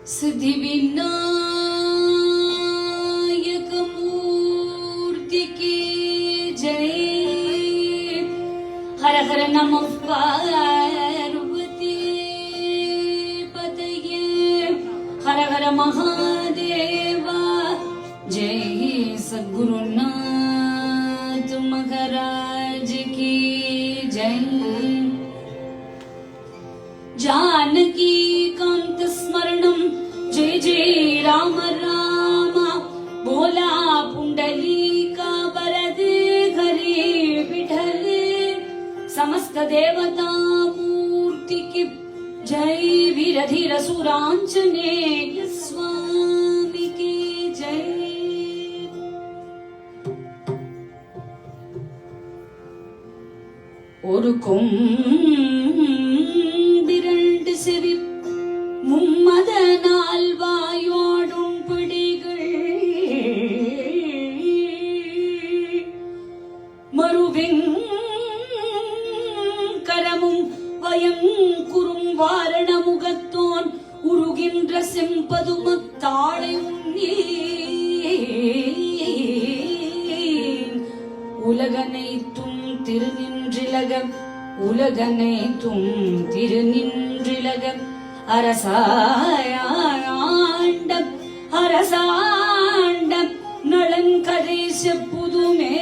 सिद्धिविनायक मूर्ति की जय। हर हर नमः पार्वती पतये। हर हर महादेवा। जय सद्गुरुनाथ महाराज की जय। जानकी कांत स्मरणम जय जय राम राम। भोला पुंडलीका वरदे हरि विठल। समस्त देवता मूर्ति की जय। वीर धीर सुरांजनेय स्वामी की जय। ஒரு கொம்பிரண்டு செவி மும்மத நால்வாயோடும் பிடிகள் மறுவெங்கரமும் வயங்குறும் வாரண முகத்தோன் உருகின்ற செம்பதுமத்தாளை உண்ணி உலகனைத்தும் திருநின்றிலக உலகனைத்தும் திருநின்றிலக அரசாண்டம் அரசாண்டம் நலங்கதேச புதுமே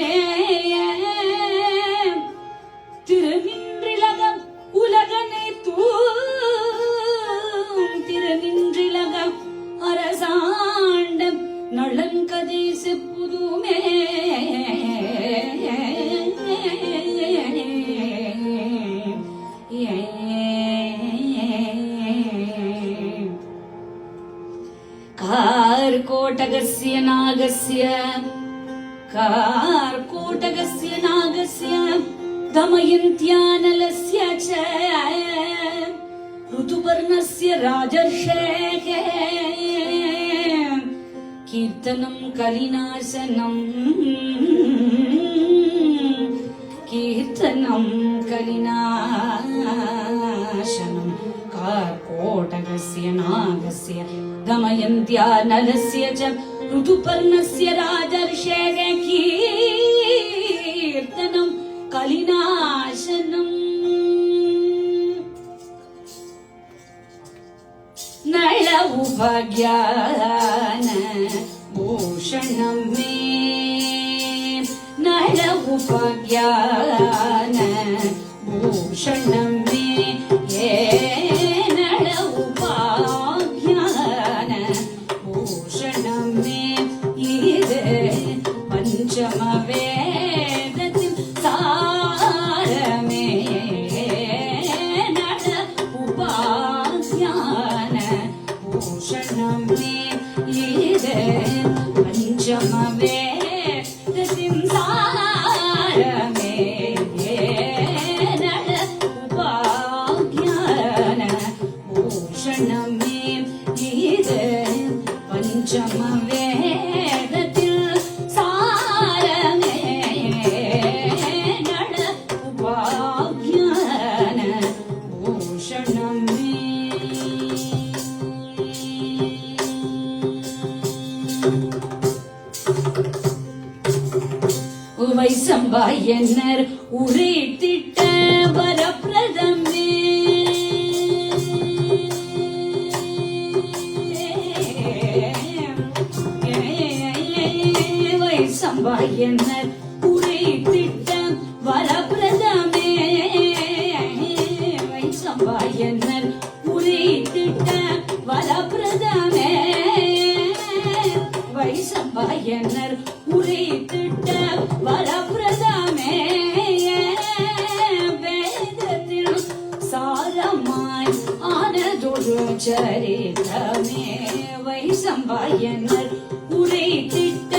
திருநின்றிலகம் உலகனைத்தும் திருநின்றிலகம் அரசாண்டம் நலங்கதேச புதுமே कार्कोटकस्य नागस्य दमयन्त्यानलस्य च ऋतुपर्णस्य राजर्षेः कीर्तनं कलिनाशनं कार्कोटकस्य नागस्य दमयन्त्यानलस्य च ऋतुपर्णस्य राजर्षेः कीर्तनं कलिनाशनम्। नळ उपज्ञान भूषणं मे नळ उपज्ञान भूषणं मे ये नळ उपाज्ञान भूषणं मे इदे पंचम वेदतिं सारमे नळ उपाज्ञान भूषणं मे इदे पंचम वेदतिं सारमे नळ उपाज्ञान भूषणं मे इदे पंचम वेदतिं सारमे नळ उपाज्ञान भूषणं मे। வைசம்பாயனர் உரைத்திட்ட வரப்பிரதமே வைசம்பாயனர் உரைத்திட்ட வரப்பிரதமே வைசம்பாயனர் உரைத்திட்ட வரப்பிரதமே வைசம்பாயனர் உரைத்திட்ட வரப்பிரதமே சரிதமே வைசம்பாயனர் உரை திட்ட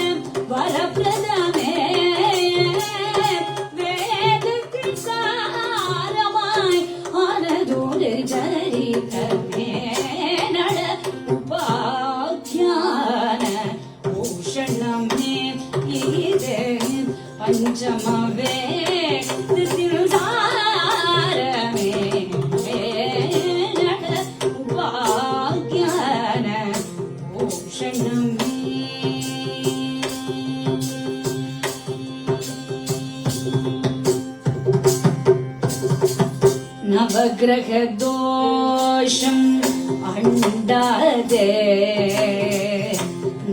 வரப்பிரதமே வேதத்தில் சாரமாய் ஆனதோடு சரிதமே நட உபாத்தியான பூஷணமே இது பஞ்சமவே சாரமே நட உபாத்தியான பூஷணமே நவகிரக தோஷம் அண்டாதே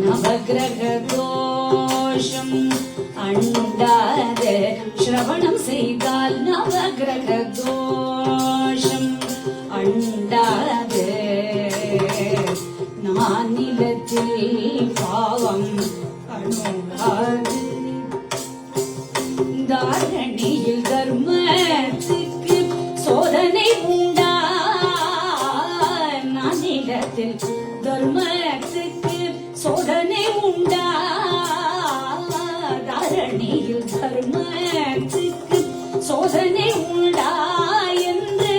நவகிரக தோஷம் அண்டாதே ஸ்ரவணம் செய்தால் நவகிரக தோஷம் அண்டாதே நானிலத்தில் பாவம் அணுகாது தாரணியில் தர்மத்துக்கு சோதனை உண்டா நானிலத்தில் தர்மத்துக்கு சோதனை உண்டா தாரணியில் தர்மத்துக்கு சோதனை உண்டா என்று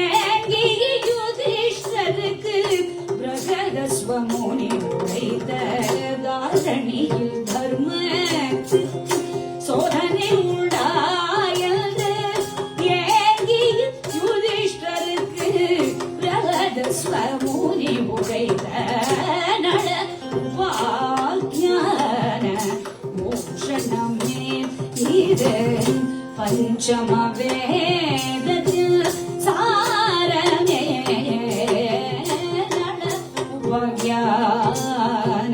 ஏங்கிய யுதிஷ்டருக்கு பிரகதஸ்வமுனி உரைத்த தாரணியில் தர்மத்துக்கு சோதனை உண்டா என்று ஏங்கிய யுதிஷ்டருக்கு பிரகதஸ்வமுனி உரைத்த நட உபாக்ஞான மோஷணமே இது பஞ்சம வேதத்தில் சாரமே நட உபாக்ஞான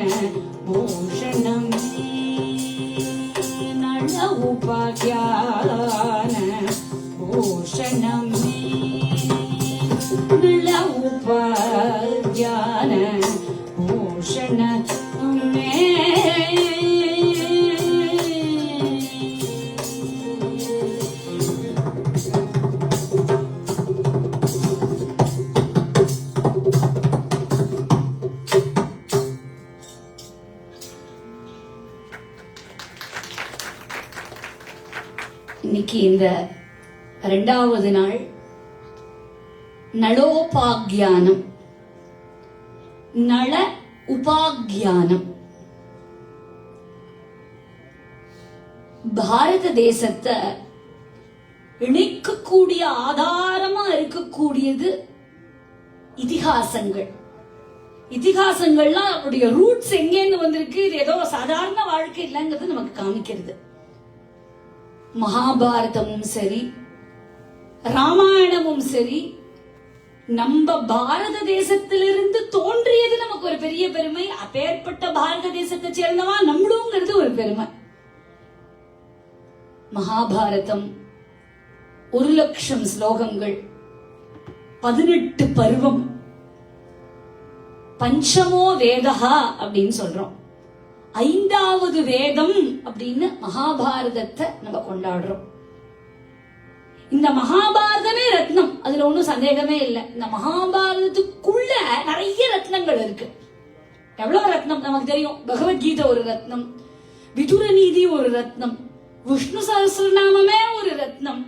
மோஷணமே நட உபாக்ஞான மோஷணமே நட உபாக்ஞான மோஷணமே இன்னைக்கு இந்த 2வது நாள் நளோபாக்யானம் நள உபாக்யானம் பாரத தேசத்தை இணைக்கக்கூடிய ஆதாரமா இருக்கக்கூடியது இதிகாசங்கள். இதிகாசங்கள்லாம் அவருடைய ரூட்ஸ் எங்கேருந்து வந்திருக்கு, இது ஏதோ சாதாரண வாழ்க்கை இல்லைங்கிறது நமக்கு காமிக்கிறது. மகாபாரதமும் சரி ராமாயணமும் சரி நம்ம பாரத தேசத்திலிருந்து தோன்றியது நமக்கு ஒரு பெரிய பெருமை. அப்பேற்பட்ட பாரத தேசத்தை சேர்ந்தவா நம்மளுங்கிறது ஒரு பெருமை. மகாபாரதம் 1,00,000 ஸ்லோகங்கள், 18 பருவம், பஞ்சமோ வேதஹா அப்படின்னு சொல்றோம். 5வது வேதம் அப்படின்னு மகாபாரதத்தை நம்ம கொண்டாடுறோம். இந்த மகாபாரதமே ரத்னம், அதுல ஒன்னும் சந்தேகமே இல்லை. இந்த மகாபாரதத்துக்குள்ள நிறைய ரத்னங்கள் இருக்கு. எவ்வளவு ரத்னம் நமக்கு தெரியும். பகவத்கீதை ஒரு ரத்னம், விதுர நீதி ஒரு ரத்னம், விஷ்ணு சஹஸ்ரநாமமே ஒரு ரத்னம்,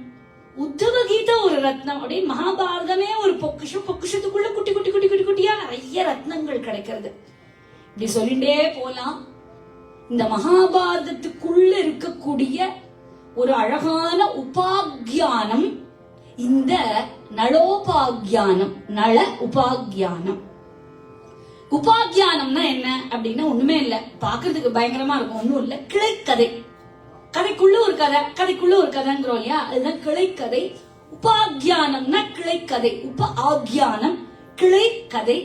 உத்தவ கீதை ஒரு ரத்னம். அப்படின்னு மகாபாரதமே ஒரு பொக்கிஷம். பொக்கிஷத்துக்குள்ள குட்டி குட்டி குட்டி குட்டி குட்டியா நிறைய ரத்னங்கள் கிடைக்கிறது. இப்படி சொல்லிட்டே போலாம். இந்த மகாபாரதத்துக்குள்ள இருக்கக்கூடிய ஒரு அழகான உபாக்யானம் இந்த நளோபாக்யானம், நள உபாக்யானம். உபாக்யானம்னா என்ன அப்படின்னா ஒண்ணுமே இல்ல, பாக்குறதுக்கு பயங்கரமா இருக்கும். ஒண்ணும் இல்ல, கிளைக்கதை. கதைக்குள்ள ஒரு கதை, கதைக்குள்ள ஒரு கதைங்கிறோம் இல்லையா, அதுதான் கிளைக்கதை. உபாக்யானம்னா கிளைக்கதை. உப ஆக்யானம் கிளைக்கதை.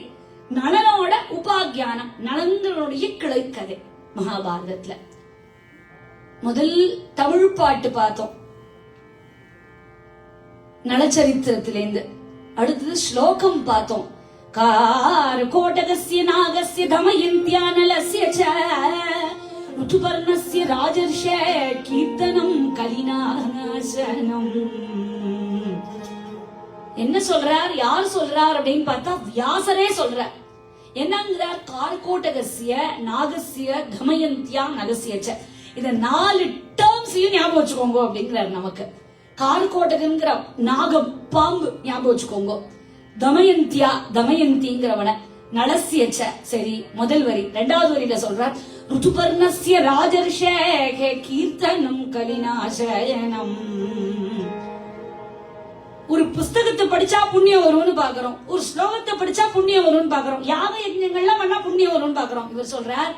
நளனோட உபாக்யானம், நளந்தனுடைய கிளைக்கதை. மகாபாரதத்துல முதல் தமிழ் பாட்டு பார்த்தோம் நளச்சரித்திரத்திலேந்து. அடுத்தது ஸ்லோகம் பார்த்தோம். கார கோட்டகஸ்ய நாகஸ்ய தமயந்த்யா நலஸ்ய ச ருதுபர்ணஸ்ய ராஜர்ஷ கீர்த்தனம் கலிநாசனம். என்ன சொல்றார், யார் சொல்றார் அப்படின்னு பார்த்தா வியாசரே சொல்றார். என்னங்கிறார், கார்கோடகஸ்ய நாகஸ்ய தமயந்தியா நகஸ்யச்ச. இத 4 டேர்ம்ஸையும் ஞாபகம் வச்சுக்கோங்க அப்படிங்கிறார் நமக்கு. கார்கோடகங்கிற நாகம், பாம்பு ஞாபகம் வச்சுக்கோங்க. தமயந்தியா, தமயந்திங்கிறவன நலசியச்ச. சரி, முதல் வரி. இரண்டாவது வரியில சொல்றார், ருதுபர்ணஸ்ய ராஜர்ஷே கீர்த்தனம் கலிநாசயனம். ஒரு புஸ்தகத்தை படிச்சா புண்ணியம் வரும்னு பாக்குறோம், ஒரு ஸ்லோகத்தை படிச்சா புண்ணியம் வரும்னு பாக்குறோம், யாக யஜ்ஞங்கள்லாம் பண்ணா புண்ணியம் வரும்னு பாக்குறோம். இவர் சொல்றார்,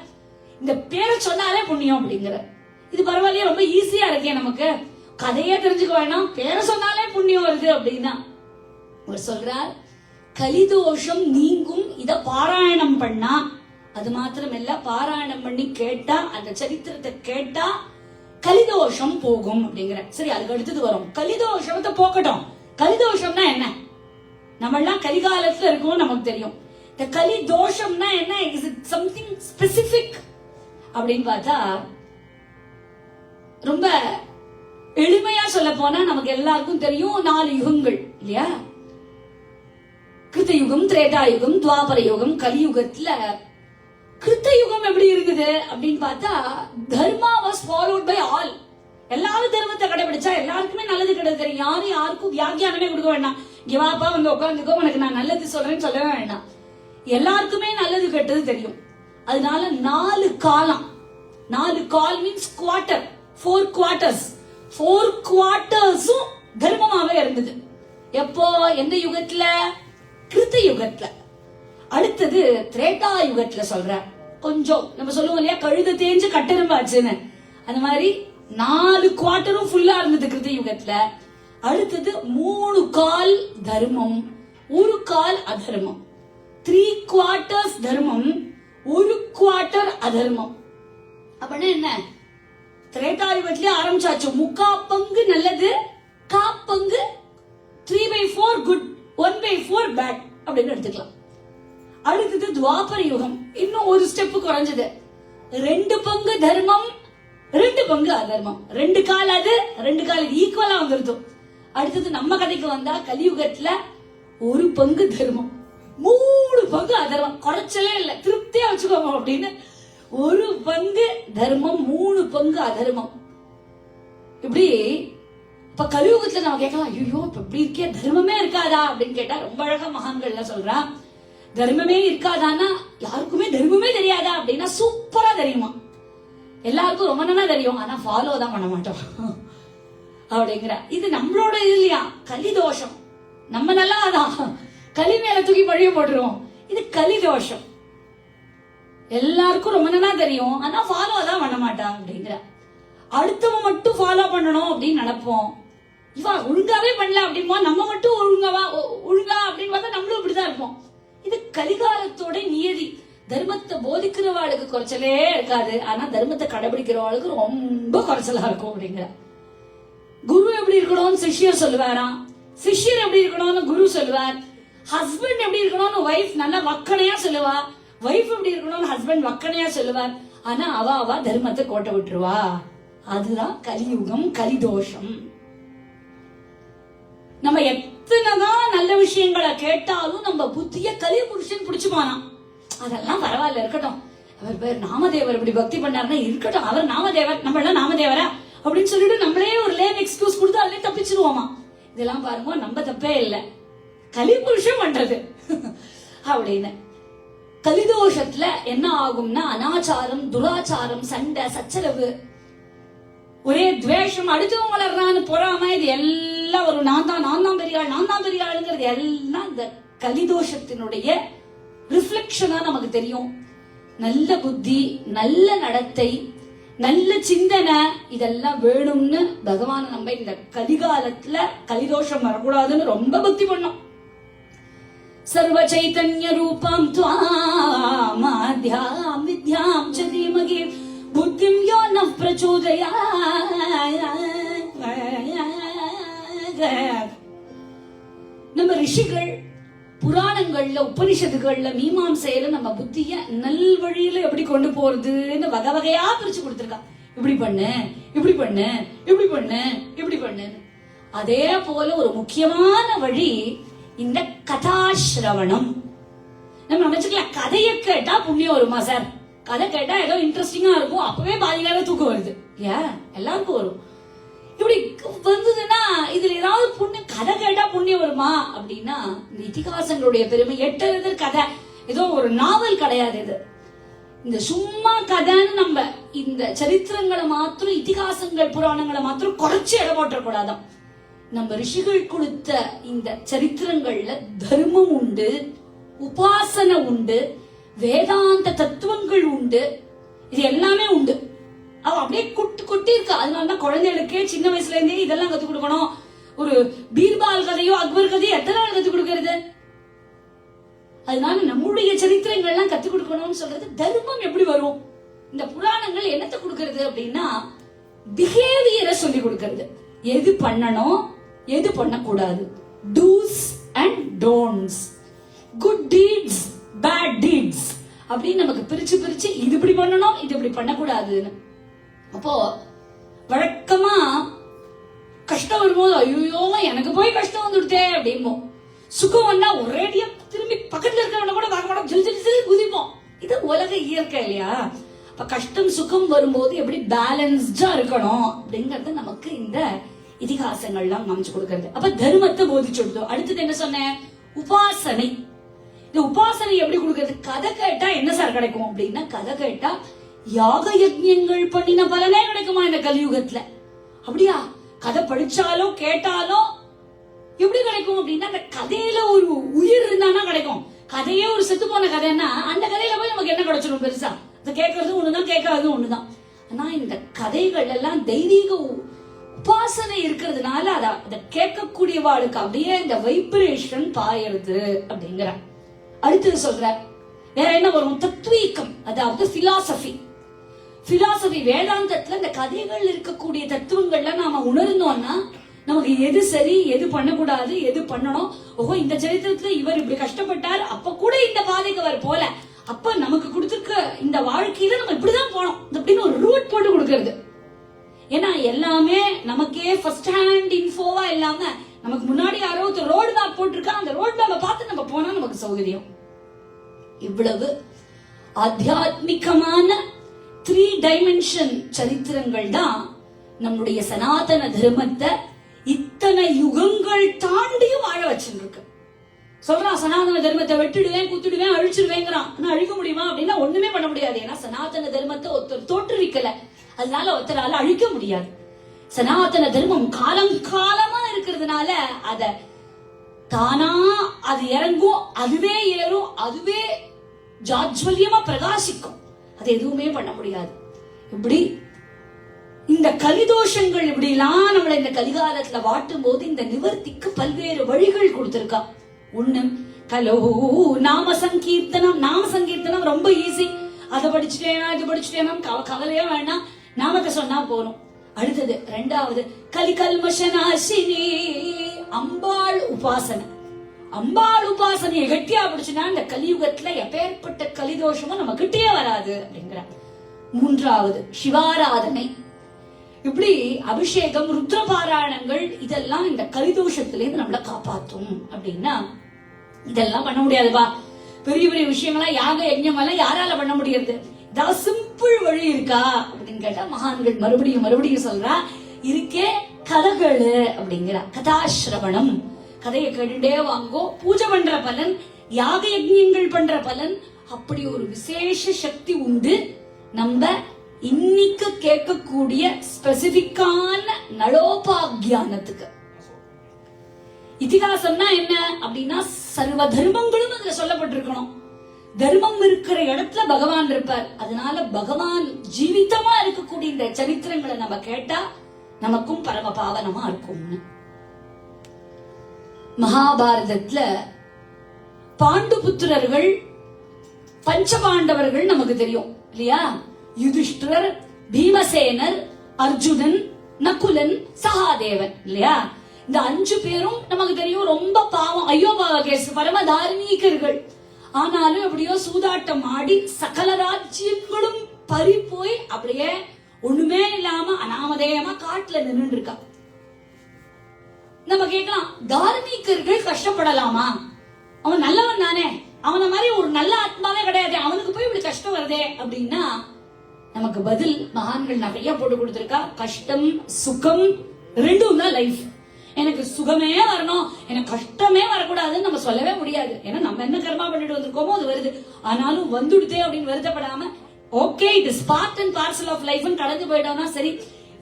இந்த பேரை சொன்னாலே புண்ணியம் அப்படிங்கிற. இது பரவாயில்லையே, ரொம்ப ஈஸியா இருக்கே நமக்கு, கதையே தெரிஞ்சுக்க வேணாம், பேரை சொன்னாலே புண்ணியம் வருது அப்படின்னா. இவர் சொல்றார், கலிதோஷம் நீங்கும் இத பாராயணம் பண்ணா. அது மாத்திரமல்ல, பாராயணம் பண்ணி கேட்டா, அந்த சரித்திரத்தை கேட்டா கலிதோஷம் போகும் அப்படிங்கிற. சரி, அதுக்கு அடுத்தது வரும், கலிதோஷத்தை போக்கட்டும். கலிதோஷம்னா என்ன? நம்ம எல்லாம் கலிகாலத்துல இருக்கோம், நமக்கு தெரியும். இந்த கலிதோஷம்னா என்ன? இஸ் இட் சம்திங் ஸ்பெசிபிக் அப்படின்னு பார்த்தா, ரொம்ப எளிமையா சொல்ல போனா நமக்கு எல்லாருக்கும் தெரியும் 4 யுகங்கள் இல்லையா? கிருத்தயுகம், திரேதாயுகம், துவாபர யுகம், கலியுகத்துல கிருத்தயுகம் எப்படி இருக்குது அப்படின்னு பார்த்தா, தர்மா வாஸ் ஃபாலோட் பை ஆல். எல்லாரும் தர்மத்தை கடைபிடிச்சா எல்லாருக்குமே நல்லது கிடையாது. யாரும் யாருக்கும் வியாக்கியானமே கொடுக்க வேண்டாம். இங்க வாப்பா வந்து உட்காந்துக்கோ, உனக்கு நான் நல்லது சொல்றேன்னு சொல்லவே வேண்டாம். எல்லாருக்குமே நல்லது கெட்டது தெரியும். அதனால 4 காலம், 4 கால் மீன்ஸ் குவார்டர், 4 குவார்டர்ஸ், 4 குவார்டர்ஸும் தர்மமாவே இருந்தது. எப்போ? எந்த யுகத்துல? கிருத்த யுகத்துல. அடுத்தது திரேதா யுகத்துல சொல்ற. கொஞ்சம் நம்ம சொல்லுவோம் இல்லையா, கழுத தேஞ்சு கட்டெரும்பாச்சுன்னு, அந்த மாதிரி 4 குவார்டரும் ஃபுல்லா இருந்தது கிருத்த யுகத்துல. அடுத்தது 3 கால் தர்மம், 1 கால் அதர்மம். 3 குவார்டர்ஸ் தர்மம், 1 குவார்டர் அதர்மம். அப்படின்னா என்ன? திரேதா யுகத்திலே ஆரம்பிச்சாச்சு. 3/4 பங்கு நல்லது, 1/4 பங்கு 3/4 குட், 1/4 பேட் அப்படின்னு எடுத்துக்கலாம். அடுத்தது துவாபர யுகம், இன்னும் ஒரு ஸ்டெப் குறைஞ்சது. 2 பங்கு தர்மம், 2 பங்கு அதர்மம். 2 கால் அது, 2 கால் ஈக்குவலா வந்துருது. அடுத்தது நம்ம கதைக்கு வந்தா கலியுகத்துல 1 பங்கு தர்மம், 3 பங்கு அதர்மம். குறைச்சலே இல்ல, திருப்தியா வச்சுக்கோங்க அப்படின்னு. 1 பங்கு தர்மம், 3 பங்கு அதர்மம். இப்படி இப்ப கலியுகத்துல நம்ம கேட்கலாம், ஐயோ இப்ப இப்படி இருக்கே, தர்மமே இருக்காதா அப்படின்னு கேட்டா, ரொம்ப அழகா மகான்கள்ல சொல்றா, தர்மமே இருக்காதான்னா யாருக்குமே தர்மமே தெரியாதா அப்படின்னா சூப்பரா தெரியுமா. எல்லாருக்கும் ரொம்ப நல்லா தெரியும், ஆனா ஃபாலோ தான் பண்ண மாட்டோம் அப்படிங்கிற. இது நம்மளோட இது இல்லையா, கலிதோஷம். நம்ம நல்லா அதான் களி மேல தூக்கி பழிய போட்டுருவோம். இது கலிதோஷம். எல்லாருக்கும் ரொம்ப நல்லா தெரியும், ஆனா ஃபாலோ தான் பண்ண மாட்டா அப்படிங்கிற. அடுத்தவன் மட்டும் ஃபாலோ பண்ணணும் அப்படின்னு நினைப்போம். இவா ஒழுங்காவே பண்ணல அப்படிமா, நம்ம மட்டும் ஒழுங்கா அப்படின்னு பார்த்தா நம்மளும் இப்படிதான் இருப்போம். இது கலிகாலத்தோட நியதி. தர்மத்தை போதிக்கிறவாளுக்கு குறைச்சலே இருக்காது, ஆனா தர்மத்தை கடைபிடிக்கிறவாளுக்கு ரொம்ப குறைச்சலா இருக்கும் அப்படிங்கிற. குரு எப்படி இருக்கணும்னு சிஷ்யர் சொல்லுவாராம், சிஷ்யர் எப்படி இருக்கணும்னு குரு சொல்லுவார். ஹஸ்பண்ட் எப்படி இருக்கணும்னு வைஃப் நல்லா வக்கனையா சொல்லுவா, வைஃப் எப்படி இருக்கணும்னு ஹஸ்பண்ட் வக்கனையா சொல்லுவார். ஆனா அவ தர்மத்தை கோட்டை விட்டுருவா. அதுதான் கலியுகம், கலிதோஷம். நம்ம எத்தனைதான் நல்ல விஷயங்களை கேட்டாலும் நம்ம புத்திய கலி புருஷன் பிடிச்சுமானா. அதெல்லாம் பரவாயில்ல, இருக்கட்டும். அவர் பேர் நாமதேவர் இப்படி பக்தி பண்ணாருன்னா இருக்கட்டும், அவர் நாமதேவர், நம்ம எல்லாம் நாமதேவரா அப்படின்னு சொல்லிட்டு நம்மளே ஒரு லேம் எக்ஸ்கியூஸ் கொடுத்து அதுலயே தப்பிச்சிருவோமா. இதெல்லாம் பாருங்க, நம்ம தப்பே இல்லை, கலி புருஷன் பண்றது அப்படின்னு. கலிதோஷத்துல என்ன ஆகும்னா அனாச்சாரம், துராச்சாரம், சண்டை, சச்சரவு, ஒரே துவேஷம், அடுத்தவங்க வளர்றான்னு பொறாம, இது எல்லாம் ஒரு நான் தான் பெரியாளுங்கிறது எல்லாம் இந்த கலிதோஷத்தினுடைய ரிஃப்ளெக்ஷனா நமக்கு தெரியும். நல்ல புத்தி, நல்ல நடத்தை, நல்ல சிந்தனை இதெல்லாம் வேணும்னு பகவான் நம்ம இந்த கலிகாலத்துல கலிதோஷம் வரக்கூடாதுன்னு ரொம்ப பக்தி பண்ணோம். சர்வ சைதன்ய ரூபம் த்வாமாத்யாம் வித்யாம் ச தீமகி புத்திம் யோ ந பிரச்சோதயாத். நம்ம ரிஷிகள் புராணங்கள்ல, உபனிஷத்துகள்ல, மீமாம்சையில நம்ம புத்திய நல்வழியில எப்படி கொண்டு போறதுன்னு வகை வகையா பிரிச்சு கொடுத்திருக்கா. இப்படி பண்ணு, இப்படி பண்ணு, இப்படி பண்ணு, இப்படி பண்ணு. அதே போல ஒரு முக்கியமான வழி இந்த கதாசிரவணம். நம்ம நினைச்சுக்கலாம் கதையை கேட்டா புண்ணியம் வருமா சார், கதை கேட்டா ஏதோ இன்ட்ரெஸ்டிங்கா இருக்கும், அப்பவே பாதி நேரம் தூக்கம் வருது. ஏன் எல்லாருக்கும் வரும். இப்படி வந்ததுன்னா இதுல ஏதாவது புண்ணியம், கதை கேட்டா புண்ணியம் வருமா அப்படின்னா இந்த இதிகாசங்களுடைய பெருமை. எட்டது கதை ஏதோ ஒரு நாவல் கிடையாது. இது இந்த சும்மா கதைன்னு நம்ம இந்த சரித்திரங்களை மாத்திரம், இதிகாசங்கள் புராணங்களை மாத்திரம் குறைச்சு இட போட்டக்கூடாதான். நம்ம ரிஷிகள் கொடுத்த இந்த சரித்திரங்கள்ல தர்மம் உண்டு, உபாசனை உண்டு, வேதாந்த தத்துவங்கள் உண்டு, இது எல்லாமே உண்டு. அவ அப்படியே குட்டி இருக்கு. அதனாலதான் குழந்தைகளுக்கே சின்ன வயசுல இருந்தே இதெல்லாம் கத்து கொடுக்கணும். ஒரு பீர்பால் கதையோ அக்பர் கதையோ எத்தனை நாள் கத்து கொடுக்கறது? அதனால நம்முடைய சரித்திரங்கள்லாம் கத்து கொடுக்கணும்னு சொல்றது. தர்மம் எப்படி வரும்? இந்த புராணங்கள் என்னத்தை கொடுக்கறது அப்படின்னா பிஹேவியரை சொல்லி கொடுக்கறது. எது பண்ணணும், எது பண்ணக்கூடாது, dos and don'ts, good deeds, bad deeds அப்படின்னு நமக்கு பிரிச்சு இது இப்படி பண்ணணும், இது இப்படி பண்ணக்கூடாதுன்னு. அப்போ வழக்கமா கஷ்டம் வரும்போது ஐயோ எனக்கு போய் கஷ்டம் வந்துடுதே அப்படிமோ, சுகம் வந்தா ஒரேடியா திரும்பி பக்கத்துல இருக்கிறவன கூட பார்க்க மாட்டோம், ஜில் ஜில் ஜில் குதிப்போம். இது உலக இயற்கை இல்லையா? அப்ப கஷ்டம் சுகம் வரும்போது எப்படி பேலன்ஸ்டா இருக்கணும் அப்படிங்கறது நமக்கு இந்த இதிகாசங்கள்லாம் காமிச்சு கொடுக்கறது. அப்ப தர்மத்தை போதிச்சுடுதோ. அடுத்தது என்ன சொன்னேன்? உபாசனை. இந்த உபாசனை எப்படி கொடுக்கறது? கதை கேட்டா என்ன சார் கிடைக்கும் அப்படின்னா, கதை கேட்டா யாக யஜ்ஞங்கள் பண்ணின பலனே கிடைக்குமா இந்த கலியுகத்துல? அப்படியா? கதை படிச்சாலும் கேட்டாலும் எப்படி கிடைக்கும் அப்படின்னா, அந்த கதையில ஒரு உயிர் இருந்தானா கிடைக்கும். கதையே ஒரு செத்து போன கதைன்னா அந்த கதையில போய் நமக்கு என்ன கிடைச்சிடும் பெருசா? அது கேட்கறது ஒண்ணுதான், கேட்காதது ஒண்ணுதான். ஆனா இந்த கதைகள் எல்லாம் தெய்வீக உபாசனை இருக்கிறதுனால அதை கேட்கக்கூடிய வாழ்க்கை அப்படியே இந்த வைப்ரேஷன் பாயிருது அப்படிங்கிற. அடுத்தது சொல்ற வேற என்ன வரும்? தத்துவீக்கம், அதாவது பிலாசபி. பிலாசபி வேதாந்தத்துல இந்த கதைகள் இருக்கக்கூடிய தத்துவங்கள்ல நாம உணர்ந்தோம்னா நமக்கு எது சரி, எது பண்ணக்கூடாது, எது பண்ணணும். ஓஹோ, இந்த சரித்திரத்துல இவர் இப்படி கஷ்டப்பட்டார், அப்ப கூட இந்த பாதைக்கு அவர் போல, அப்ப நமக்கு கொடுத்துருக்க இந்த வாழ்க்கையில நம்ம இப்படிதான் போனோம் அப்படின்னு ஒரு ரூட் போட்டு கொடுக்கறது. ஏன்னா எல்லாமே நமக்கே ஃபர்ஸ்ட் ஹேண்ட் இன்ஃபோவா இல்லாம நமக்கு முன்னாடி யாரோ ஒரு ரோடு மேப் போட்டிருக்கா, அந்த ரோடு மேப்பை பார்த்து நம்ம போனா நமக்கு சௌகரியம். இவ்வளவு ஆத்தியாத்மிகமான 3 டைமென்ஷன் சரித்திரங்கள் தான் நம்முடைய சனாதன தர்மத்தை இத்தனை யுகங்கள் தாண்டியும் வாழ வச்சிருக்கு. சொல்றான் சனாதன தர்மத்தை வெட்டிடுவேன், குத்திடுவேன், அழிச்சிடுவேங்கிறான். ஆனா அழிக்க முடியுமா அப்படின்னா ஒண்ணுமே பண்ண முடியாது. ஏன்னா சனாதன தர்மத்தை ஒருத்தர் தோற்றுவிக்கல, அதனால ஒருத்தரால அழிக்க முடியாது. சனாதன தர்மம் காலம் காலமா இருக்கிறதுனால அத தானா அது இறங்கும், அதுவே ஏறும், அதுவே ஜாஜ்வல்யமா பிரகாசிக்கும். அது எதுவுமே பண்ண முடியாது. இப்படி இந்த கலிதோஷங்கள் இப்படி எல்லாம் நம்மள இந்த கலிகாலத்துல வாட்டும் போது இந்த நிவர்த்திக்கு பல்வேறு வழிகள் கொடுத்திருக்கா. ஒண்ணு கலோ நாம சங்கீர்த்தனம். நாம சங்கீர்த்தனம் ரொம்ப ஈஸி. அதை படிச்சுட்டேனா இது படிச்சுட்டேனா கவலையே வேண்டாம், நாமத்தை சொன்னா போறோம். அடுத்தது ரெண்டாவது கலிகல்மஷநாசினி, அம்பாள் உபாசனை. அம்பாள் உபாசனையை கட்டியா பிடிச்சுனா இந்த கலியுகத்துல எப்பேற்பட்ட கலிதோஷமும் நம்ம கிட்டே வராது அப்படிங்கிற. மூன்றாவது சிவாராதனை. இப்படி அபிஷேகம், ருத்ரபாராயணங்கள் இதெல்லாம் இந்த கலிதோஷத்திலேருந்து நம்மளை காப்பாற்றும் அப்படின்னா இதெல்லாம் பண்ண முடியாதுப்பா. பெரிய பெரிய விஷயங்கள்லாம் யாக யஜ்ஞம் எல்லாம் யாரால பண்ண முடியாது? ஏதாவது சிம்பிள் வழி இருக்கா அப்படின்னு கேட்டா மகான்கள் மறுபடியும் சொல்றா, இருக்கே கதைகள் அப்படிங்கிற. கதாசிரவணம், கதையை கேட்டுட்டே வாங்கோ. பூஜை பண்ற பலன், யாக யஜ்ஞங்கள் பண்ற பலன், அப்படி ஒரு விசேஷ சக்தி உண்டு. நம்ம இன்னைக்கு கேட்கக்கூடிய ஸ்பெசிபிக்கான நலோபாக்யானத்துக்கு. இதிகாசம்னா என்ன அப்படின்னா சர்வ தர்மங்களும் அதுல சொல்லப்பட்டிருக்கணும். தர்மம் இருக்கிற இடத்துல பகவான் இருப்பார். அதனால பகவான் ஜீவிதமா இருக்கக்கூடிய இந்த சரித்திரங்களை நம்ம கேட்டா நமக்கும் பரம பாவனமா இருக்கும். மகாபாரதத்துல பாண்டு புத்திரர்கள், பஞ்சபாண்டவர்கள் நமக்கு தெரியும் இல்லையா? யுதிஷ்டிரர், பீமசேனர், அர்ஜுனன், நகுலன், சகாதேவன் இல்லையா? இந்த 5 பேரும் நமக்கு தெரியும் ரொம்ப பாவம், ஐயோ பாவ கேஸ், பரம தார்மீகர்கள். ஆனாலும் எப்படியோ சூதாட்டம் ஆடி சகல ராஜ்யங்களும் பறி போய் அப்படியே ஒண்ணுமே இல்லாம அனாமதேயமா காட்டுல நின்று இருக்கா. நம்ம கேட்கலாம், தார்மீகர்கள் கஷ்டப்படலாமா? அவன் நல்லவன் தானே, அவன மாதிரி ஒரு நல்ல ஆத்மாவே கிடையாது, அவனுக்கு போய் இப்படி கஷ்டம் வருதே அப்படின்னா நமக்கு பதில் மகான்கள் நிறைய போட்டு கொடுத்திருக்கா. கஷ்டம் சுகம் ரெண்டும் தான் லைஃப். எனக்கு சுகமே வரணும், எனக்கு கஷ்டமே வரக்கூடாதுன்னு நம்ம சொல்லவே முடியாது. ஏன்னா நம்ம என்ன கர்மா பண்ணிட்டு வந்திருக்கோமோ அது வருது. ஆனாலும் வந்துடுதே அப்படின்னு வருத்தப்படாம, ஓகே இது part and parcel of life கடந்து போயிட்டோம்னா சரி.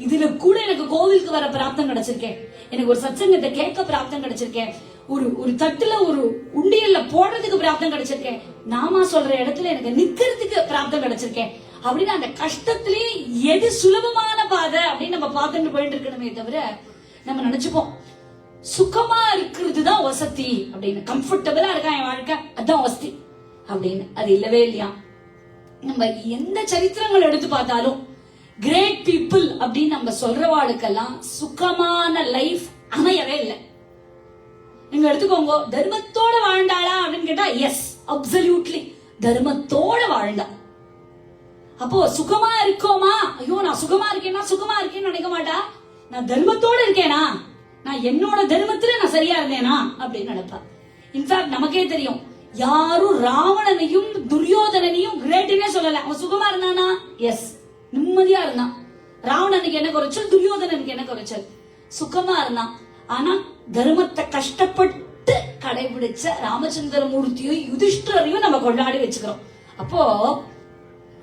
இதுல கூட எனக்கு கோவிலுக்கு வர பிராப்தம் கிடைச்சிருக்கேன், எனக்கு ஒரு சத்சங்கத்தை கேட்க பிராப்தம் கிடைச்சிருக்கேன், ஒரு தட்டுல ஒரு உண்டியல்ல போடுறதுக்கு பிராப்தம் கிடைச்சிருக்கேன், நாமா சொல்ற இடத்துல எனக்கு நிக்கிறதுக்கு பிராப்தம் கிடைச்சிருக்கேன் அப்படின்னு அந்த கஷ்டத்திலேயே எது சுலபமான பாதை அப்படின்னு நம்ம பார்த்துட்டு போயிட்டு இருக்கணுமே தவிர நம்ம நினைச்சுப்போம் சுகமா இருக்கிறது தான் வசதி அப்படின்னு, கம்ஃபர்டபுளா இருக்கா என் வாழ்க்கை அதான் வசதி அப்படின்னு. அது இல்லவே இல்லையா. நம்ம எந்த சரித்திரங்கள் எடுத்து பார்த்தாலும் கிரேட் பீப்புள் அப்படின்னு நம்ம சொல்றவாளுக்கெல்லாம் சுகமான லைஃப் அமையவே இல்லை. நீங்க எடுத்துக்கோங்க, தர்மத்தோட வாழ்ந்தாளா அப்படின்னு கேட்டா எஸ், அப்சல்யூட்லி தர்மத்தோட வாழ்ந்தா. அப்போ சுகமா இருக்கோமா? ஐயோ நான் சுகமா இருக்கேன்னா சுகமா இருக்கேன்னு நினைக்க மாட்டா. நான் தர்மத்தோட இருக்கேனா, நான் என்னோட தர்மத்துல நான் சரியா இருந்தேனா அப்படின்னு நினைப்பா. இன்ஃபேக்ட் நமக்கே தெரியும், யாரும் ராவணனையும் துரியோதனனையும் கிரேட்னே சொல்லல. அவன் சுகமா இருந்தானா? எஸ், நிம்மதியா இருந்தான். ராவணனுக்கு என்ன குறைச்சல், துரியோதனனுக்கு என்ன குறைச்சல்? சுகமா இருந்தான். ஆனா தர்மத்தை கஷ்டப்பட்டு கடைபிடிச்ச ராமச்சந்திரமூர்த்தியும் யுதிஷ்டரையும் நம்ம கொண்டாடி வச்சுக்கிறோம். அப்போ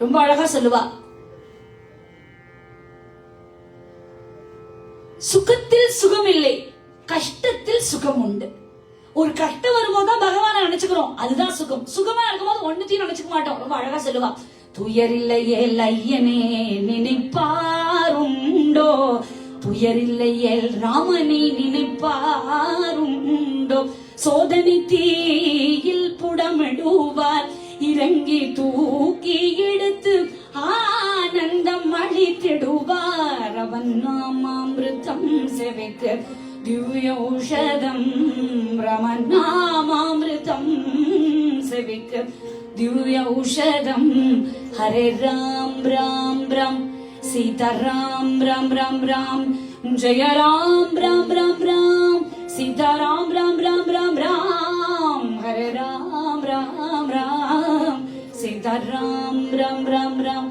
ரொம்ப அழகா சொல்லுவா, சுகத்தில் சுகம் இல்லை, கஷ்டத்தில் சுகம் உண்டு. ஒரு கஷ்டம் வரும்போதுதான் பகவானை நினைச்சுக்கிறோம், அதுதான் சுகம். சுகமா இருக்கும்போது ஒன்னுத்தையும் நினைச்சுக்க மாட்டோம். ரொம்ப அழகா சொல்லுவா, துயரில்லையே ஐயனே நினைப்பாருண்டோ, துயரில்லையே ராமனை நினைப்பாருண்டோ, சோதனை தீயில் புடமிடுவார் இறங்கி தூக்கி எடுத்து ஆனந்தம் அளித்திடுவார், அவன் நாமாமிருதம் செவிக்க திவ்ய ஔஷதம், ரமன் நாமாமிருதம் செவிக்க திவ்ய ஔஷதம். ஹரே ராம் ராம் ராம் சீதாராம் ராம் ராம் ராம், ஜெய ராம் ராம் ராம் ராம் சீதாராம் ராம் ராம் ராம் ராம், ஹரே ராம் ராம் ராம் சீதாராம் ராம் ராம் ராம்,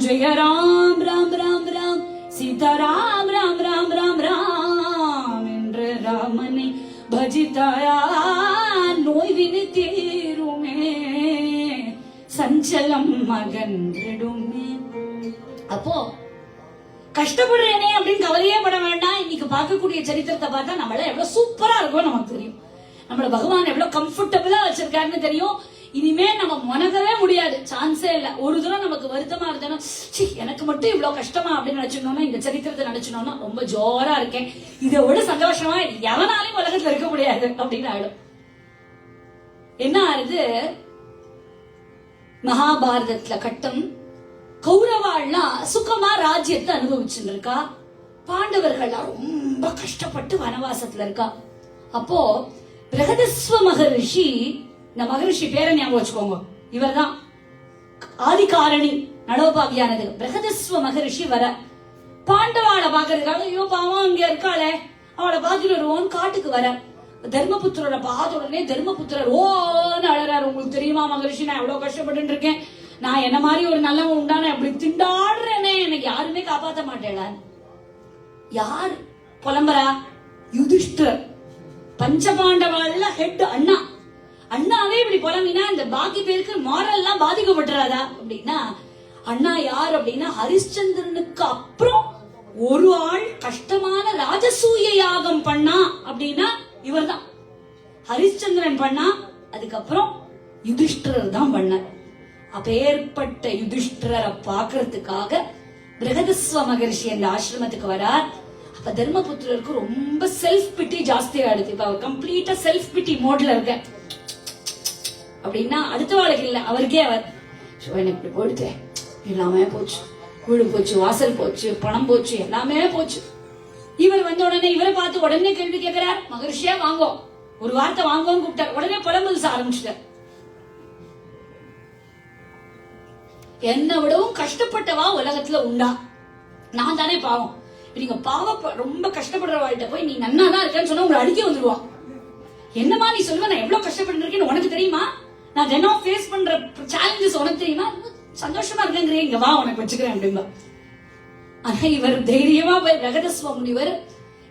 ஜெய ராம் ராம் ராம் ராம் சீதாராம் ராம் ராம் ராம் ராம். என்று ராமனை பஜிதாயா நோய்வினை தீருமே, சஞ்சலம் அகன்றிடுமே. அப்போ கஷ்டப்படுறேனே அப்படின்னு கவலையே பட வேண்டாம். இன்னைக்கு பார்க்கக்கூடிய சரித்திரத்தை பார்த்தா நம்மள எவ்வளவு சூப்பரா இருக்கும் நமக்கு தெரியும். நம்மள பகவான் எவ்வளவு கம்ஃபர்டபுளா வச்சிருக்காருன்னு தெரியும். இனிமே நம்ம முனகவே முடியாது, சான்ஸே இல்ல. ஒரு தூரம் நமக்கு வருத்தமா இருந்தோம்னா, எனக்கு மட்டும் இவ்வளவு கஷ்டமா அப்படின்னு நினைச்சோம்னா, இந்த சரித்திரத்தை நினைச்சோம்னா ரொம்ப ஜோரா இருக்கேன், இதை விட சந்தோஷமா எவனாலையும் உலகத்துல இருக்க முடியாது அப்படின்னு ஆயிடும். என்ன ஆறுது, மகாபாரதத்துல கட்டம் கௌரவாள்லாம் சுகமா ராஜ்யத்தை அனுபவிச்சுட்டு இருக்கா, பாண்டவர்கள்லாம் ரொம்ப கஷ்டப்பட்டு வனவாசத்துல இருக்கா. அப்போ பிரகதஸ்வ மகரிஷி, இந்த மகரிஷி பேரை ஞாபகம் வச்சுக்கோங்க, இவர் தான் ஆதிகாரணி நடோபாவியானது. பிரகதஸ்வ மகரிஷி வர பாண்டவாளை பாக்குறதுக்காக, ஐயோ பாவம் இங்க இருக்காளே அவளை பாத்துட்டு வருவோம் காட்டுக்கு வர. தர்மபுத்திரரை பார்த்த உடனே தர்மபுத்திரர் ஓன்னு அழறாரு, உங்களுக்கு தெரியுமா மகரிஷி நான் எவ்வளவு கஷ்டப்பட்டு இருக்கேன், நான் என்ன மாதிரி ஒரு நல்லவன் உண்டான அப்படி திண்டாடுறேனே, எனக்கு யாருமே காப்பாற்ற மாட்டேடா. யார் புலம்பரா? யுதிஷ்டர், பஞ்சபாண்டவாள்ல ஹெட் அண்ணா. அண்ணாவே இப்படி புலம்பினா இந்த பாக்கி பேருக்கு மாரல்லாம் பாதிக்கப்பட்டுறாதா அப்படின்னா, அண்ணா யார் அப்படின்னா ஹரிச்சந்திரனுக்கு அப்புறம் ஒரு ஆள் கஷ்டமான ராஜசூய யாகம் பண்ணா அப்படின்னா இவர் தான். ஹரிச்சந்திரன் பண்ணா, அதுக்கப்புறம் யுதிஷ்டர் தான் பண்ணார். அப்பேற்பட்ட யுதிஷ்டரை பாக்குறதுக்காக பிரகதஸ்வ மகரிஷி அந்த ஆசிரமத்துக்கு வரார். அப்ப தர்மபுத்திரருக்கு ரொம்ப செல்ஃப் பிட்டி ஜாஸ்தி ஆயிடுது. இப்ப அவர் கம்ப்ளீட்டா செல்ஃப் பிட்டி மோட்ல இருக்க அப்படின்னா அடுத்த வாழ்க்கை இல்ல, அவருக்கே அவர் எனக்கு இப்படி போயிடுச்சு, எல்லாமே போச்சு, வீடு போச்சு, வாசல் போச்சு, பணம் போச்சு, எல்லாமே போச்சு. இவர் வந்த உடனே இவரை பார்த்து உடனே கேள்வி கேட்கிறார், மகரிஷியா வாங்கோ, ஒரு வார்த்தை வாங்கோன்னு கூப்பிட்டார். உடனே புலம்பல் ஆரம்பிச்சுட்டார், என்ன விடவும் கஷ்டப்பட்டவா உலகத்துல உண்டா, நான் தானே பாவம், நீங்க ரொம்ப கஷ்டப்படுற வாழ்கிட்ட போய் நீ நன்னாதான் இருக்கேன்னு சொன்னா உங்களை அடிக்க வந்துருவான். என்னமா நீ சொல்லுவ, நான் எவ்வளவு கஷ்டப்பட்டு இருக்கேன்னு உனக்கு தெரியுமா, நான் தினம் ஃபேஸ் பண்ற சேலஞ்சஸ் உனக்கு தெரியுமா, சந்தோஷமா இருக்கேங்கிறேன், இங்க வா உனக்கு வச்சுக்கிறேன் அப்படின்பா. ஆனா இவர் தைரியமா போய் பிரகதஸ்வ முனிவர்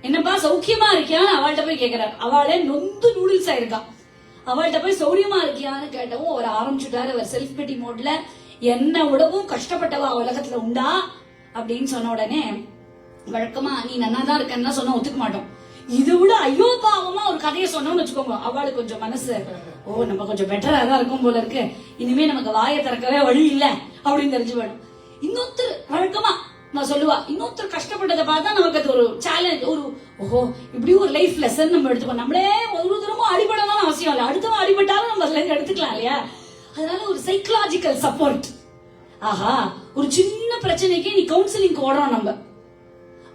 என்னப்பா சௌக்கியமா இருக்கியான்னு அவள்கிட்ட போய் கேட்கிறார். அவளே நொந்து நூடுல்ஸ் ஆயிருக்கா. அவள்கிட்ட போய் சௌரியமா இருக்கியான்னு கேட்டவும் அவர் ஆரம்பிச்சுட்டாரு. அவர் செல்ஃப் பிட்டி மோட்ல என்ன விடவும் கஷ்டப்பட்டவா உலகத்துல உண்டா அப்படின்னு சொன்ன உடனே, வழக்கமா நீ நன்னாதான் இருக்கன்னா சொன்னா ஒத்துக்க மாட்டோம். இது விட ஐயோ பாவமா ஒரு கதையை சொன்னோம்னு வச்சுக்கோங்க, அவளுக்கு கொஞ்சம் மனசு நம்ம கொஞ்சம் பெட்டரா தான் இருக்கும் போல இருக்கு, இனிமே நமக்கு வாயை திறக்கவே வழி இல்ல அப்படின்னு தெரிஞ்சு வேணும். இன்னொருத்தர் வழக்கமா நான் சொல்லுவா, இன்னொருத்தர் கஷ்டப்பட்டதை பார்த்தா நமக்கு அது ஒரு சேலஞ்ச், ஒரு ஓஹோ இப்படி ஒரு லைஃப் லெசன் நம்ம எடுத்துக்கோ. நம்மளே ஒரு தூரமும் அடிபடணும்னு அவசியம் இல்லை, அடுத்தவன் அடிபட்டாலும் நம்ம அதுல எடுத்துக்கலாம் இல்லையா. அதனால ஒரு சைக்கலாஜிக்கல் சப்போர்ட். ஆஹா ஒரு சின்ன பிரச்சனைக்கு நீ கவுன்சிலிங் ஓடுறோம். நம்ம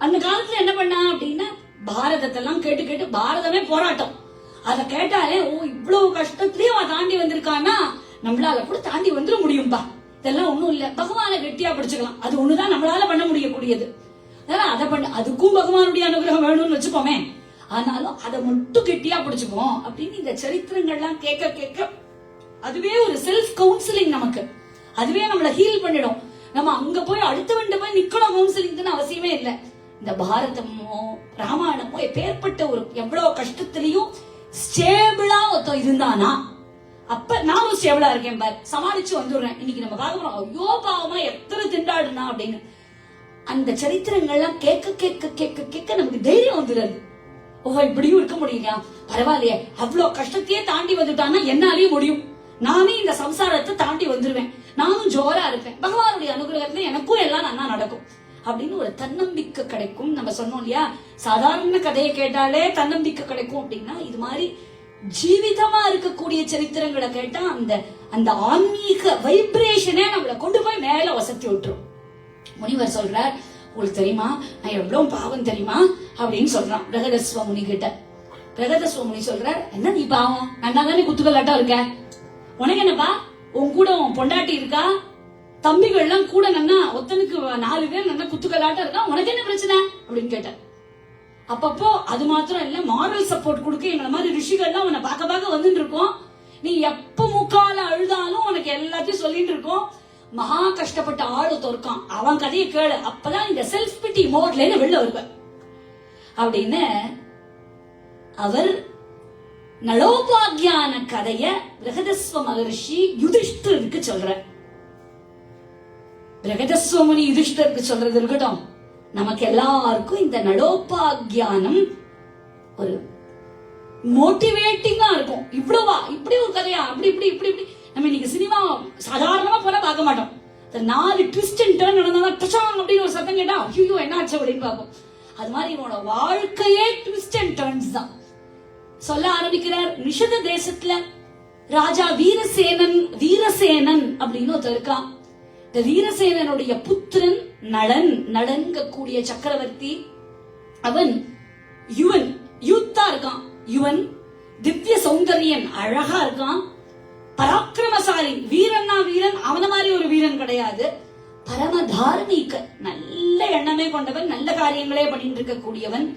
அந்த காலத்துல என்ன பண்ணா அப்படின்னா பாரதத்தெல்லாம் கேட்டு கேட்டு பாரதமே போராட்டம். அத கேட்டாலே ஓ இவ்வளவு கஷ்டத்திலயும் அவன் தாண்டி வந்திருக்கான்னா நம்மளால கூட தாண்டி வந்துட முடியும்பா. இதெல்லாம் ஒண்ணும் இல்ல, பகவானை கெட்டியா பிடிச்சுக்கலாம், அது ஒண்ணுதான் நம்மளால பண்ண முடியக்கூடியது. அதனால அதை பண்ண அதுக்கும் பகவானுடைய அனுகிரகம் வேணும்னு வச்சுப்போமே, ஆனாலும் அதை மட்டும் கெட்டியா பிடிச்சுப்போம் அப்படின்னு இந்த சரித்திரங்கள்லாம் கேட்க கேட்க அதுவே ஒரு செல்ஃப் கவுன்சிலிங், நமக்கு அதுவே நம்மள ஹீல் பண்ணிடும். நம்ம அங்க போய் அடுத்தவன்ட்ட போய் நிக்கணும் கவுன்சிலிங் அவசியமே இல்லை. இந்த பாரதமோ ராமாயணமோ எப்பேற்பட்ட ஒரு எவ்வளவு கஷ்டத்திலையும் ஸ்டேபிளா ஒருத்தன் இருந்தானா, அப்ப நானும் ஸ்டேபிளா இருக்கேன் பாரு, சமாளிச்சு வந்துடுறேன். இன்னைக்கு நம்ம பார்க்க போறோம் ஐயோ பாவமா எத்தனை திண்டாடுனா அப்படின்னு. அந்த சரித்திரங்கள்லாம் கேட்க கேட்க கேட்க கேட்க நமக்கு தைரியம் வந்துடுது. ஓஹோ இப்படியும் இருக்க முடியலையா, பரவாயில்லையே, அவ்வளவு கஷ்டத்தையே தாண்டி வந்துட்டான்னா என்னாலையும் முடியும், நானே இந்த சம்சாரத்தை தாண்டி வந்துருவேன், நானும் ஜோரா இருப்பேன், பகவானுடைய அனுகிரகத்துல எனக்கும் எல்லாம் நல்லா நடக்கும் அப்படின்னு ஒரு தன்னம்பிக்கை கிடைக்கும். நம்ம சொன்னோம் இல்லையா, சாதாரண கதையை கேட்டாலே தன்னம்பிக்கை கிடைக்கும் அப்படின்னா, இது மாதிரி ஜீவிதமா இருக்கக்கூடிய சரித்திரங்களை கேட்டா அந்த அந்த ஆன்மீக வைப்ரேஷனே நம்மளை கொண்டு போய் மேல வசத்தி விட்டுரும். முனிவர் சொல்றார், உங்களுக்கு தெரியுமா நான் எவ்வளவு பாவம் தெரியுமா அப்படின்னு சொல்றான் பிரகதஸ்வ முனி கிட்ட. பிரகதஸ்வ முனி சொல்றார், என்ன நீ பாவம், நான் தானே குத்துக்கல்லாட்டம் இருக்க, உனக்கு என்னப்பா, உன் கூட உன் பொண்டாட்டி இருக்கா, தம்பிகள்லாம் கூட நன்னா ஒத்தனுக்கு 4 பேர் நல்லா குத்துக்கல்லாட்டம் இருக்கா, உனக்கு என்ன பிரச்சனை அப்படின்னு கேட்டார். அப்பப்போ அது மாத்திரம் இல்ல, மாரல் சப்போர்ட் கொடுக்க எங்களை மாதிரி ரிஷிகள்லாம் உன்னை பார்க்க பார்க்க வந்துட்டு இருக்கோம், நீ எப்ப முக்கால அழுதாலும் உனக்கு எல்லாத்தையும் சொல்லிட்டு இருக்கோம், மகா கஷ்டப்பட்ட ஆளு தோற்கான், அவன் கதையை கேளு, அப்பதான் இந்த செல்ஃப் பிட்டி மோட்ல வெளில வருவ அப்படின்னு அவர் நளோபாக்யான கதைய பிரகதஸ்வ மகர்ஷி யுதிஷ்டருக்கு சொல்ற. பிரகதஸ்வ முனி யுதிஷ்டருக்கு சொல்றது இருக்கட்டும், நமக்கு எல்லாருக்கும் இந்த நளோபாக்யானம் ஒரு மோட்டிவேட்டிங்கா இருக்கும். இவ்வளவா இப்படி ஒரு கதையா, அப்படி இப்படி இப்படி இப்படி நம்ம இன்னைக்கு சினிமா சாதாரணமா போல பார்க்க மாட்டோம். 4 ட்விஸ்ட் அண்ட் டர்ன் நடந்தா டச்சாங் அப்படின்னு ஒரு சத்தம் கேட்டா ஐயோ என்ன ஆச்சு அப்படின்னு பார்ப்போம். அது மாதிரி இவனோட வாழ்க்கையே ட்விஸ்ட் அண்ட் டர்ன்ஸ் தான். சொல்ல ஆரம்பிக்கிறார், நிஷத தேசத்துல ராஜா வீரசேனன் அப்படின்னு ஒருத்தர் இருக்கான். இந்த வீரசேனனுடைய புத்திரன் நளன், நளன்கக்கூடிய சக்கரவர்த்தி, அவன் யூத்தா இருக்கான், யுவன் திவ்ய சௌந்தரியன், அழகா இருக்கான், பராக்கிரமசாலி, வீரன்னா வீரன், அவன மாதிரி ஒரு வீரன் கிடையாது, பரம தார்மீக, நல்ல எண்ணமே கொண்டவன், நல்ல காரியங்களே பண்ணிட்டு இருக்கக்கூடியவன்,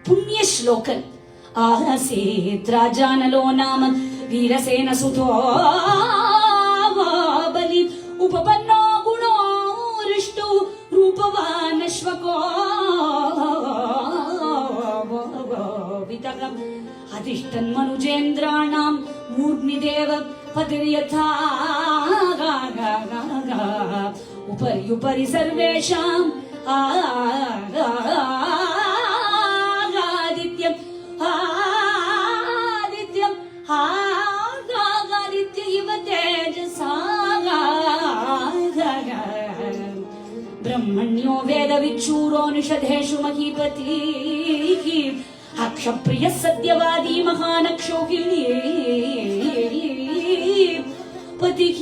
புண்ணிய ஸ்லோகன். ஆசேத் ராஜா நலோ நாம வீரசேன சுதோ பலி உபபன்னோ குணோ ரிஷ்டு ரூபவான் அஸ்வகோ விதகம் அதிஷ்டன் மனுஜேந்திராணாம் மூர்ணி தேவ பதிர்யதா उपरि उपरि सर्वेषां आदित्यं आदित्यं आदित्य इव तेजसा ब्रह्मण्यो वेदविच्छूरो निषधेषु महीपतिः अक्षप्रियः सत्यवादी महानक्षोहिणी पतिः.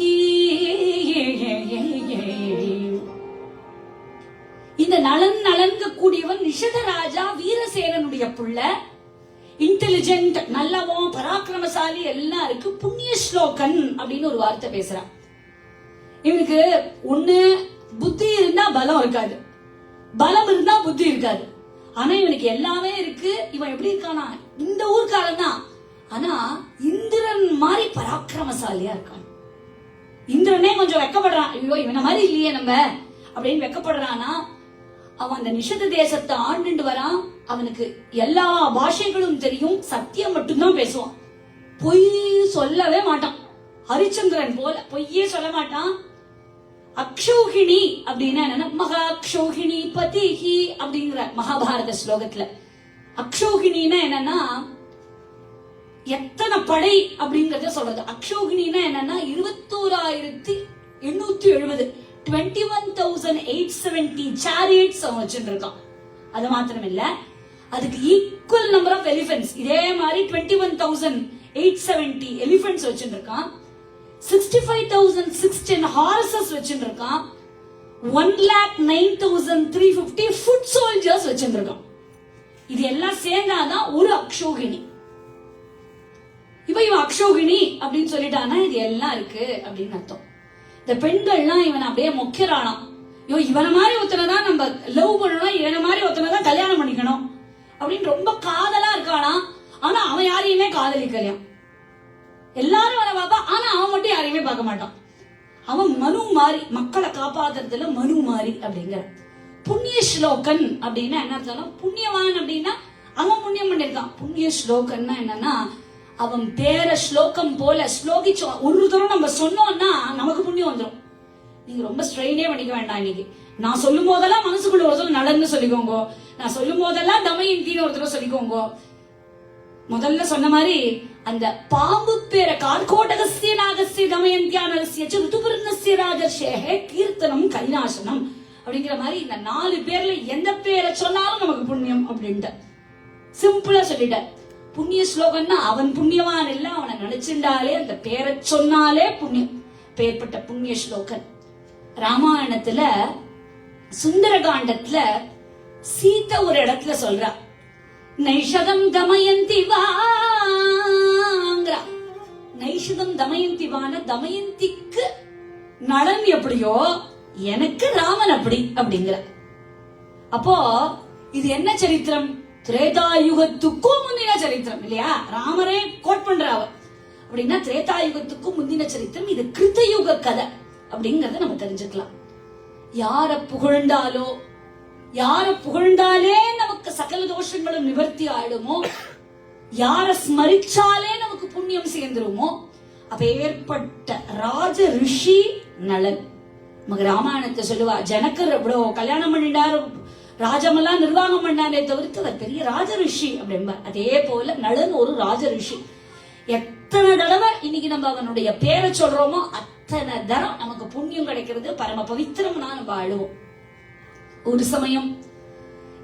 இந்த நலன்க கூடியவன் நிஷத ராஜா வீரசேனனுடைய புள்ள, இன்டெலிஜென்ட், நல்லவன், பராக்கிரமசாலி எல்லாம் இருக்கு, புண்ணிய ஸ்லோகன் அப்படின்னு ஒரு வார்த்தை பேசுறான். இவனுக்கு ஒண்ணு புத்தி இருந்தா பலம் இருக்காது, பலம் இருந்தா புத்தி இருக்காது. ஆனா இவனுக்கு எல்லாமே இருக்கு. இவன் எப்படி இருக்கானா, இந்த ஊர்க்காரன் தான், ஆனா இந்திரன் மாதிரி பராக்கிரமசாலியா இருக்கான். இந்திரனே கொஞ்சம் வெக்கப்படுறான், ஐயோ இவன மாதிரி இல்லையே நம்ம அப்படின்னு வெக்கப்படுறானா. அவன் அந்த நிஷத தேசத்தை ஆண்டுண்டு வரான். அவனுக்கு எல்லா பாஷைகளும் தெரியும், சத்தியம் மட்டும்தான் பேசுவான், பொய் சொல்லவே மாட்டான். ஹரிச்சந்திரன் போல பொய்யே சொல்ல மாட்டான். அக்ஷௌகிணி அப்படின்னா என்னன்னா, மகா அக்ஷௌகிணி பதிஹி அப்படிங்கிற மகாபாரத ஸ்லோகத்துல அக்ஷௌகிணின்னா என்னன்னா எத்தனை படை அப்படிங்கறத சொல்றது. அக்ஷௌகிணின்னா என்னன்னா 21,870 21,870 chariots அவன் வச்சுட்டு இருக்கான். அது மாத்திரம் இல்ல, அதுக்கு ஈக்குவல் நம்பர் ஆஃப் எலிபென்ட்ஸ் இதே மாதிரி 21,870 எலிபென்ட்ஸ் வச்சுட்டு இருக்கான். 65,610 ஹார்சஸ் வச்சுட்டு இருக்கான். 1,09,350 ஃபுட் சோல்ஜர்ஸ் வச்சுட்டு இருக்கான். இது எல்லாம் சேர்ந்தாதான் ஒரு அக்ஷௌகிணி. இவன் அக்ஷௌகிணி அப்படின்னு சொல்லிட்டானா இது எல்லாம் இருக்கு அப்படின்னு அர்த்தம். இந்த பெண்கள்லாம் இவன் அப்படியே மொக்கிறானா, ஐயோ இவனை மாதிரி ஒருத்தனை தான் நம்ம லவ் பண்ணணும், இவனை மாதிரி ஒருத்தனை தான் கல்யாணம் பண்ணிக்கணும் அப்படின்னு ரொம்ப காதலா இருக்கானா. ஆனா அவன் யாரையுமே காதலிக்கலையாம். எல்லாரும் வர பாப்பா, ஆனா அவன் மட்டும் யாரையுமே பார்க்க மாட்டான். அவன் மனு மாறி, மக்களை காப்பாத்துறதுல மனு மாறி அப்படிங்கிற. புண்ணிய ஸ்லோகன் அப்படின்னா என்ன அர்த்தம், புண்ணியவான் அப்படின்னா அவன் புண்ணியம் பண்ணிருக்கான். புண்ணிய ஸ்லோகன்னா என்னன்னா, அவன் பேர ஸ்லோகம் போல ஸ்லோகிச்சோம் ஒரு தரம் நம்ம சொன்னோம்னா நமக்கு புண்ணியம் வந்துடும். நீங்க ரொம்ப ஸ்ட்ரெயினே பண்ணிக்க வேண்டாம். இன்னைக்கு நான் சொல்லும் போதெல்லாம் மனசுக்குள்ள ஒருத்தர் நடன்னு சொல்லிக்கோங்க, நான் சொல்லும் போதெல்லாம் தமயந்தின்னு ஒருத்தர் சொல்லிக்கோங்க. முதல்ல சொன்ன மாதிரி அந்த பாம்பு பேர கார்கோடகஸ்ய நாகஸ்ய தமயந்தியானஸ்ய ருதுபர்ணஸ்ய ராஜர்ஷேஹே கீர்த்தனம் கைலாசனம் அப்படிங்கிற மாதிரி இந்த 4 பேர்ல எந்த பேரை சொன்னாலும் நமக்கு புண்ணியம் அப்படின்ட்டு சிம்பிளா சொல்லிட்ட. புண்ணிய ஸ்லோகம்னா அவன் புண்ணியவான் இல்ல, அவனை நினைச்சுட்டாலே அந்த பேரை சொன்னாலே புண்ணியம். பேர்பட்ட புண்ணிய ஸ்லோகன். ராமாயணத்துல சுந்தரகாண்டத்துல சீதை ஒரு இடத்துல சொல்றா, நைஷதம் தமயந்தி வாங்கறா. நைஷதம் தமயந்தி வான, தமயந்திக்கு நலன் எப்படியோ எனக்கு ராமன் அப்படி அப்படிங்கிற. அப்போ இது என்ன சரித்திரம், திரேதாயுகத்துக்கும் முந்தின சரித்திரம் இல்லையா. ராமரே கோட் பண்றாவ அப்படின்னா திரேதாயுகத்துக்கும் முந்தின சரித்திரம். இது கிருத்தயுக கதை அப்படிங்கறத நம்ம தெரிஞ்சுக்கலாம். யார புகழ்ந்தாலே நமக்கு சகல தோஷங்களும் நிவர்த்தி ஆயிடுமோ, யார ஸ்மரிச்சாலே நமக்கு புண்ணியம் சேர்ந்துருமோ, அப்ப ஏற்பட்ட ராஜ ரிஷி நலன். நமக்கு ராமாயணத்தை சொல்லுவா, ஜனக்கர் எவ்வளோ கல்யாணம் பண்ணிட்டாரு, ராஜமெல்லாம் நிர்வாகம் பண்ணாரே தவிர்த்து அவர் பெரிய ராஜ ரிஷி அப்படின்பா. அதே போல நலன் ஒரு ராஜ ரிஷி. எத்தனை தடவை இன்னைக்கு நம்ம அவனுடைய பேரை சொல்றோமோ அத்தனை தரம் நமக்கு புண்ணியம் கிடைக்கிறது, பரம பவித்திரம்னா நம்ம அழுவோம். ஒரு சமயம்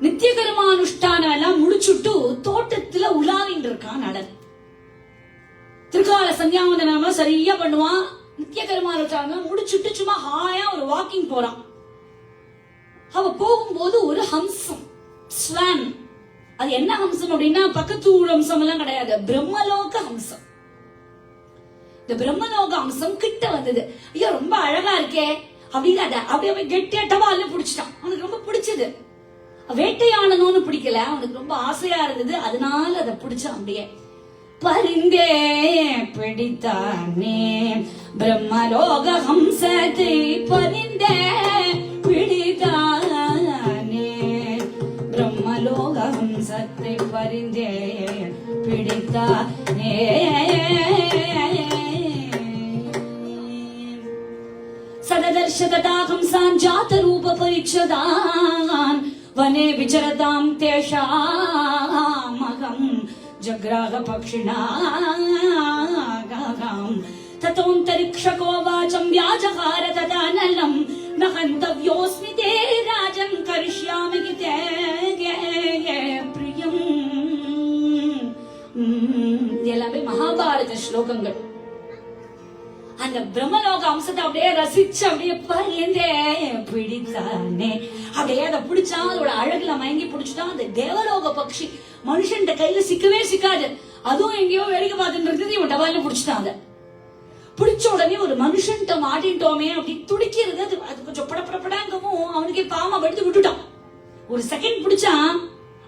நித்திய கர்மானுஷ்டானம் எல்லாம் முடிச்சுட்டு தோட்டத்துல உலாவின்னு இருக்கான் நலன். திருக்கால சந்தியாவந்தனம் சரியா பண்ணுவான். நித்திய கர்மானுஷ்டானம் முடிச்சுட்டு சும்மா ஹாயா ஒரு வாக்கிங் போறான். அவ போகும்போது ஒரு ஹம்சம், ஸ்வான். அது என்ன ஹம்சம் அப்படின்னா பக்கத்து ஊர் ஹம்சம் எல்லாம் கிடையாது, பிரம்மலோக ஹம்சம். இந்த பிரம்மலோக ஹம்சம் கிட்ட வந்தது. ஐயோ ரொம்ப அழகா இருக்கே அப்படின்னு அதை அப்படியே கெட்டியா டவால பிடிச்சிட்டான். அவனுக்கு ரொம்ப பிடிச்சது. வேட்டையாடணும்னு பிடிக்கல, அவனுக்கு ரொம்ப ஆசையா இருந்தது, அதனால அதை பிடிச்சான். அப்படியே பரிந்தே பிடித்தானே பிரம்மலோக ஹம்சத்தை, பரிந்தே பிடித்தானே பிரம்மலோக ஹம்சத்தை, பரிந்தே பிடித்தானே. சததர்ஷதாகம் சாஞ்சாத ரூப பரிச்சதான் வனே விசரதாம் தேஷாமகம் ஜக்ராக பக்ஷிணாகம் ததோந்தரிக்ஷகோ வாசம் வியாஜகார ததானலம் நகந்தவ்யோஸ்மி தே ராஜன் கரிஷ்யாமி தே பிரியம். எல்லாமே மகாபாரத ஸ்லோகங்கள். அந்த பிரம்மலோக அம்சத்தை அப்படியே ரசிச்சு அப்படியே பிடித்தானே, அப்படியே அதை பிடிச்சா அதோட அழகுல மயங்கி பிடிச்சுட்டான். அந்த தேவலோக பக்ஷி மனுஷன் கையில சிக்கவே சிக்காது, அதுவும் எங்கேயோ வேடிக்கை பார்த்துட்டு இருக்குது. இவன் டவால பிடிச்சிட்டான். அதை பிடிச்ச உடனே ஒரு மனுஷன் மாட்டிட்டோமே அப்படி துடிக்கிறது. அது கொஞ்சம் படப்படப்படாங்கவும் அவனுக்கே பாமா எடுத்து விட்டுட்டான். ஒரு செகண்ட் பிடிச்சான்,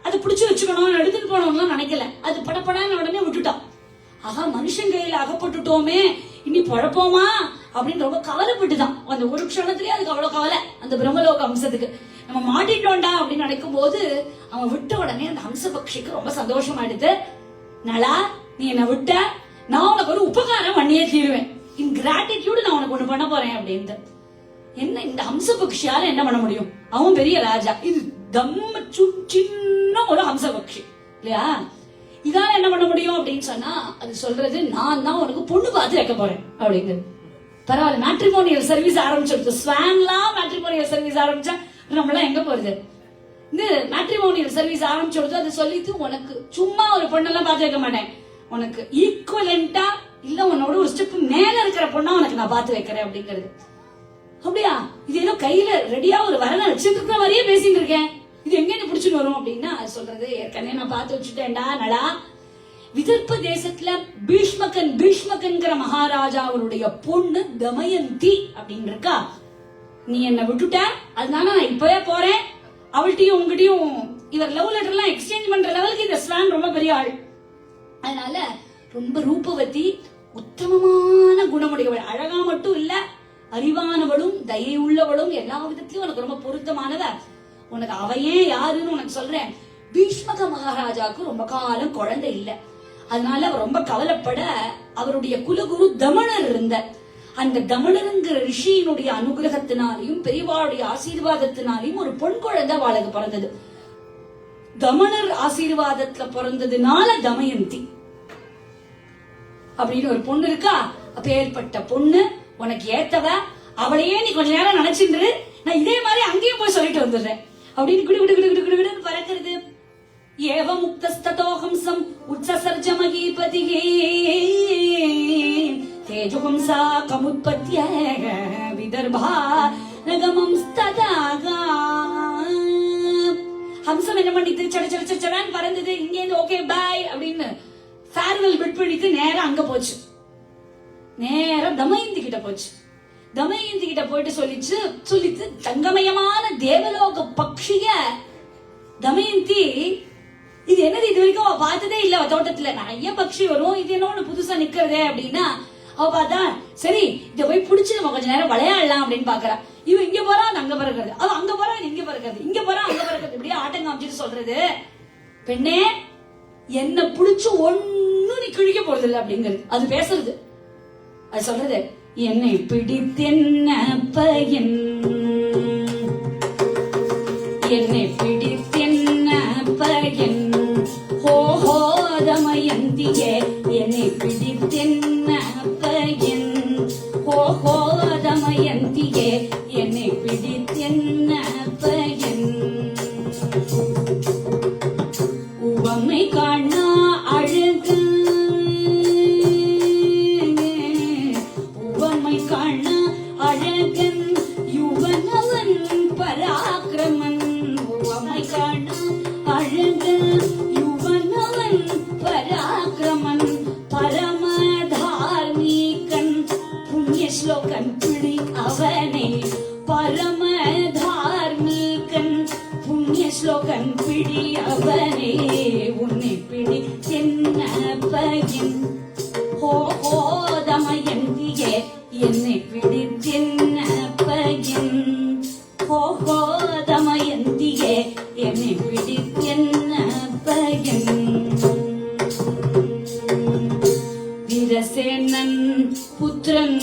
அது பிடிச்சு வச்சுக்கணும் எடுத்துட்டு போனோம்லாம் நினைக்கல. அது படப்படான்னு உடனே விட்டுட்டான். ஆகா மனுஷன் கையில அகப்பட்டுட்டோமே இனி பழப்போமா அப்படின்னு ரொம்ப கவலைப்பட்டுதான். அந்த ஒரு க்ஷணத்திலேயே அதுக்கு அவ்வளவு கவலை அந்த பிரம்மலோக அம்சத்துக்கு. நம்ம மாட்டிட்டோம்டா அப்படின்னு நினைக்கும் போது அவன் விட்ட உடனே அந்த ஹம்ச பக்ஷிக்கு ரொம்ப சந்தோஷமாயிடுது. நலா நீ என்ன விட்ட, நான் உனக்கு ஒரு உபகாரம் பண்ணியே தீருவேன், இன் கிராட்டிடியூட் நான் உனக்கு ஒண்ணு பண்ண போறேன் அப்படின்னு. என்ன இந்த ஹம்ச பக்ஷியால என்ன பண்ண முடியும், அவன் பெரிய ராஜா, இது தம்ம சின்ன ஒரு ஹம்ச பக்ஷி இல்லையா, இதால என்ன பண்ண முடியும் அப்படின்னு சொன்னா அது சொல்றது நான் தான் உனக்கு பொண்ணு பார்த்து வைக்க போறேன் அப்படிங்கிறது. பரவாயில்ல, மேட்ரிமோனியல் சர்வீஸ் ஆரம்பிச்சிருக்கு. ஸ்வான்லாம் மேட்ரிமோனியல் சர்வீஸ் ஆரம்பிச்சா நம்மளாம் எங்க போறது? இந்த மேட்ரிமோனியல் சர்வீஸ் ஆரம்பிச்சோடு அது சொல்லிட்டு உனக்கு சும்மா ஒரு பொண்ணெல்லாம் பார்த்து வைக்க மாட்டேன், உனக்கு ஈக்குவலண்டா இல்ல உன்னோட ஒரு ஸ்டெப் மேல இருக்கிற பொண்ணா உனக்கு நான் பார்த்து வைக்கிறேன் அப்படிங்கிறது. அப்படியா, இது ஏதோ கையில ரெடியா ஒரு வரனை வச்சுட்டு இருக்கிற மாதிரியே பேசிட்டு இருக்கேன், இது எங்க என்ன பிடிச்சிட்டு வரும் அப்படின்னா அது சொல்றது ஏற்கனவே நான் பார்த்து வச்சுட்டேன்டா நலா. விதர்ப்ப தேசத்துல பீஷ்மகன்கிற மகாராஜாவுடைய பொண்ணு தமயந்தி அப்படின்னு இருக்கா. நீ என்ன விட்டுட்ட, அதனால நான் இப்பவே போறேன். அவள்கிட்டயும் உங்ககிட்டயும் இவர் லவ் லெட்டர் எல்லாம் எக்ஸ்சேஞ்ச் பண்ற லெவலுக்கு இந்த ஸ்வான் ரொம்ப பெரிய ஆள். அதனால ரொம்ப ரூபவதி, உத்தமமான குணமுடையவள், அழகா மட்டும் இல்ல அறிவானவளும் தயை உள்ளவளும் எல்லா விதத்திலயும் உனக்கு ரொம்ப பொருத்தமானவ. உனக்கு அவையே யாருன்னு உனக்கு சொல்றேன். பீஷ்மக மகாராஜாவுக்கு ரொம்ப காலம் குழந்தை இல்ல, அதனால அவர் ரொம்ப கவலைப்பட அவருடைய குலகுரு தமணர் இருந்த அந்த தமணருங்கிற ரிஷியினுடைய அனுகிரகத்தினாலையும் பெரியவாளுடைய ஆசீர்வாதத்தினாலையும் ஒரு பொன் குழந்தை அவளுக்கு பிறந்தது. தமணர் ஆசீர்வாதத்துல பிறந்ததுனால தமயந்தி அப்படின்னு ஒரு பொண்ணு இருக்கா. அப்பேற்பட்ட பொண்ணு உனக்கு ஏத்தவ, அவளையே நீ கொஞ்ச நேரம் நினைச்சிருந்து நான் இதே மாதிரி அங்கேயும் போய் சொல்லிட்டு வந்துடுறேன் அப்படின்னு குடு குடு குடு குடு குடு குடுன்னு பறக்கிறது. ஏவ முக்தஸ்ததோஹம்சம் உச்சசர்ஜ மகீபதியே தேஜுஹம்சா கமுத்பத்ய விதர்பா நகமம் ஸ்ததாக. ஹம்சம் என்ன பண்ணிட்டு சட சட சடன்னு பறந்தது. இங்க இருந்து ஓகே பாய் அப்படின்னு ஃபேர்வெல் பிட் பண்ணிட்டு நேரம் அங்க போச்சு, நேரம் தமயந்தி கிட்ட போச்சு. தமயந்தி கிட்ட போயிட்டு சொல்லிட்டு தங்கமயமான தேவலோக பக்ஷிய தமயந்தி, இது என்னது இது வரைக்கும் அவ பார்த்ததே இல்ல, அவ தோட்டத்துல நிறைய பக்ஷி வரும், இது என்ன புதுசா நிக்கிறதே அப்படின்னா அவ பார்த்தா சரி இத போய் புடிச்சு நம்ம கொஞ்ச நேரம் விளையாடலாம் அப்படின்னு பாக்குறா. இவன் இங்க போறா அங்க பறக்கிறது, அவ அங்க போறா இங்க பறக்கிறது, இங்க போறா அங்க பறக்கிறது, இப்படியே ஆட்டம் காமிச்சிட்டு சொல்றது பெண்ணே என்ன புடிச்சு ஒண்ணு நீ கிழிக்க போறது இல்ல அப்படிங்கிறது. அது பேசுறது, அது சொல்றது என்னை பிடித்தென்ன பயன், என்னை பிடித்தென்ன பயன், ஹோஹோ தமயந்தியே என்னை பிடித்தென்ன பயன், ஹோஹோ தமயந்தியே என்னை பிடித்தென்ன பயன். உவமை காணா அழகு, உவமை காண அழகன் யுவனவன் பராக்கிரமன், உவமை காண அழகன் யுவனவன் பராக்கிரமன், பரமதார்மீகன் புண்ணிய ஸ்லோகன் பிடி அவனே, பரமதார்மீகன் புண்ணிய ஸ்லோகன் பிடி அவனே, உன்னை பிடி என்ன பயன், ஹோ ஹோ தமயந்தியே என்னை பிடித்தென்ன பயன், ஹோ ஹோ தமயந்தியே என்னை பிடித்தென்ன பயன். வீரசேனன் புத்திரன்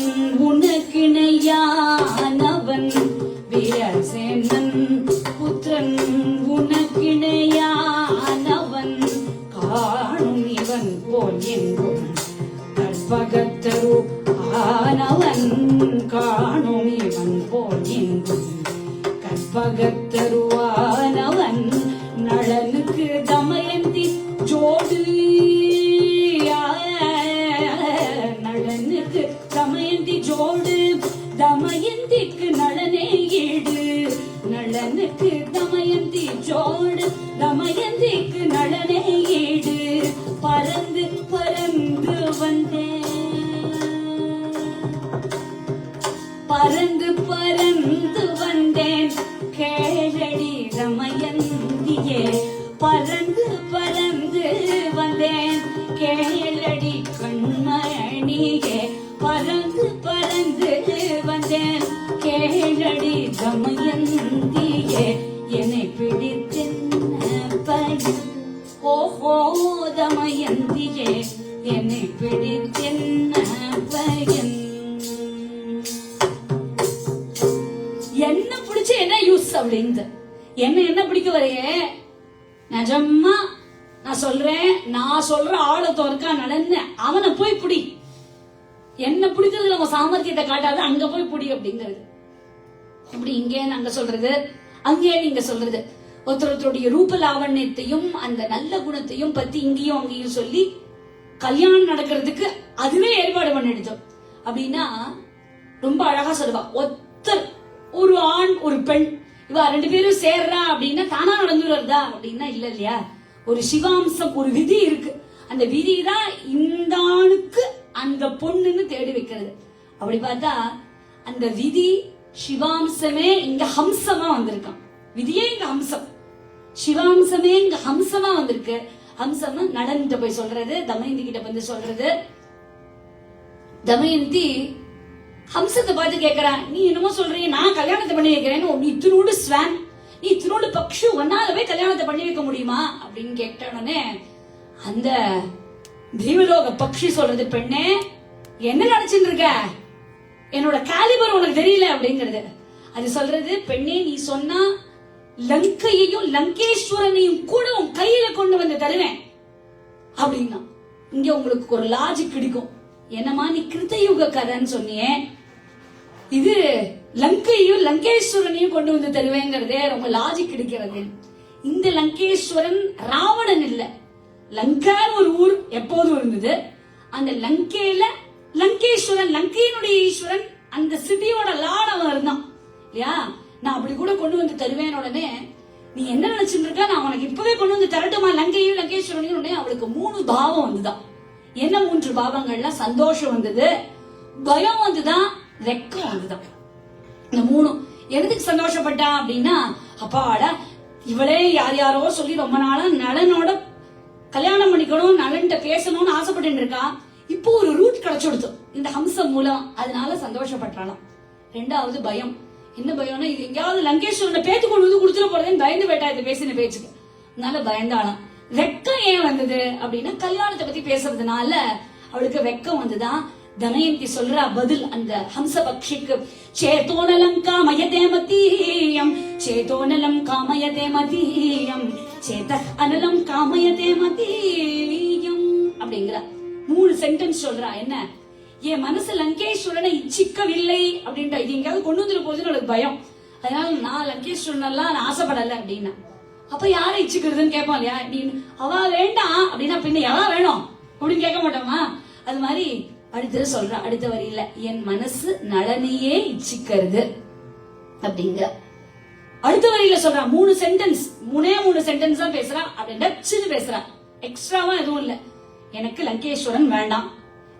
உனக்கிணையானவன், வீரசேனன் புத்திரன் உனக்கிணையானவன், காணும் இவன் போல் எங்கும் கற்பகத்தரு ஆனவன், காணும் இவன் போல் எங்கும் கற்பகத்தருவானவன், நளனுக்கு தமயந்தி ஜோடு, நளனுக்கு தமயந்தி ஜோடு, தமயந்திக்கு நளனே ஈடு, நளனுக்கு தமயந்தி ஜோடு, தமயந்திக்கு நளனே ஈடு, பறந்து பறந்து வந்தேன், பறந்து பறந்து வந்தேன், தமயந்தியே என்னை பிடித்தென்ன பயன்? என்ன பிடிச்ச என்ன யூஸ் அப்படின்னு என்ன பிடிக்க வரையே நிஜமா நான் சொல்றேன், நான் சொல்ற ஆழத்தோ இருக்கா நடன்னு அவனை போய் பிடி. என்ன பிடிக்கிறதுல நம்ம சாமர்த்தியத்தை காட்டாது, அங்க போய் பிடி அப்படிங்கிறது. இப்படி இங்கே அங்க சொல்றது, அங்கே நீங்க சொல்றது, ஒருத்தருடைய ரூப லாவண்யத்தையும் அந்த நல்ல குணத்தையும் பத்தி இங்கேயும் அங்கேயும் சொல்லி கல்யாணம் நடக்கிறதுக்கு அதுவே ஏற்பாடு பண்ணிடுச்சோம். அப்படின்னா ரொம்ப அழகா சொல்லுவா, ஒருத்தர் ஒரு ஆண் ஒரு பெண் இவ ரெண்டு பேரும் சேர்றா அப்படின்னா தானா நடந்து வருதா அப்படின்னா இல்ல இல்லையா. ஒரு சிவாம்சம், ஒரு விதி இருக்கு. அந்த விதி தான் இந்த ஆணுக்கு அந்த பொண்ணுன்னு தேடி வைக்கிறது. அப்படி பார்த்தா அந்த விதி சிவாம்சமே இங்க ஹம்சமா வந்திருக்கான். விதியே இங்க ஹம்சம், சிவாம்சமே இங்க ஹம்சமா வந்திருக்கு. ஹம்சம் நலன் போய் சொல்றது, தமயந்தி கிட்ட வந்து சொல்றது. தமயந்தி ஹம்சத்தை பார்த்து கேக்குறா, நீ என்னமோ சொல்றீங்க, நான் கல்யாணத்தை பண்ணி வைக்கிறேன்னு. நீ இத்தினோடு ஸ்வான், நீ இத்தினோடு பக்ஷு, ஒன்னாலவே கல்யாணத்தை பண்ணி வைக்க முடியுமா அப்படின்னு கேட்டோடனே அந்த தீவலோக பக்ஷி சொல்றது, பெண்ணே என்ன நினைச்சுட்டு இருக்க, என்னோட காலிபர் உனக்கு தெரியல அப்படிங்கிறது. அது சொல்றது, பெண்ணே நீ சொன்னா லங்கையையும் லங்கேஸ்வரனையும் கூட உன் கையில கொண்டு வந்து தருவேன் அப்படின்னா இங்க உங்களுக்கு ஒரு லாஜிக் கிடைக்கும். என்னமா நீ கிருத்தயுக கதைன்னு சொன்னியே, இது லங்கையும் லங்கேஸ்வரனையும் கொண்டு வந்து தருவேங்கிறதே ரொம்ப லாஜிக் கிடைக்கிறது. இந்த லங்கேஸ்வரன் ராவணன் இல்ல, லங்கான்னு ஒரு ஊர் எப்போதும் இருந்தது. அந்த லங்கையில லங்கேஸ்வரன், லங்கையினுடைய ஈஸ்வரன், அந்த சிட்டியோட லாடவன் இருந்தான் இல்லையா. நான் அப்படி கூட கொண்டு வந்து தருவேன். உடனே நீ என்ன நினைச்சுட்டு இருக்க, நான் உனக்கு இப்பவே கொண்டு வந்து தரட்டுமா லங்கையும் லங்கேஸ்வரனையும். உடனே அவளுக்கு 3 பாவம் வந்துதான். என்ன 3 பாவங்கள்ல? சந்தோஷம் வந்தது, பயம் வந்துதான், வெக்கம் வந்துதான். இந்த 3 எதுக்கு சந்தோஷப்பட்டா அப்படின்னா, அப்பாடா இவளே யார் யாரோ சொல்லி ரொம்ப நாளா நலனோட கல்யாணம் பண்ணிக்கணும், நலன்ட்ட பேசணும்னு ஆசைப்பட்டு இருக்கா. இப்போ ஒரு ரூட் கிடைச்சுடுத்து இந்த ஹம்சம் மூலம், அதனால சந்தோஷப்பட்டாலாம். 2வது பயம். என்ன பயம்னா, இது எங்கேயாவது லங்கேஸ்வரனை பேத்து கொண்டு வந்து குடுத்துட போறதுன்னு பயந்து போயிட்டா இது பேசின பேச்சுக்கு, அதனால பயந்தாலாம். வெக்கம் ஏன் வந்தது அப்படின்னா, கல்யாணத்தை பத்தி பேசுறதுனால அவளுக்கு வெக்கம் வந்துதான். தமயந்தி சொல்றா பதில் அந்த ஹம்ச பக்ஷிக்கு, சேதோனலம் காமயதே மதீயம், சேதோனலம் காமயதே மதீயம், சேத அனலம் காமயதே மதீயம் அப்படிங்கிற 3 சென்டென்ஸ் சொல்றா. என்ன, என் மனசு லங்கேஸ்வரனை இச்சிக்கவில்லை அப்படின்ற, இது எங்கேயாவது கொண்டு வந்துட்டு போகுதுன்னு எனக்கு பயம், அதனால நான் லங்கேஸ்வரன் எல்லாம் நான் ஆசைப்படல அப்படின்னா. அப்ப யாரை இச்சுக்கிறதுன்னு கேட்போம் இல்லையா. நீ அவ வேண்டாம் அப்படின்னா பின்ன எவா வேணும் அப்படின்னு கேட்க மாட்டோமா. அது மாதிரி அடுத்தது சொல்ற, அடுத்த வரியில என் மனசு நலனையே இச்சிக்கிறது அப்படிங்க. அடுத்த வரியில சொல்றா 3 சென்டென்ஸ், 3 சென்டென்ஸ் தான் பேசுறா. அப்படி டச்சுன்னு பேசுறா, எக்ஸ்ட்ராவா எதுவும் இல்ல. எனக்கு லங்கேஸ்வரன் வேண்டாம்,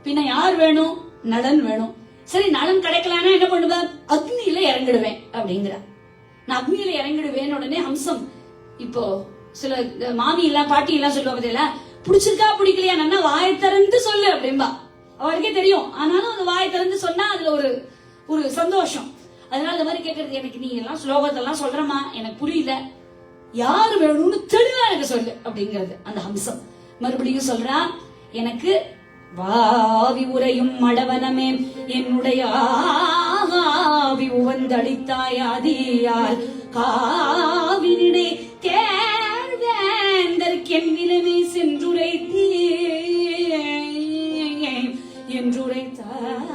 பின்ன யார் வேணும், நலன் வேணும். சரி நலன் கிடைக்கலன்னா என்ன பண்ணுவேன், அக்னியில இறங்கிடுவேன் அப்படிங்கிற. நான் அக்னியில இறங்கிடுவேன். உடனே ஹம்சம், இப்போ சில மாமி எல்லாம் பாட்டி எல்லாம் சொல்லுவாங்க, பிடிச்சிருக்கா பிடிக்கலையா நல்லா வாயை திறந்து சொல்லு அப்படின்பா. அவருக்கே தெரியும், ஆனாலும் அது வாயை திறந்து சொன்னா அதுல ஒரு சந்தோஷம். அதனால இந்த மாதிரி கேட்கறது, எனக்கு நீ எல்லாம் ஸ்லோகத்தெல்லாம் சொல்றமா, எனக்கு புரியல, யாரு வேணும்னு தெளிவா எனக்கு சொல்லு அப்படிங்கிறது அந்த ஹம்சம். மறுபடியும் சொல்றா, எனக்கு வாவி உரையும் மடவனமே என்னுடைய ஆவி உவந்தளித்தாயாதியால் காவினிடை தேர்வேந்தற்கென் நிலைமை சென்றுரைத்தீ என்றுரைத்தார்.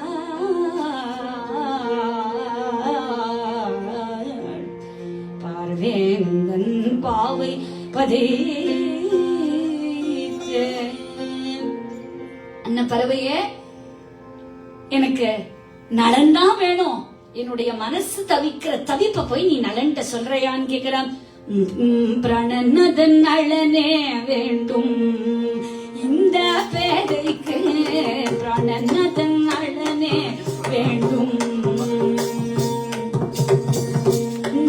பார்வேந்தன் பாவை பதே அன்ன பறவையே, எனக்கு நலன் தான் வேணும், என்னுடைய மனசு தவிக்கிற தவிப்ப போய் நீ நலன்ட்ட சொல்றையான்னு கேக்குறான். பிரணனதன் நலனே வேண்டும் இந்த பேதைக்கு, பிரணனதன் நலனே வேண்டும்.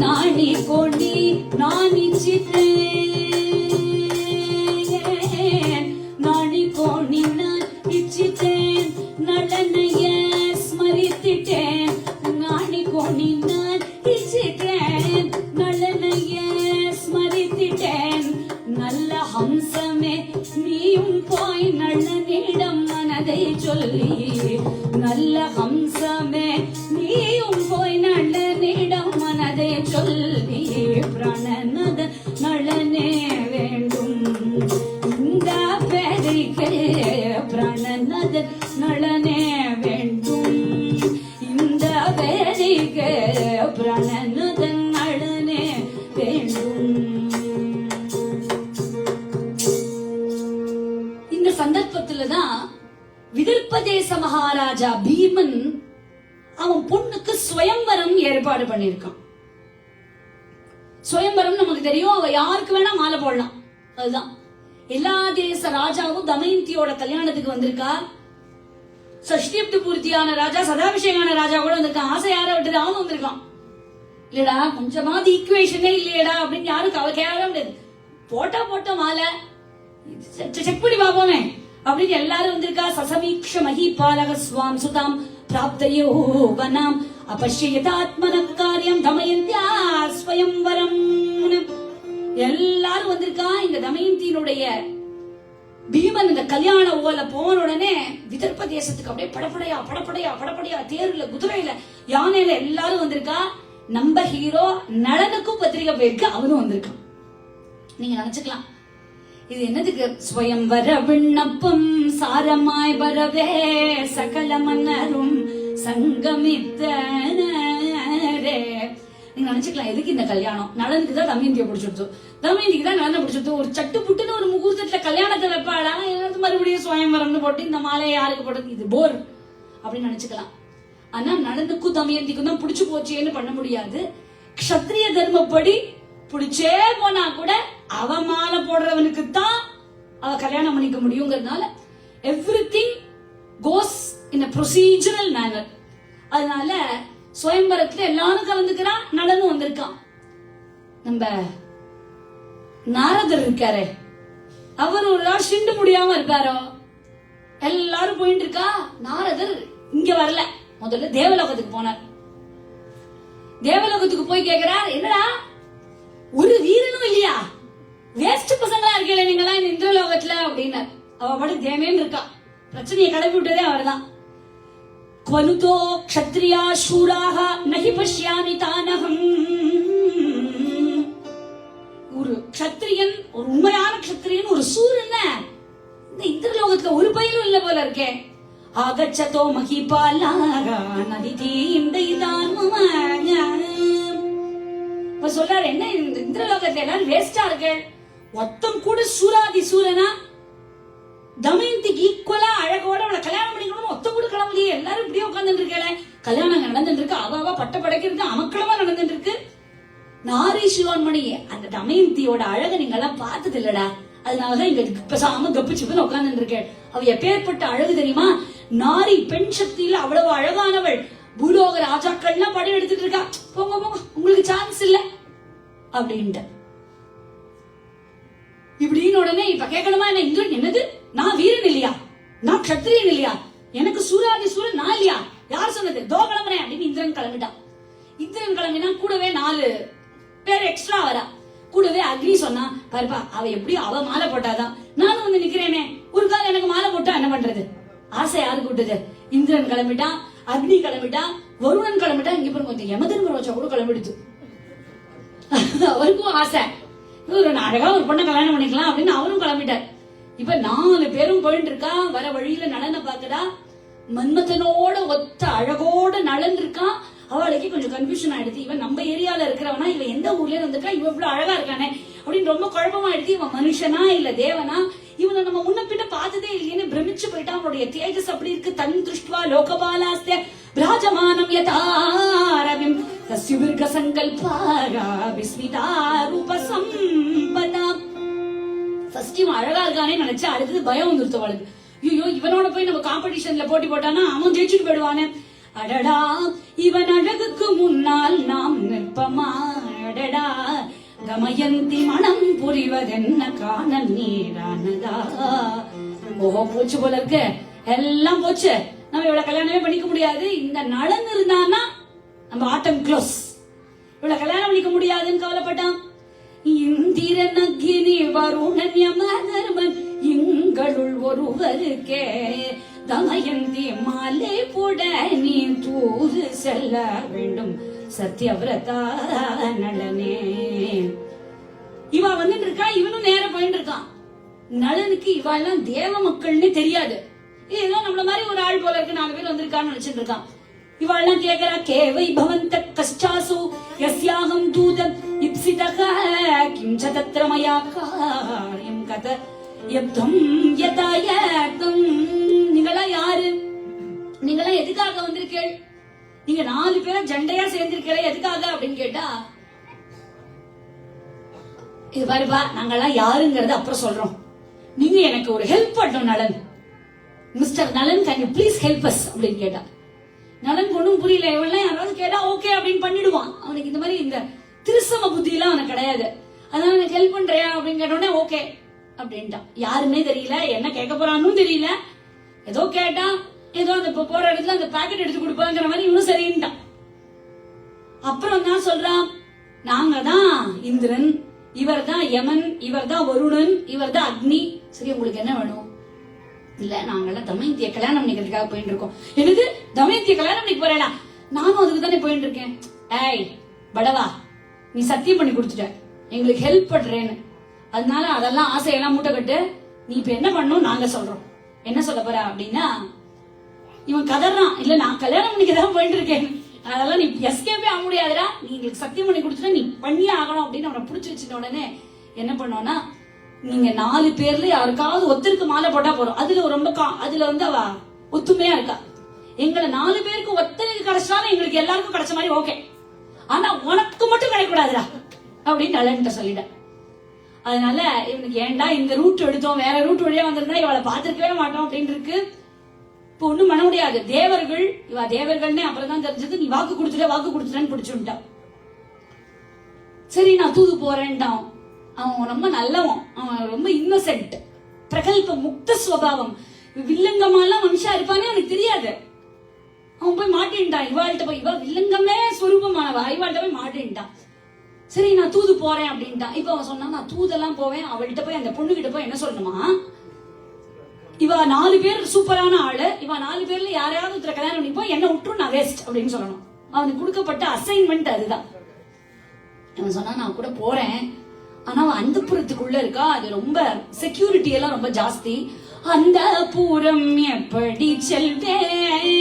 நாணி கொடி நான் இச்சித்தேன், நாணி கொடி நான் இச்சித்தேன், நலனைய ஸ்மரித்திட்டேன், நாணி கொடி நான் இச்சித்தேன், நலனைய ஸ்மரித்திட்டேன். நல்ல ஹம்சமே நீயும் போ போய் நளனிடம் மனதை சொல்லி நல்ல ஹம்சமே நீயும் போய் நளனிடம் மனதை சொல்லி பிரணநத நளனே வேண்டும் இந்த பேதைக்கு பிரணநத நளனே வேண்டும் இந்த பேதைக்கு பிரணநத நளனே வேண்டும். இந்த சந்தர்ப்பத்துலதான் விதர்ப்பதேச மகாராஜா பீமன் அவன் பொண்ணுக்கு ஸ்வயம்வரம் ஏற்பாடு பண்ணிருக்கான். ஸ்வயம்வரம் நமக்கு தெரியும், அவ யாருக்கு வேணா மாலை போடலாம். அதுதான் எல்லா தேச ராஜாவும் தமயந்தியோட கல்யாணத்துக்கு வந்திருக்கா. சஷ்டிப்தி பூர்த்தியான ராஜா, சதாபிஷேகான ராஜா கூட வந்திருக்கான். ஆசை யார விட்டு அவனும் வந்திருக்கான். இல்லடா கொஞ்சமாவது ஈக்குவேஷனே இல்லையடா அப்படின்னு யாரும் அவ கேட்கவே முடியாது. போட்ட மாலை செக் பண்ணி பாப்போமே அப்படின்னு எல்லாரும் வந்திருக்கா. சசமீக்ஷ மஹீபாலக ஸ்வாம் சுதாம் பிராப்தயோ வனாம் அபஷ்யதாத்மன காரியம் தமயந்தியா ஸ்வயம்வரம். எல்லாரும் வந்திருக்கா. இந்த தமயந்தியினுடைய பீமன் இந்த கல்யாண ஓல போன உடனே விதர்ப்ப தேசத்துக்கு அப்படியே படப்படையா தேர்ல குதிரையில யானையில எல்லாரும் வந்திருக்கா. நம்ம ஹீரோ நளனுக்கும் பத்திரிகை போயிருக்கு, அவனும் வந்திருக்கான். நீங்க நினைச்சுக்கலாம் இது என்னதுக்கு? ஸ்வயம்வர விண்ணப்பம் சாரமாய் வரவே சகல மன்னரும் சங்கமித்தனரே. நீங்க நினைச்சுக்கலாம் எதுக்கு இந்த கல்யாணம்? நளனுக்கு தான் தமயந்தியை பிடிச்சிருச்சு, தமயந்திக்கு தான் நளனை பிடிச்சிருச்சு. ஒரு சட்டு புட்டுன்னு ஒரு முகூர்த்தத்துல கல்யாணத்தை வைப்பாளா, மறுபடியும் ஸ்வயம்வரம்னு போட்டு இந்த மாலையை யாருக்கு போட்டது, இது போர் அப்படின்னு நினைச்சுக்கலாம். ஆனா நளனுக்கும் தமயந்திக்கும் தான் பிடிச்சு போச்சேன்னு பண்ண முடியாது. க்ஷத்ரிய தர்மப்படி பிடிச்சே போனா கூட அவ மாலை போடுறவனுக்கு தான் அவ கல்யாணம் பண்ணிக்க முடியுங்கிறதுனால everything goes in a procedural manner. அதனால ஸ்வயம்பரத்துல எல்லாரும் கலந்துக்கிறான், நளனும் வந்திருக்கான். நம்ம நாரதர் இருக்காரு, அவர் ஒரு நாள் சிண்டு முடியாம இருப்பாரோ, எல்லாரும் போயிட்டு இருக்கா. நாரதர் இங்க வரல, முதல்ல தேவலோகத்துக்கு போனார். தேவலோகத்துக்கு போய் கேக்குறார், என்னடா ஒரு வீரனும் இல்லையா, வேஸ்ட் பசங்களா இருக்கீங்களா நீங்களா இந்த இந்திரலோகத்துல அப்படின்னு. அவ பாட்டு தேமேன்னு இருக்கா. பிரச்சனையை கிளப்பி விட்டதே அவர்தான். குவனுதோ க்ஷத்ரியா சூராக நஹி பஷ்யாமி தானகம். ஒரு க்ஷத்ரியன், ஒரு உண்மையான க்ஷத்ரியன், ஒரு சூரன் இந்த இந்திரலோகத்துல ஒரு பயிலும் இல்ல போல இருக்கே. ஆகச்சதோ மகிபாலாக நதிதி இந்த இதான் சொல்றாரு. என்ன இந்த இந்திரலோகத்துல எல்லாரும் வேஸ்டா இருக்கு, ஒத்தம் கூட சூராதி சூரனா தமயந்திக்கு ஈக்குவலா அழகோட அவளை கல்யாணம் பண்ணிக்கணும், ஒத்தம் கூட கிளம்பலையே, எல்லாரும் இப்படியே உட்கார்ந்து இருக்கல. கல்யாணம் நடந்துட்டு இருக்கு, அவ பட்ட படைக்கிறது அமக்களமா நடந்துட்டு இருக்கு. நாரி சிவான்மணி அந்த தமயந்தியோட அழக நீங்க எல்லாம் பார்த்தது இல்லடா, அதனாலதான் இங்க பேசாம கப்பு சிப்புன்னு உட்கார்ந்து இருக்கேன். அவ எப்பேற்பட்ட அழகு தெரியுமா, நாரி பெண் சக்தியில அவ்வளவு அழகானவள். பூலோக ராஜாக்கள்லாம் படம் எடுத்துட்டு இருக்கா, போங்க போங்க உங்களுக்கு சான்ஸ் இல்ல அப்படின்ட்டு. இப்படின்னு உடனே இப்ப கேட்கணுமா என்ன, இந்திரன் என்னது நான் வீரன் இல்லையா, நான் க்ஷத்ரியன் இல்லையா, எனக்கு சூராதி சூரன் நான் இல்லையா, யார் சொன்னது, தோ கிளம்புறேன் அப்படின்னு இந்திரன் கிளம்பிட்டான். இந்திரன் கிளம்பினா கூடவே 4 பேர் எக்ஸ்ட்ரா வரா. கூடவே அக்னி சொன்னா, பாருப்பா அவ எப்படி அவ மாலை போட்டாதான் நானும் வந்து நிக்கிறேனே, ஒரு கால் எனக்கு மாலை போட்டா என்ன பண்றது. ஆசை யாரு கூட்டுது, இந்திரன் கிளம்பிட்டான், அக்னி கிளம்பிட்டான், வருணன் கிளம்பிட்டான். இங்க பாருங்க கொஞ்சம் யமதர்மராஜா கூட கிளம்பிடுது. அவருக்கும் ஆசை, ஒரு அழகா ஒரு பொண்ணை கல்யாணம் பண்ணிக்கலாம் அப்படின்னு அவரும் கிளம்பிட்டார். இப்ப 4 பேரும் போயிட்டு இருக்கா. வர வழியில நளனை பாக்குறா. மன்மதனோட ஒத்த அழகோட நளன் இருக்கா. அவளுக்கு கொஞ்சம் கன்ஃபியூஷன் ஆயிடுது, இவன் நம்ம ஏரியால இருக்கிறவனா, இவன் எந்த ஊர்ல இருந்திருக்கா, இவன் இவ்வளவு அழகா இருக்கானே அப்படின்னு ரொம்ப குழப்பமா ஆயிடுது. இவன் மனுஷனா இல்ல தேவனா, இவனை நம்ம முன்ன பின்ன பார்த்ததே இல்லையேன்னு பிரமிச்சு போயிட்டான். அவனுடைய தேஜஸ் அப்படி இருக்கு. தன் திருஷ்டுவா லோகபாலாஸ்தே பிராஜமானம் யதாரவிம் தஸ்யுபிர்க சங்கல்பாரா விஸ்மிதா ரூப சம்பதா. ஃபர்ஸ்ட் இவன் அழகா இருக்கானே நினைச்சா அடுத்தது பயம் வந்துருச்சு அவளுக்கு. ஐயோ இவனோட போய் நம்ம காம்படிஷன்ல போட்டி போட்டானா அவன் ஜெயிச்சுட்டு போயிடுவானே. அடடா இவன் அழகுக்கு முன்னால் நாம் நிற்பமா, அடடா தமயந்தி மனம் புரிவதென்ன காணல் நீரானதா. ஓஹோ போச்சு போல இருக்கு, எல்லாம் போச்சு, நம்ம இவளை கல்யாணமே பண்ணிக்க முடியாது. இந்த நளன் இருந்தானா நம்ம ஆட்டம் க்ளோஸ். இவளை கல்யாணம் பண்ணிக்க முடியாதுன்னு கவலைப்பட்டான். இந்திரன் அக்னி வருணன் யமதர்மன் எங்களுள் ஒருவருக்கே தமயந்தி மாலை போட நீ தூது செல்ல வேண்டும் சத்யவிரதா நளனே. இவ வந்துட்டு இருக்கா, இவனும் நேர போயிட்டு இருக்கான். நளனுக்கு இவெல்லாம் தேவ மக்கள்னு தெரியாது. ஏதோ நம்மள மாதிரி ஒரு ஆள் போல இருக்கு, 4 பேர் வந்திருக்கான்னு நினைச்சிட்டு இருக்கான். இவெல்லாம் கேக்குறா, கேவை பவந்த கஷ்டாசு யஸ்யாஹம் தூதம் இப்சிதக கிம் ச தத்ர மயா காரியம் கத யப்தம் யதாயதம். நீங்களா யாரு? நீங்களா எதுக்காக வந்திருக்கீள்? நீங்க 4 பேர் ஜண்டையா சேர்ந்திருக்கீங்களே எதுக்காக அப்படின்னு கேட்டா, இது பாருப்பா, நாங்கெல்லாம் யாருங்கறத அப்புறம் சொல்றோம். நீங்க எனக்கு ஒரு ஹெல்ப் பண்ணணும் நலன். மிஸ்டர் நலன், can you please help us அப்படின்னு கேட்டா. நலன் ஒண்ணும் புரியல. இவெல்லாம் யாராவது கேட்டா ஓகே அப்படின்னு பண்ணிடுவான். அவனுக்கு இந்த மாதிரி இந்த திருசம புத்தி எல்லாம் அவனுக்கு கிடையாது. அதனால எனக்கு ஹெல்ப் பண்றியா அப்படின்னு கேட்டோடனே ஓகே அப்படின்ட்டான். யாருன்னே தெரியல, என்ன கேட்க போறான்னு தெரியல. ஏதோ கேட்டா, ஏதோ அந்த போற இடத்துல அந்த பாக்கெட் எடுத்து கொடுப்பாங்கிற மாதிரி இவனும் சரின்ட்டான். அப்புறம் தான் சொல்றான், நாங்க தான் இந்திரன், இவர் தான் யமன், இவர் தான் வருணன், இவர் தான் அக்னி. சரி, உங்களுக்கு என்ன வேணும்? இல்ல, நாங்கெல்லாம் தமயந்திய கல்யாணம் பண்ணிக்கிறதுக்காக போயிட்டு இருக்கோம். என்னது, தமயந்திய கல்யாணம் பண்ணி போறேடா? நானும் அதுக்கு தானே போயிட்டு இருக்கேன். ஏய் படவா, நீ சத்தியம் பண்ணி கொடுத்துட்ட எங்களுக்கு ஹெல்ப் பண்றேன்னு. அதனால அதெல்லாம் ஆசையெல்லாம் மூட்டை கட்டு. நீ இப்ப என்ன பண்ணணும் நாங்க சொல்றோம். என்ன சொல்ல போற அப்படின்னா, இவன் கதறான், இல்ல நான் கல்யாணம் பண்ணிக்கதான் போயிட்டு இருக்கேன், அதெல்லாம் நீ எஸ்கேப்பே ஆக முடியாதுடா, நீ எங்களுக்கு சத்தியம் பண்ணி கொடுத்துட்டா நீ பண்ணியே ஆகணும் அப்படின்னு அவனை புடிச்சு வச்சுட்ட உடனே என்ன பண்ணோம்னா, நீங்க 4 பேர்ல யாருக்காவது ஒருத்தருக்கு மாலை போட்டா போறோம். அதுல ரொம்ப அதுல வந்து அவ ஒத்துமையா இருக்கா. எங்களை 4 பேருக்கு ஒத்தனுக்கு கிடைச்சாலும் எங்களுக்கு எல்லாருக்கும் கிடைச்ச மாதிரி ஓகே, ஆனா உனக்கு மட்டும் கிடைக்கூடாதுடா அப்படின்னு நலன்ட்ட சொல்லிட. அதனால இவனுக்கு ஏன்டா இந்த ரூட் எடுத்தோம், வேற ரூட் வழியா வந்திருந்தா இவளை பாத்துருக்கவே மாட்டோம் அப்படின்னு இருக்கு. இப்ப ஒண்ணும் பண்ண முடியாது. தேவர்கள், இவ தேவர்கள்னே அப்புறம் தான் தெரிஞ்சது. நீ வாக்கு கொடுத்துட்டேன்னு பிடிச்சுட்டான். சரி, நான் தூது போறேன்டான். அவன் ரொம்ப நல்லவன், அவன் ரொம்ப இன்னசென்ட், பிரகல்ப முக்த ஸ்வபாவம். வில்லங்கமாலாம் மனுஷா இருப்பானே அவனுக்கு தெரியாது. அவன் போய் மாட்டின்ட்டான் இவாள்கிட்ட போய். இவ வில்லங்கமே ஸ்வரூபமானவா, இவாள்கிட்ட போய் மாட்டின்ட்டான். சரி, நான் தூது போறேன் அப்படின்ட்டான். இப்ப அவன் சொன்னா, நான் தூதெல்லாம் போவேன், அவள்கிட்ட போய் அந்த பொண்ணு கிட்ட போய் என்ன சொல்லணுமா, இவ 4 பேர் சூப்பரான ஆளு, இவ 4 பேர்ல யாரையாவது ஒருத்தர கல்யாணம் பண்ணிப்போம், என்ன விட்டுரும், நான் வேஸ்ட் அப்படின்னு சொல்லணும். அவனுக்கு கொடுக்கப்பட்ட அசைன்மெண்ட் அதுதான். அவன் சொன்னா, நான் கூட போறேன், ஆனா அந்தப்புறத்துக்குள்ள இருக்கா, அது ரொம்ப செக்யூரிட்டி எல்லாம் ரொம்ப ஜாஸ்தி. அந்த பூரம் எப்படி செல்வேன்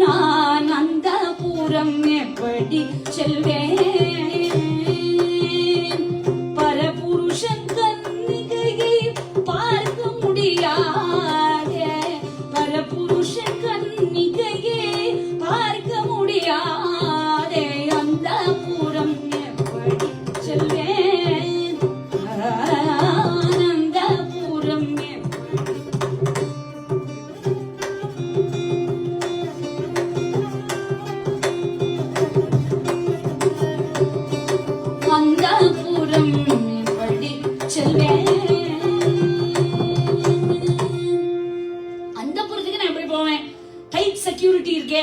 நான், அந்த பூரம் எப்படி செல்வேன், பரபுருஷன் கன்னிகையை பார்க்க முடியாதே, பரபுருஷன் கன்னிகையை பார்க்க முடியாதே, அந்த பூரம் எப்படி செல்வேன், அந்த பூரம்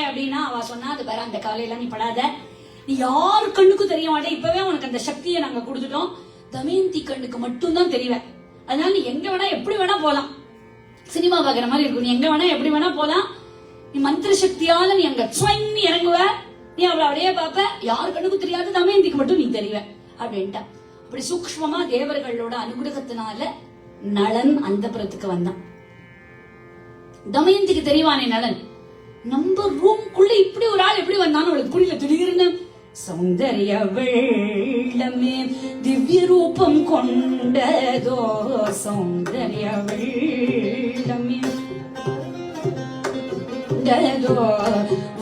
அப்படின்னா அவ சொன்னா, அது வேற, அந்த கவலையெல்லாம் நீ படாத, நீ யாரு கண்ணுக்கும் தெரிய மாட்டே, இப்பவே உனக்கு அந்த சக்தியை நாங்க கொடுத்துட்டோம், தமயந்தி கண்ணுக்கு மட்டும் தான் தெரியல. அதனால நீ எங்க வேணா எப்படி வேணா போலாம், சினிமா பாக்குற மாதிரி இருக்கும், நீ எங்க வேணா எப்படி வேணா போலாம், நீ மந்திர சக்தியால நீ அங்க ஸ்வயங்கி இறங்குவ, நீ அவளை அப்படியே பாப்ப, யாரு கண்ணுக்கும் தெரியாது, தமயந்திக்கு மட்டும் நீ தெரிவ அப்படின்ட்டா. அப்படி சூக்ஷ்மமா தேவர்களோட அனுகிரகத்தினால நளன் அந்த புறத்துக்கு வந்தான். தமயந்திக்கு தெரிவானே நளன், நம்ம ரூம்குள்ள இப்படி ஒரு ஆள் எப்படி வந்தான்னு அவளுக்கு புரியல. திடீர்னு சௌந்தர்ய வெள்ளமே திவ்ய ரூபம் கொண்டதோ, சௌந்தர்ய வெள்ளமே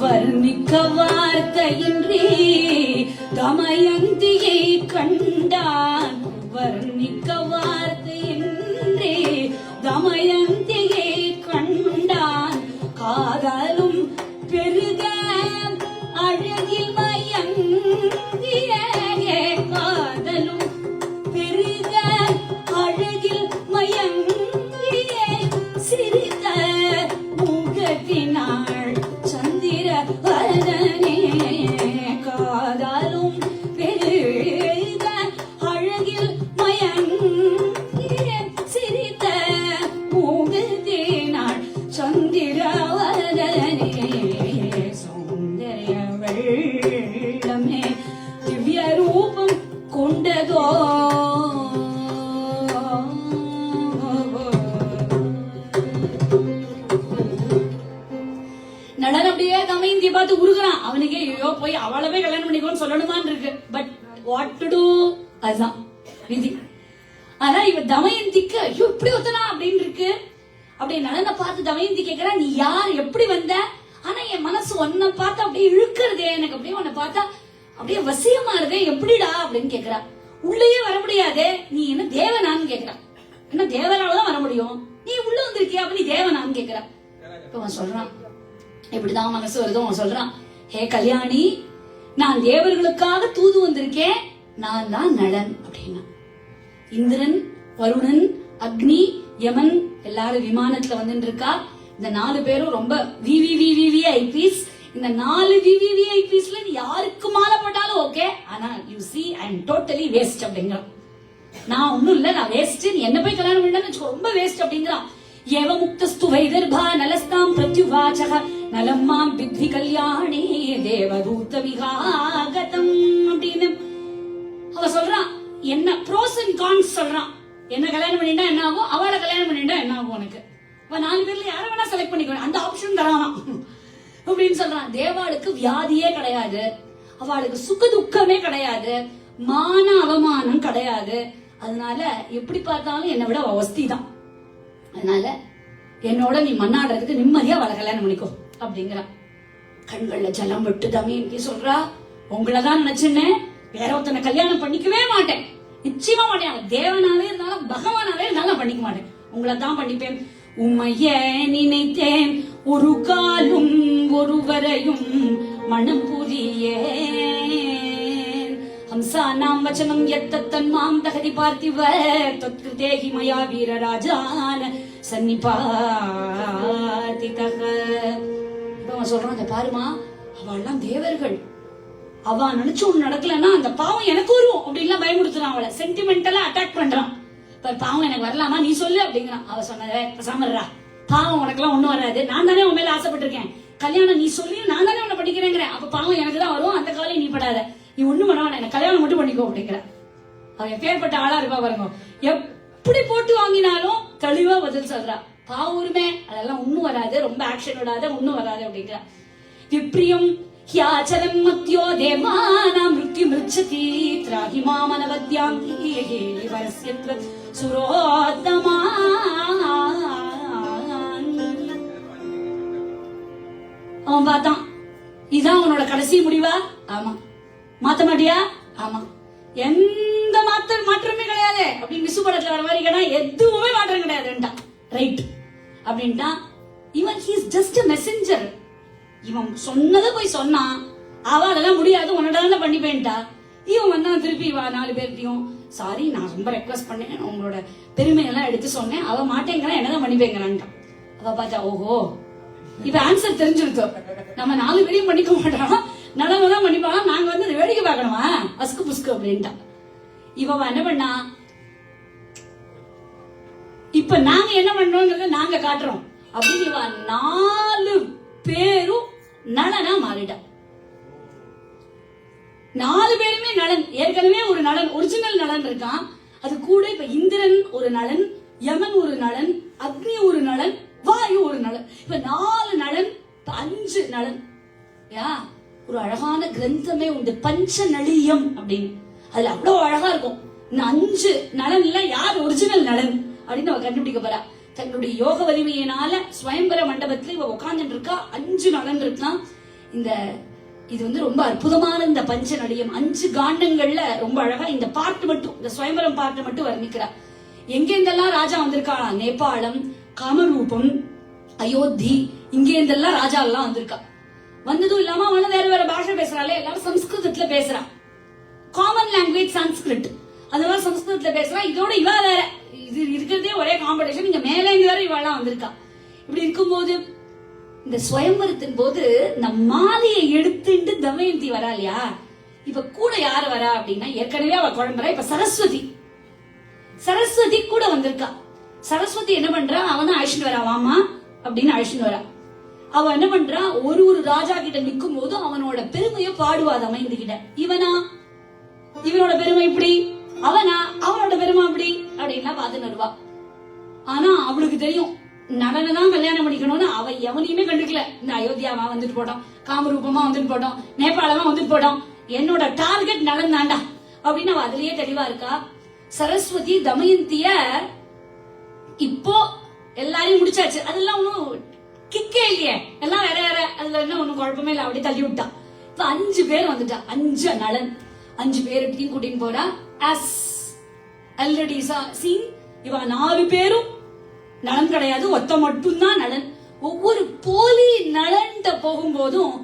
வர்ணிக்க வார்த்தையின்றி தமயந்தியை கண்டான், வர்ணிக்க வார்த்தையின்றி தமயந்தியை கண்டான், காதலும் பெருக அழகில் மயங்கிய, காதலும் பெருக அழகில் மயங்கிய, சிரித்த முகத்தினாள் சந்திர வதனே, காதலும் பெருக அழகில் மயங்கிய, மந்திரவதனே சௌந்தர்ய வெள்ளமே திவ்ய ரூபம் கொண்டதோ நடன் அப்படியே தமையந்திய பார்த்து உருகுறான். அவனுக்கே ஐயோ போய் அவளவே கல்யாணம் பண்ணிக்கோன்னு சொல்லணுமான்னு இருக்கு. பட் வாட் டு டூ, அதுதான் விதி. ஆனா இவ தமயந்திக்கு ஐயோ இப்படி ஒத்தனா அப்படின்னு இருக்கு. அப்படியே நலனை பார்த்து தமயந்தி கேக்குறா, நீ யார், எப்படி வந்த? ஆனா என் மனசு உன்னை பார்த்து அப்படியே இழுக்கிறதே, எனக்கு அப்படியே உன்னை பார்த்தா அப்படியே வசியமாறுதே, எப்படிடா அப்படின்னு கேக்குறா. உள்ளேயே வர முடியாதே, நீ என்ன தேவனான்னு கேக்குறா. என்ன தேவனாலதான் வர முடியும், நீ உள்ள வந்திருக்கியா, அப்ப நீ தேவனான்னு கேக்குறா. இப்ப அவன் சொல்றான், இப்படிதான் மனசு வருதோ. அவன் சொல்றான், ஹே கல்யாணி, நான் தேவர்களுக்காக தூது வந்திருக்கேன், நான் தான் நளன் அப்படின்னா. இந்திரன், வருணன், அக்னி, யமன் எல்லாரும் விமானத்துல வந்துட்டு இருக்கா. இந்த 4 பேரும் ரொம்ப விவிவிவிஐபிஸ். இந்த 4 விவிவிஐபிஸ்ல நீ யாருக்கு மாலை போட்டாலும் ஓகே, ஆனா you see I am totally waste அப்படிங்கிறான். நான் ஒண்ணும் இல்ல, நான் வேஸ்ட், நீ என்ன போய் கல்யாணம் பண்ணா ரொம்ப வேஸ்ட் அப்படிங்கிறான். ஏவ முக்தஸ்து வைதர்பா நலஸ்தாம் பிரத்யுவாச்சக நலம் மாம் வித்வி கல்யாணே தேவதூத விகாகதம் அப்படின்னு அவ சொல்றான். என்ன ப்ரோஸ் அண்ட் கான்ஸ் சொல்றான். என்ன கல்யாணம் பண்ணிட்டா என்ன ஆகும், அவளை கல்யாணம் பண்ணிட்டா என்ன ஆகும் உனக்கு. அவ 4 பேர்ல யார வேணா செலக்ட் பண்ணிக்கோ, அந்த ஆப்ஷன் தரான் அப்படின்னு சொல்றான். தேவாளுக்கு வியாதியே கிடையாது, அவளுக்கு சுக துக்கமே கிடையாது, மான அவமானம் கிடையாது. அதனால எப்படி பார்த்தாலும் என்னை விட அவஸ்தி தான். அதனால என்னோட நீ மண்ணாடுறதுக்கு நிம்மதியா அவளை கல்யாணம் பண்ணிக்கோ அப்படிங்கிறான். கண்கள்ல ஜலம் விட்டு தமயந்தி சொல்றா, உங்களதான் நினைச்சுன்னேன், வேற ஒருத்தனை கல்யாணம் பண்ணிக்கவே மாட்டேன், நிச்சயமா மாட்டேன். அவன் தேவனாவே இருந்தாலும் பகவானாவே இருந்தாலும் பண்ணிக்க மாட்டேன், உங்களை தான் பண்ணிப்பேன். உம்மைய நினைத்தேன் ஒரு காலும் ஒருவரையும் மனம் புரியேன். ஹம்சா நாம் வச்சனம் எத்தன் மாம் தகதி பார்த்திவ தொத்கிருதேகி மயா வீரராஜான சன்னிபாதி தக. அவன் சொல்றான், அந்த பாருமா, அவள்லாம் தேவர்கள், அவ நினைச்சு ஒண்ணு நடக்கலன்னா அந்த பாவம் எனக்கு வரும் அப்படின்லாம் பயமுடுத்துறான். அவளை சென்டிமெண்டலா அட்டாக் பண்றான். பாவம் எனக்கு வரலாமா, நீ சொல்லு அப்படிங்கிறான். அவ சொன்னதே சமர்றா, பாவம் உனக்கெல்லாம் ஒண்ணும் வராது, நான் தானே உன் மேல ஆசைப்பட்டிருக்கேன், கல்யாணம் நீ சொல்லி நான் தானே உன்னை பண்ணிக்கிறேங்கிற, அப்ப பாவம் எனக்கு தான் வரும், அந்த காலையும் நீ படாத, நீ ஒண்ணும் பண்ண வேணாம், எனக்கு கல்யாணம் மட்டும் பண்ணிக்கோ அப்படிங்கிற. அவ எப்பேற்பட்ட ஆளா இருப்பா பாருங்க. எப்படி போட்டு வாங்கினாலும் தெளிவா பதில் சொல்றா. பாவம் உரிமை அதெல்லாம் ஒண்ணும் வராது, ரொம்ப ஆக்ஷன் விடாத, ஒண்ணும் வராது அப்படிங்கிற. விப்ரியம் ஹ்யாச்சலம் மத்யோ தேவானாம் மிருத்யு மிருச்சதி த்ராஹி மாமனவத்யாங்கி வரஸ்யத்வ சுரோத்தமா. அவன் பார்த்தான், இதான் உன்னோட கடைசி முடிவா? ஆமா. மாத்த மாட்டியா? ஆமா. எந்த மாற்றமே கிடையாது அப்படின்னு விசு படத்துல வர மாதிரி கேட்டா, எதுவுமே மாற்றம் கிடையாது. ரைட் அப்படின்ட்டா. இவன் he is just a messenger. இவன் சொன்னதை போய் சொன்னான், அவ அதெல்லாம் முடியாது உன்னோட பண்ணிப்பேன்ட்டா. இவன் வந்தா திருப்பி வா 4 பேர்த்தையும், சாரி நான் ரொம்ப ரெக்வஸ்ட் பண்ணேன், உங்களோட பெருமையெல்லாம் எடுத்து சொன்னேன், அவ மாட்டேங்கிறான், என்னதான் பண்ணிப்பேங்கிறான்ட்டான். அவ பார்த்தா, ஓஹோ இப்ப ஆன்சர் தெரிஞ்சிருக்கோம், நம்ம 4 பேரையும் பண்ணிக்க மாட்டோம், நல்லதான் பண்ணிப்பாங்க, நாங்க வந்து வேடிக்கை பார்க்கணுமா அஸ்கு புஸ்கு அப்படின்ட்டா. இவ என்ன பண்ணா, இப்ப நாங்க என்ன பண்றோம்ங்கறத நாங்க காட்டுறோம் அப்படின்னு இவ 4 பேரும் நலனா மாறிட்டா. 4 பேருமே நலன். ஏற்கனவே ஒரு நலன், ஒரிஜினல் நலன் இருக்கான், அது கூட இப்ப இந்திரன் ஒரு நலன், யமன் ஒரு நலன், அக்னி ஒரு நலன், வாயு ஒரு நலன். இப்ப 4 நலன், 5 நலன். ஒரு அழகான கிரந்தமே உண்டு, பஞ்ச நளியம் அப்படின்னு. அதுல அவ்வளவு அழகா இருக்கும். இந்த 5 நலன்ல யார் ஒரிஜினல் நலன் அப்படின்னு அவ கண்டுபிடிக்க போறா. தன்னுடைய யோக வலிமையினால ஸ்வயம்பர மண்டபத்துல இவ உட்கார்ந்துட்டு இருக்கா. 5 நலன் இருக்கான். இது வந்து ரொம்ப அற்புதமான இந்த பஞ்ச நளியம் 5 காண்டங்கள்ல ரொம்ப அழகா இந்த பார்ட் மட்டும், இந்த ஸ்வயம்பரம் பார்ட் மட்டும் வர்ணிக்கிறா. எங்கெந்தெல்லாம் ராஜா வந்திருக்காளா, நேபாளம், காமரூபம், அயோத்தி, இங்கேந்தெல்லாம் ராஜா எல்லாம் வந்திருக்கா. வந்ததும் இல்லாம அவன வேற வேற பாஷை பேசுறாளே, எல்லாரும் சம்ஸ்கிருதத்துல பேசுறா. காமன் லாங்குவேஜ் சன்ஸ்கிரிட், அதனால சம்ஸ்கிருதத்துல பேசுறா. இதோட இவ வேற, இது இருக்கிறதே ஒரே காம்படிஷன், இங்க மேல இங்க வேற இவெல்லாம் வந்திருக்கா. இப்படி இருக்கும்போது இந்த ஸ்வயம்பரத்தின் போது இந்த மாலையை எடுத்துட்டு தமயந்தி வரா இல்லையா, இப்ப கூட யாரு வரா அப்படின்னா, ஏற்கனவே அவ குழம்புறா, இப்ப சரஸ்வதி கூட வந்திருக்கா. சரஸ்வதி என்ன பண்றா, அவன் அழைச்சிட்டு வரா, வாமா அப்படின்னு அழைச்சிட்டு வரா. அவ என்ன பண்றா, ஒரு ஒரு ராஜா கிட்ட நிக்கும் போது அவனோட பெருமையை பாடுவா அமைந்து கிட்ட. இவனோட பெருமை இப்படி, அவனோட பெருமை அப்படி அப்படின்லாம் பார்த்துன்னு வருவா. ஆனா அவளுக்கு தெரியும் நடனம் தான் கல்யாணம் பண்ணிக்கணும்னு. அவ எவனையுமே கண்டுக்கல. இந்த அயோத்தியாவா வந்துட்டு போட்டோம், காமரூபமா வந்துட்டு போட்டோம், நேபாளமா வந்துட்டு போட்டோம், என்னோட டார்கெட் நலன் தாண்டா அப்படின்னு அவ அதுலயே தெளிவா இருக்கா. சரஸ்வதி தமயந்திய இப்போ எல்லாரையும் முடிச்சாச்சு. அதெல்லாம் ஒன்னும் கிக்கே இல்லையே, எல்லாம் வேற வேற, அதுல என்ன ஒண்ணும் குழப்பமே இல்ல, அப்படி தள்ளி விட்டா. இப்ப 5 பேர் வந்துட்டா, 5 நலன். 5 பேர்கிட்டையும் கூட்டின்னு போறா. as already seen, இவ 4 பேரும் நலன் கிடையாது, ஒத்த மட்டும் தான் நலன். ஒவ்வொரு போலி நலன் போகும்போதும்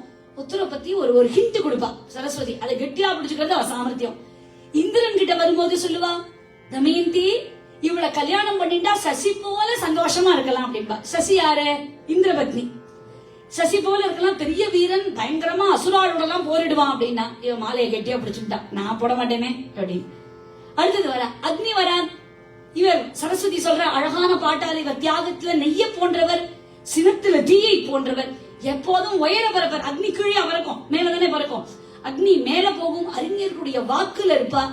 உத்தர பத்தி ஒரு ஹிண்ட் கொடுப்பா சரஸ்வதி. அதை கெட்டியா பிடிச்சுக்கிறது அவ சாமர்த்தியம். இந்திரன் கிட்ட வரும்போது சொல்லுவா, தமயந்தி இவளை கல்யாணம் பண்ணிட்டா சசி போல சந்தோஷமா இருக்கலாம் அப்படின்பா. சசி யாரு? இந்திரபத்னி. சசி போல இருக்கலாம், பெரிய வீரன், பயங்கரமா அசுராளோட எல்லாம் போரிடுவான் அப்படின்னா இவ மாலையை கெட்டியா பிடிச்சுட்டா, நான் போட மாட்டேனே அப்படின்னு. அடுத்தது வர அக்னி வரா. இவர் சரஸ்வதி சொல்ற அழகான பாட்டால், இவர் தியாகத்துல நெய்ய போன்றவர், சினத்துல தீயை போன்றவர், எப்போதும் உயர பறப்பர். அக்னி கீழே பறக்கும், மேலதானே பறக்கும். அக்னி மேல போகும், அறிஞர்களுடைய வாக்குல இருப்பா.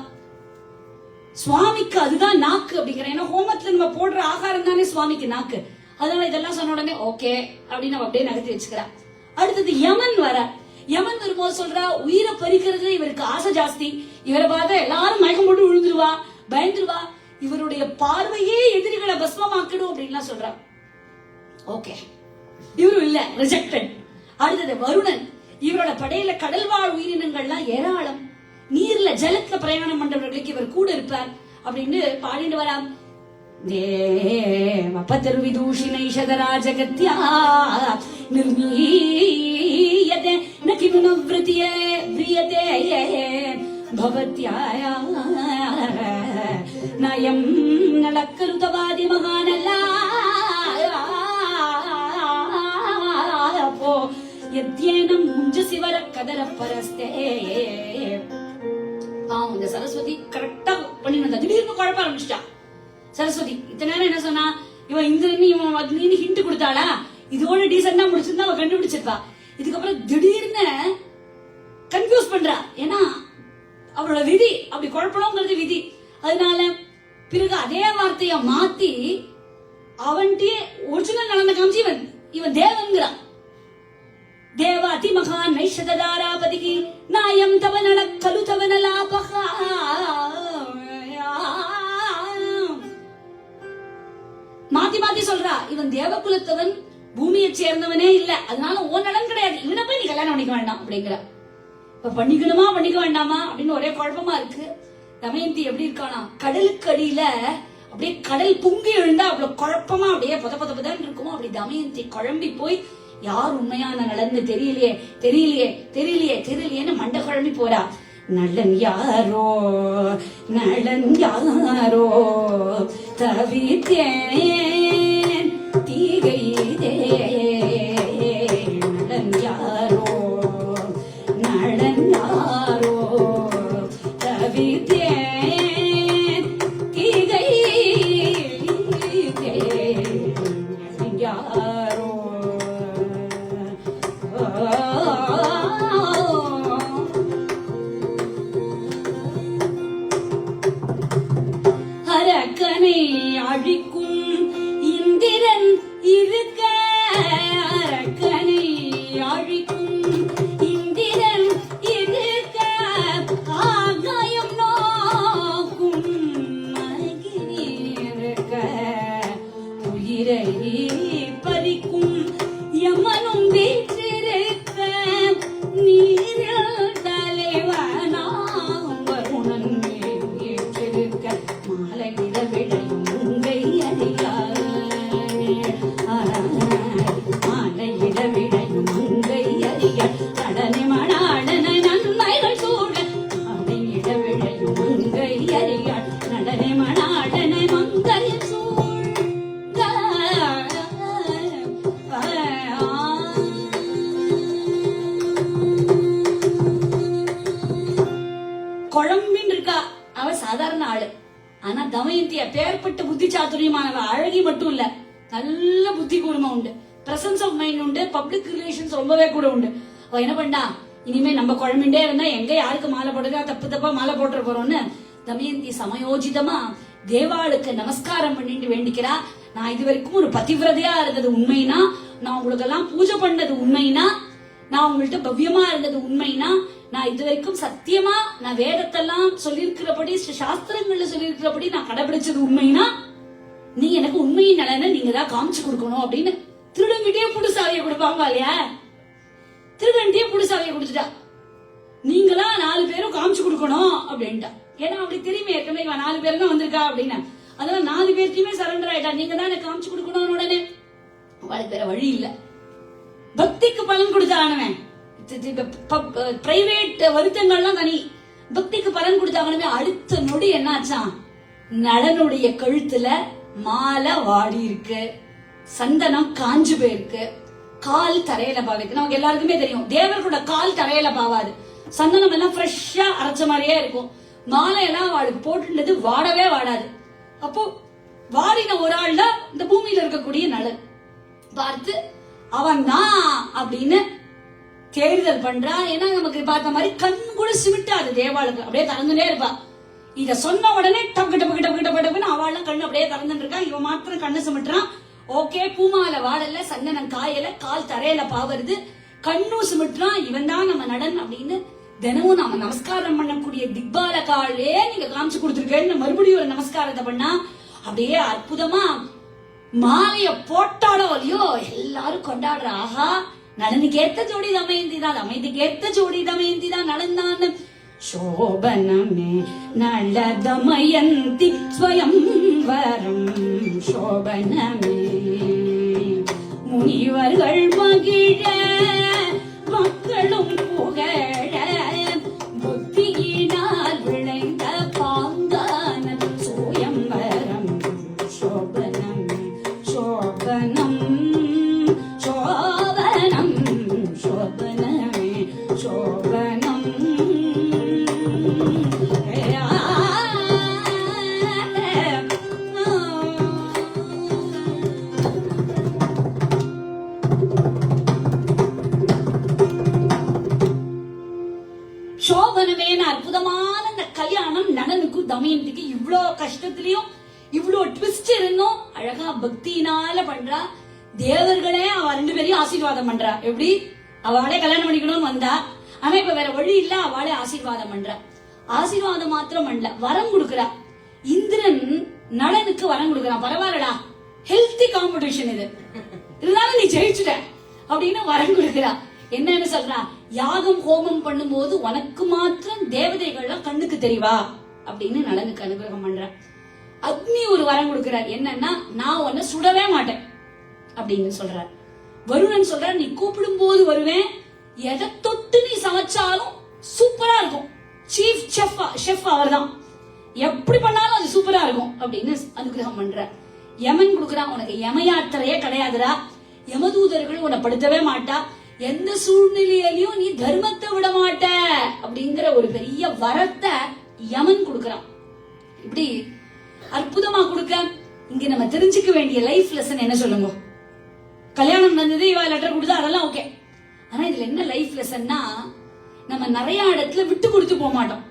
சுவாமிக்கு அதுதான் நாக்கு அப்படிங்கிற. ஏன்னா ஹோமத்துல நம்ம போடுற ஆகாரம் தானே சுவாமிக்கு நாக்கு. அதனால இதெல்லாம் சொன்ன உடனே ஓகே அப்படின்னு நம்ம அப்படியே நகர்த்தி வச்சுக்கிறா. அடுத்தது யமன் வர. யமன் வரும்போது சொல்றா, உயிரை பறிக்கிறது இவருக்கு ஆசை ஜாஸ்தி, இவரை பார்த்தா எல்லாரும் மயக்கம் போட்டு விழுந்துருவா, பயந்துருவா, இவருடைய பார்வையே எதிரிகளை பஸ்மமாக்கிடும் அப்படின்லாம் சொல்றா. ஓகே, இவரும் இல்ல, ரிஜெக்டட். அடுத்தது வருணன். இவரோட படையில கடல் வாழ் உயிரினங்கள்லாம் ஏராளம், நீர்ல ஜலத்துல பிரயாணம் பண்றவர்களுக்கு இவர் கூட இருப்பார் அப்படின்னு பாடிட்டு வரா. விதூஷிணைஷதராஜகத்யா நிர்மீயதே நகிமுன வ்ருதியே வ்ரியதே பவத்யாயா நயம் நலக்கலுதவாதி மகானல்லா போ யத்யேனம் முஞ்சசிவர கதர பரஸ்தே. இந்த சரஸ்வதி கரெக்டா பண்ணிட்டு திடீர்னு குழப்ப ஆரம்பிச்சிட்டா. சரஸ்வதி இத்தனை நேரம் என்ன சொன்னா, இவன் இந்திரன் இவன் அக்னின்னு ஹிண்ட் கொடுத்தாளா, இதோட டீசெண்டா முடிச்சிருந்தா அவ கண்டுபிடிச்சிருப்பா. இதுக்கப்புறம் திடீர்னு கன்ஃபியூஸ் பண்றா. ஏன்னா அவளோட விதி அப்படி குழப்பணுங்கிறது விதி. அதனால பிறகு அதே வார்த்தைய மாத்தி அவன்கிட்ட ஒரிஜினல் நடந்த காமிச்சு இவன் தேவன்கிறான். தேவ அதி மகான் நைஷததாராபதிகி நாயம் தவ நலக்கலு தவ நலாபகா. மாத்தி மாத்தி சொல்றா, இவன் தேவகுலத்தவன், பூமியை சேர்ந்தவனே இல்ல, அதனால ஓ நலன் கிடையாது, இவனை போய் நீ கல்யாணம் பண்ணிக்க வேண்டாம் அப்படிங்கிற. இப்ப பண்ணிக்கணுமா பண்ணிக்க வேண்டாமா அப்படின்னு ஒரே குழப்பமா இருக்கு. தமயந்தி எப்படி இருக்கானா, கடலுக்கு அடியில அப்படியே கடல் பொங்கி எழுந்தா அவ்வளவு குழப்பமா அப்படியே பொத பொத பொதன்னு இருக்குமோ அப்படி தமயந்தி குழம்பி போய் யார் உண்மையான நலன்னு தெரியலையே தெரியலையே தெரியலையே தெரியலையேன்னு மண்டை குழம்பி போறா. நலன் யாரோ நலன் யாரோ தவித்தேன் தீகைதே. நலன் யாரோ நலன் யாரோ தவித்தேன் தீகைதே. நலன் யாரோ அரக்கனை அழிக்கும் இந்திரன் இருக்க, அரக்கனை அழிக்கும் இந்திரன் இருக்க, ஆகாயம் நோக்கும் அகினி இருக்க, உயிரை பறிக்கும் யமனும் வீற்றிருக்க, நீரில் தலைவனாம் வருணன் வீற்றிருக்க, மாலையிட விடையும் உங்கை அறியார், மாலையிட விடையும் உங்கை அறியார், கடனை மணாடனை நன்மைகள் சூழ, மாலையிட விடையும் உங்கை அறியார், நடனை மணாடனை மங்கை சூழ. குழம்பின் இருக்கா. அவ சாதாரண ஆளு, ஆனா தமயந்திய பேர்பட்ட புத்தி சாதுரியமானவ, அழகி மட்டும் இல்ல, நல்ல புத்தி கூர்மை உண்டு, பிரசன்ஸ் ஆஃப் மைண்ட் உண்டு, பப்ளிக் ரிலேஷன்ஸ் ரொம்பவே கூட உண்டு. அவ என்ன பண்ணா, இனிமே நம்ம குழம்பிண்டே இருந்தா எங்க யாருக்கு மாலை போடுறதா, தப்பு தப்பா மாலை போட்டுற போறோம்னு தமயந்தி சமயோஜிதமா தேவாளுக்கு நமஸ்காரம் பண்ணிட்டு வேண்டிக்கிறா. நான் இது வரைக்கும் ஒரு பதிவிரதையா இருந்தது உண்மைனா, நான் உங்களுக்கு எல்லாம் பூஜை பண்ணது உண்மைனா, நான் உங்கள்கிட்ட பவ்யமா இருந்தது உண்மைனா, நான் இது வரைக்கும் சத்தியமா நான் வேதத்தெல்லாம் சொல்லியிருக்கிறபடி சாஸ்திரங்கள்ல சொல்லியிருக்கிறபடி நான் கடைபிடிச்சது உண்மைனா, நீ எனக்கு உண்மையின் நலனை நீங்க தான் காமிச்சு கொடுக்கணும் அப்படின்னு திருடங்கிட்டே புடுசாவிய கொடுப்பாங்க இல்லையா, திருடன்ட்டே புடுசாவிய கொடுத்துட்டா. நீங்களா 4 பேரும் காமிச்சு கொடுக்கணும் அப்படின்ட்டா. ஏன்னா அப்படி தெரியுமே ஏற்கனவே 4 பேர் தான் வந்திருக்கா அப்படின்னு. அதனால 4 பேருக்குமே சரண்டர் ஆயிட்டா. நீங்க தான் எனக்கு காமிச்சு கொடுக்கணும். உடனே அவளுக்கு வேற வழி இல்ல. பக்திக்கு பலன் கொடுத்தானவன், பிரைவேட் வருத்தங்கள்லாம் தனி, பக்திக்கு பலன் கொடுத்தாங்கன்னு அடுத்த நொடி என்னாச்சான், நலனுடைய கழுத்துல மாலை வாடி இருக்கு, சந்தனம் காஞ்சு போயிருக்கு, கால் தரையில பாவிருக்கு. நமக்கு எல்லாருக்குமே தெரியும் தேவர்களோட கால் தரையில பாவாது, சந்தனம் எல்லாம் ஃப்ரெஷ்ஷா அரைச்ச மாதிரியே இருக்கும். மாலை எல்லாம் அவளுக்கு போட்டுனது வாடவே வாடாது. அப்போ வாடின ஒரு ஆள் தான் இந்த பூமியில இருக்கக்கூடிய நலன். பார்த்து அவன் தான் அப்படின்னு தேர்தல் பண்றா. ஏன்னா நமக்கு பார்த்த மாதிரி கண் கூட சிமிட்டாது தேவாளுக்கு, அப்படியே திறந்துட்டே இருப்பா. இத சொன்ன உடனே டப்பு டப்பு டப்பு டப்பு டப்புன்னு அவள் கண்ணு அப்படியே திறந்துட்டு இருக்கா. இவன் மாத்திரம் கண்ணு சிமிட்டுறான். ஓகே, பூமால வாடல, சந்தனம் காயல, கால் தரையில பாவருது, கண்ணும் சிமிட்டுறான். இவன் தான் நம்ம நடன் அப்படின்னு தினமும் நாம நமஸ்காரம் பண்ணக்கூடிய திக்பால காலே நீங்க காமிச்சு கொடுத்துருக்கேன்னு மறுபடியும் ஒரு நமஸ்காரத்தை பண்ணா அப்படியே அற்புதமா மாலைய போட்டாடோ இல்லையோ எல்லாரும் கொண்டாடுற. ஆஹா, நலனுக்கு ஏத்த ஜோடி தமயந்தி தான், தமயந்திக்கு ஏத்த ஜோடி தமயந்தி தான் நலன்தான். சோபனமே நல தமயந்தி ஸ்வயம் வரம் சோபனமே முனிவர்கள் மகிழ மக்களும் புகழ புத்தியினால் விளைந்த பாங்கான சுயம்பரம் சோபனம் சோபனம் சோபனம் சோபனமே சோபனம். சோபனமேன அற்புதமான இந்த கல்யாணம் நலனுக்கு தமயந்திக்கு இவ்ளோ கஷ்டத்திலயும் இவ்ளோ ட்விஸ்ட் இருந்தும் அழகா பக்தியினால பண்றா. தேவர்களே அவ 2 பேரையும் ஆசீர்வாதம் பண்றா. எப்படி அவளே கல்யாணம் பண்ணிக்கணும்னு வந்தா, ஆனா இப்ப வேற வழி இல்ல, அவளே ஆசீர்வாதம் பண்றா. ஆசீர்வாதம் மாத்திரம் பண்ணல, வரம் கொடுக்கறா. இந்திரன் நலனுக்கு வரம் கொடுக்கறான். பரவாயில்லடா, ஹெல்தி காம்படிஷன் இது, இருந்தாலும் நீ ஜெயிச்சுட்ட அப்படின்னு வரம் கொடுக்கறா. என்னன்னு சொல்றா, யாகம் ஹோமம் பண்ணும்போது உனக்கு மாத்திரம் தேவதைகள்லாம் கண்ணுக்கு தெரியவா அப்படின்னு நலனுக்கு அனுகிரகம் பண்ற. அக்னி ஒரு வரம் கொடுக்கிறார். என்னன்னா, நான் உன்னை சுடவே மாட்டேன் அப்படின்னு சொல்றார். வருணன் சொல்ற, நீ கூப்பிடும் போது வருவேன், எதை தொட்டு நீ சமைச்சாலும் சூப்பரா இருக்கும், சீஃப் ஷெஃப் அவர் தான், எப்படி பண்ணாலும் அது சூப்பரா இருக்கும் அப்படின்னு அனுகிரகம் பண்ற. யமன் கொடுக்கறான், உனக்கு யம யாத்திரையே கிடையாதுடா, யமதூதர்கள் உன்னை படுத்தவே மாட்டா, எந்த சூழ்நிலையிலையும் நீ தர்மத்தை விட மாட்ட அப்படிங்கிற ஒரு பெரிய வரத்தை யமன் கொடுக்கறான். இப்படி அற்புதமா கொடுக்க இங்க நம்ம தெரிஞ்சுக்க வேண்டிய லைஃப் லெசன் என்ன சொல்லுங்க? கல்யாணம் வந்தது, இவ லெட்டர் கொடுத்தா, அதெல்லாம் ஓகே. ஆனா இதுல என்ன லைஃப் லெசன்னா, நம்ம நிறைய இடத்துல விட்டு கொடுத்து போக மாட்டோம்.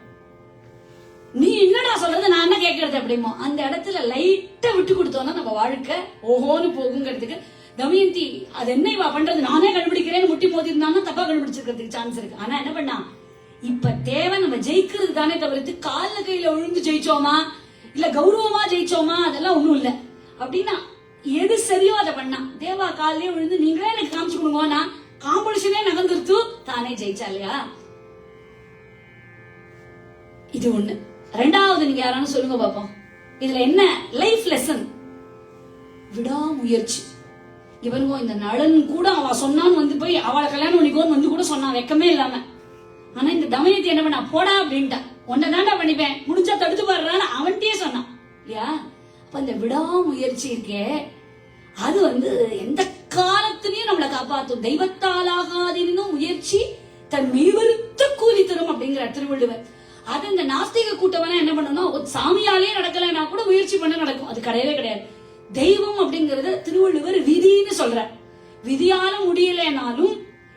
நீ என்னடா சொல்றது, நான் என்ன கேட்கறது அப்படிமோ, அந்த இடத்துல லைட்டா விட்டு கொடுத்தோம்னா நம்ம வாழ்க்கை ஓஹோன்னு போகுங்கிறதுக்கு தமயந்தி அது என்ன இவ பண்றது, நானே கண்டுபிடிக்கிறேன்னு முட்டி மோதி இருந்தாலும் தப்பா கண்டுபிடிச்சிருக்கிறதுக்கு சான்ஸ் இருக்கு. ஆனா என்ன பண்ணா, இப்ப தேவை நம்ம ஜெயிக்கிறது தானே தவிர்த்து கால கையில விழுந்து ஜெயிச்சோமா இல்ல கௌரவமா ஜெயிச்சோமா அதெல்லாம் ஒண்ணும் இல்ல. அப்படின்னா எது சரியோ அதை பண்ணா. தேவா காலையே விழுந்து நீங்களே எனக்கு காமிச்சு கொடுங்க, காம்படிஷனே நகர்ந்துருத்து தானே ஜெயிச்சா இல்லையா? இது ஒண்ணு. ரெண்டாவது நீங்க யாரானு சொல்லுங்க பாப்போம், இதுல என்ன லைஃப் லெசன்? விடாமுயற்சி. இவனுங்க இந்த நலன் கூட அவ சொன்னான்னு வந்து போய் அவளை கல்யாணம் பண்ணிக்கோன்னு வந்து கூட சொன்னான் வெக்கமே இல்லாம. ஆனா இந்த தமயந்தி என்ன பண்ணா, போடா அப்படின்ட்டா, உன்னை தாண்டா பண்ணிப்பேன், முடிஞ்சா தடுத்து பாடுறான்னு அவன்கிட்டயே சொன்னான் இல்லையா? அப்ப இந்த விடாமுயற்சி இருக்கே, அது வந்து எந்த காலத்திலையும் நம்மளை காப்பாத்தும். தெய்வத்தால் ஆகாதினும் முயற்சி தன் மெய்வருத்த கூலி தரும் அப்படிங்கிற திருவள்ளுவர். அது இந்த நாஸ்திக கூட்டவனா என்ன பண்ணணும், சாமியாலே நடக்கலன்னா கூட முயற்சி பண்ண நடக்கும். அது கிடையவே கிடையாது. தெய்வம் அப்படிங்கறது திருவள்ளுவர் விதின்னு சொல்ற. விதியால முடியலனாலும்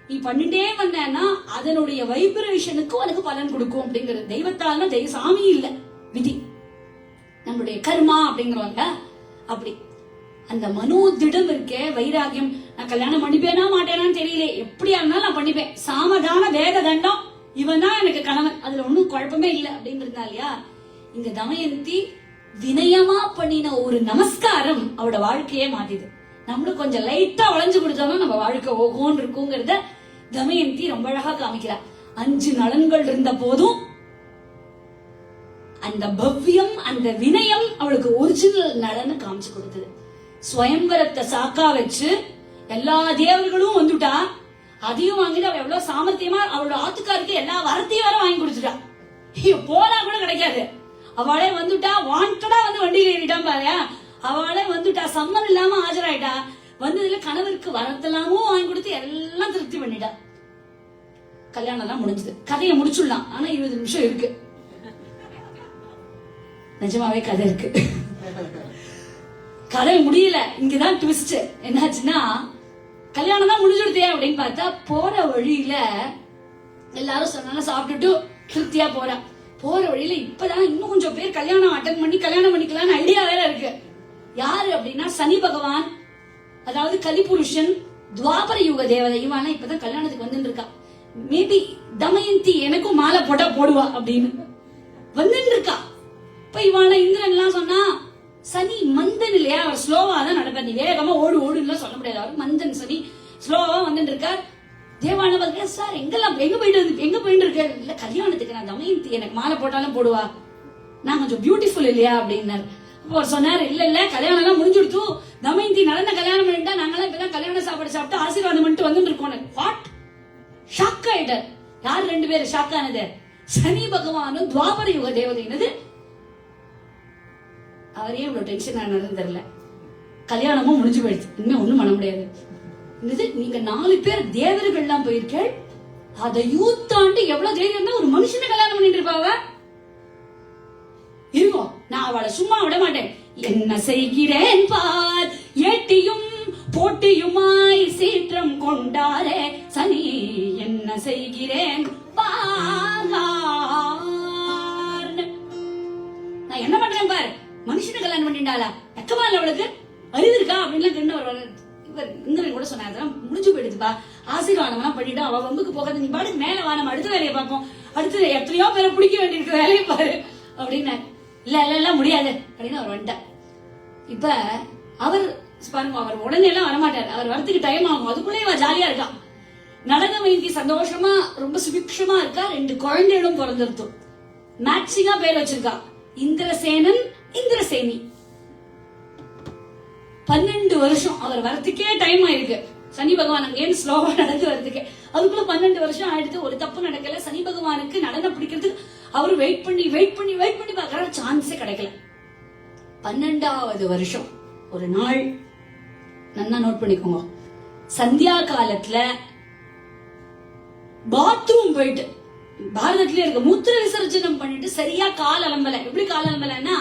நீ பண்ணிட்டே வந்தேன்னா அதனுடைய வைப்ரேஷனுக்கு உனக்கு பலன் கொடுக்கும் அப்படிங்கிறது. தெய்வத்தால சாமி இல்ல, விதி, நம்மளுடைய கர்மா அப்படிங்கிறவங்க. அப்படி அந்த மனோதிடம் இருக்கே, வைராகியம். நான் கல்யாணம் பண்ணிப்பேனா மாட்டேனான்னு தெரியல, எப்படியா இருந்தாலும் நான் பண்ணிப்பேன், சாமதான வேத தண்டம், இவன் தான் எனக்கு கணவன், அதுல ஒன்னும் குழப்பமே இல்லை அப்படின்னு இருந்தா இல்லையா. இங்க தமயந்தி வினயமா பண்ணின ஒரு நமஸ்காரம் அவட வாழ்க்கையே மாத்திது. நம்மளும் கொஞ்சம் லைட்டா வளைஞ்சு கொடுத்தாலும் நம்ம வாழ்க்கை ஓகோன்னு இருக்குங்கிறத தமயந்தி ரொம்ப அழகா காமிக்கிறார். 5 நலன்கள் இருந்த போதும் அந்த பவ்யம், அந்த வினயம் அவளுக்கு ஒரிஜினல் நலன்னு காமிச்சு கொடுத்தது. ஸ்வயம்பரத்தை சாக்கா வச்சு எல்லா தேவர்களும் வந்துட்டா, அதையும் வாங்கிட்டு அவ எவ்வளவு சாமர்த்தியமா அவளோட ஆத்துக்காருக்கு எல்லா வரத்தையும் வர வாங்கி கொடுத்துட்டா. போனா கூட கிடைக்காது, அவளே வந்துட்டா, வாண்டடா வந்து வண்டியில ஏறிட்டான் பாரு, அவளே வந்துட்டா, சம்மன் இல்லாம ஆஜராயிட்டா. வந்ததுல கணவருக்கு வரத்தெல்லாமும் வாங்கி கொடுத்து எல்லாம் திருப்தி பண்ணிட்டா. கல்யாணம் எல்லாம் முடிஞ்சது. கதையை முடிச்சுடலாம், ஆனா 20 நிமிஷம் இருக்கு. நிஜமாவே கதை இருக்கு, கதை முடியல. இங்கதான் ட்விஸ்ட். என்னாச்சுன்னா, கல்யாணம் தான் முடிஞ்சுடுதே அப்படின்னு பார்த்தா, போற வழியில எல்லாரும் சொன்னாலும் சாப்பிட்டுட்டு திருப்தியா போறா. போற வழியில இப்பதான் இன்னும் கொஞ்சம் பேர் கல்யாணம் அட்டன் பண்ணி கல்யாணம் பண்ணிக்கலாம்னு ஐடியா வேற இருக்கு. யாரு அப்படின்னா சனி பகவான், அதாவது கலிபுருஷன், துவாபர யுக தேவதை. இவனா இப்பதான் கல்யாணத்துக்கு வந்துட்டு இருக்கா. மேபி தமயந்தி எனக்கும் மாலை போட்டா போடுவா அப்படின்னு வந்துட்டு இருக்கா. இப்ப இவான இந்திரன் எல்லாம் சொன்னா, சனி மந்தன் இல்லையா, அவர் ஸ்லோவா தான் நடப்பார், நீ வேகமா ஓடு ஓடுன்னு சொல்ல முடியாது. அவர் மந்தன் சனி ஸ்லோவா வந்துட்டு இருக்கார். தேவானவர் சார் எங்கெல்லாம் எங்க போயிட்டு இருக்க? இல்ல கல்யாணத்துக்கு நான் தமயந்தி எனக்கு மாலை போட்டாலும் போடுவா, நான் கொஞ்சம் பியூட்டிஃபுல் இல்லையா அப்படின்னாரு. அவர் சொன்னாரு, இல்ல இல்ல கல்யாணம் எல்லாம் முடிஞ்சுடுத்து, தமயந்தி நடந்த கல்யாணம் பண்ணிட்டா, நாங்கெல்லாம் இப்பதான் கல்யாண சாப்பாடு சாப்பிட்டு ஆசீர்வாதம் பண்ணிட்டு வந்துட்டு இருக்கோம். வாட்? ஷாக் ஆயிட்டார். யார் 2 பேரும் ஷாக் ஆனது? சனி பகவானும் துவாபர யுக தேவதைனது. அவரே இவ்வளவு டென்ஷன் ஆனதுன்னு தெரியல. கல்யாணமும் முடிஞ்சு போயிடுச்சு, இனிமே ஒண்ணும் பண்ண முடியாது. நீங்க 4 பேர் தேவர்கள் எல்லாம் போயிருக்க, அதை யூத்தாண்டு எவ்வளவு தைரியம் தான் ஒரு மனுஷனை கல்யாணம் பண்ணிட்டு இருப்பாவ. இருக்கும், நான் அவளை சும்மா விட மாட்டேன். என்ன செய்கிறேன் பார், ஏட்டியும் போட்டியுமாய் சீற்றம் கொண்டாரே சனி, என்ன செய்கிறேன் பார், நான் என்ன பண்றேன் பார். மனுஷனை கல்யாணம் பண்ணிட்டாளா, வெக்கமா இல்ல அவளுக்கு, அறிவு இருக்கா அப்படின்னு கண்டு இவர் இந்திரன் கூட சொன்னார், அதெல்லாம் முடிஞ்சு போயிடுதுப்பா, ஆசீர்வாதம் எல்லாம் பண்ணிட்டு அவ வம்புக்கு போகாது, நீ பாட்டுக்கு மேல வா, நம்ம அடுத்த வேலையை பார்ப்போம், அடுத்து எத்தனையோ பேரை பிடிக்க வேண்டியிருக்க வேலையை பாரு அப்படின்னு. இல்ல இல்ல இல்ல முடியாது அப்படின்னு அவர் வந்துட்டார். இப்ப அவர் பாருங்க, அவர் உடனே எல்லாம் வரமாட்டார், அவர் வரத்துக்கு டைம் ஆகும். அதுக்குள்ளே இவ ஜாலியா இருக்கா, நடன வங்கி சந்தோஷமா ரொம்ப சுபிக்ஷமா இருக்கா. 2 குழந்தைகளும் பிறந்திருத்தோம், மேட்சிங்கா பேர் வச்சிருக்கா, இந்திரசேனன் இந்திரசேனி. 12 வருஷம் அவர் வரத்துக்கே டைம் ஆயிருக்கு. சனி பகவான் அங்கேன்னு ஸ்லோவா நடந்து வரதுக்கு அதுக்குள்ள 12 வருஷம் ஆயிடுத்து. ஒரு தப்பு நடக்கல. சனி பகவானுக்கு நடனம் பிடிக்கிறதுக்கு அவரு வெயிட் பண்ணி பாக்குற சான்ஸே கிடைக்கல. 12வது வருஷம் ஒரு நாள், நல்லா நோட் பண்ணிக்கோங்க, சந்தியா காலத்துல பாத்ரூம் போயிட்டு பாரதத்திலே இருக்க மூத்திர விசர்ஜனம் பண்ணிட்டு சரியா கால் அலம்பல. எப்படி கால் அலம்பலன்னா,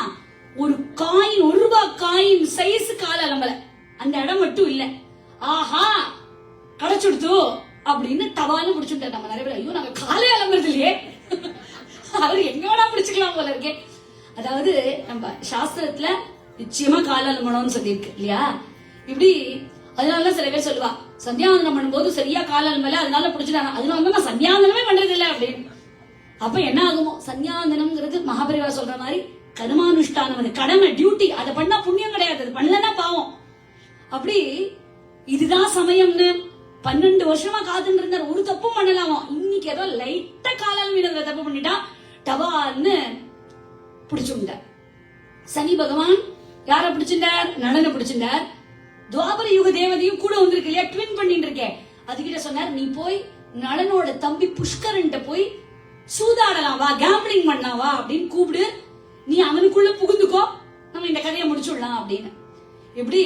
ஒரு காயின், 1 ரூபாய் காயின் சைஸ் கால் அலம்பல, அந்த இடம் மட்டும் இல்ல. ஆஹா கிடைச்சுடுத்து அப்படின்னு டவாலும் முடிச்சுட்டார். நம்ம நிறைய பேர் ஐயோ நாங்க காலே அலம்புறது இல்லையே, அவரு எங்கோடா பிடிச்சுக்கலாம் போல இருக்கே. அதாவது நம்ம சாஸ்திரத்துல நிச்சயமா கால் அலம்பணும்னு சொல்லியிருக்கு இல்லையா. இப்படி அதனால சில பேர் சொல்லுவா, சந்தியாவந்தனம் பண்ணும்போது சரியா கால் அலம்பல அதனால பிடிச்சிட்டாங்க, அதனால நான் சந்தியாவந்தனமே பண்றது இல்லை அப்படின்னு. அப்ப என்ன ஆகுமோ, சந்தியாவந்தனம்ங்கிறது மகாபரிவா சொல்ற மாதிரி கர்மானுஷ்டானம், அது கடமை, டியூட்டி. அதை பண்ணா புண்ணியம் கிடையாது, அது பண்ணலன்னா பாவம். அப்படி இதுதான் சமயம்னு 12 வருஷமா காத்துட்டு இருந்தார். ஒரு தப்பும் பண்ணலாமோ, இன்னைக்கு ஏதோ லைட்டா காலால் மீது தப்பு பண்ணிட்டா டபால்னு பிடிச்சுட்டார். சனி பகவான் யார பிடிச்சிட்டார்? நடன பிடிச்சிட்டார். துவாபர யுக தேவதையும் கூட வந்திருக்கு இல்லையா, ட்வின் பண்ணிட்டு இருக்கேன். அதுகிட்ட சொன்னார், நீ போய் நளனோட தம்பி புஷ்கரன்ட்ட போய் சூதாடலாம் வா, கேம்பிளிங் பண்ணலாம் வா அப்படின்னு கூப்பிடு, நீ அவனுக்குள்ள புகுந்துக்கோ, நம்ம இந்த கதையை முடிச்சுடலாம் அப்படின்னு. எப்படி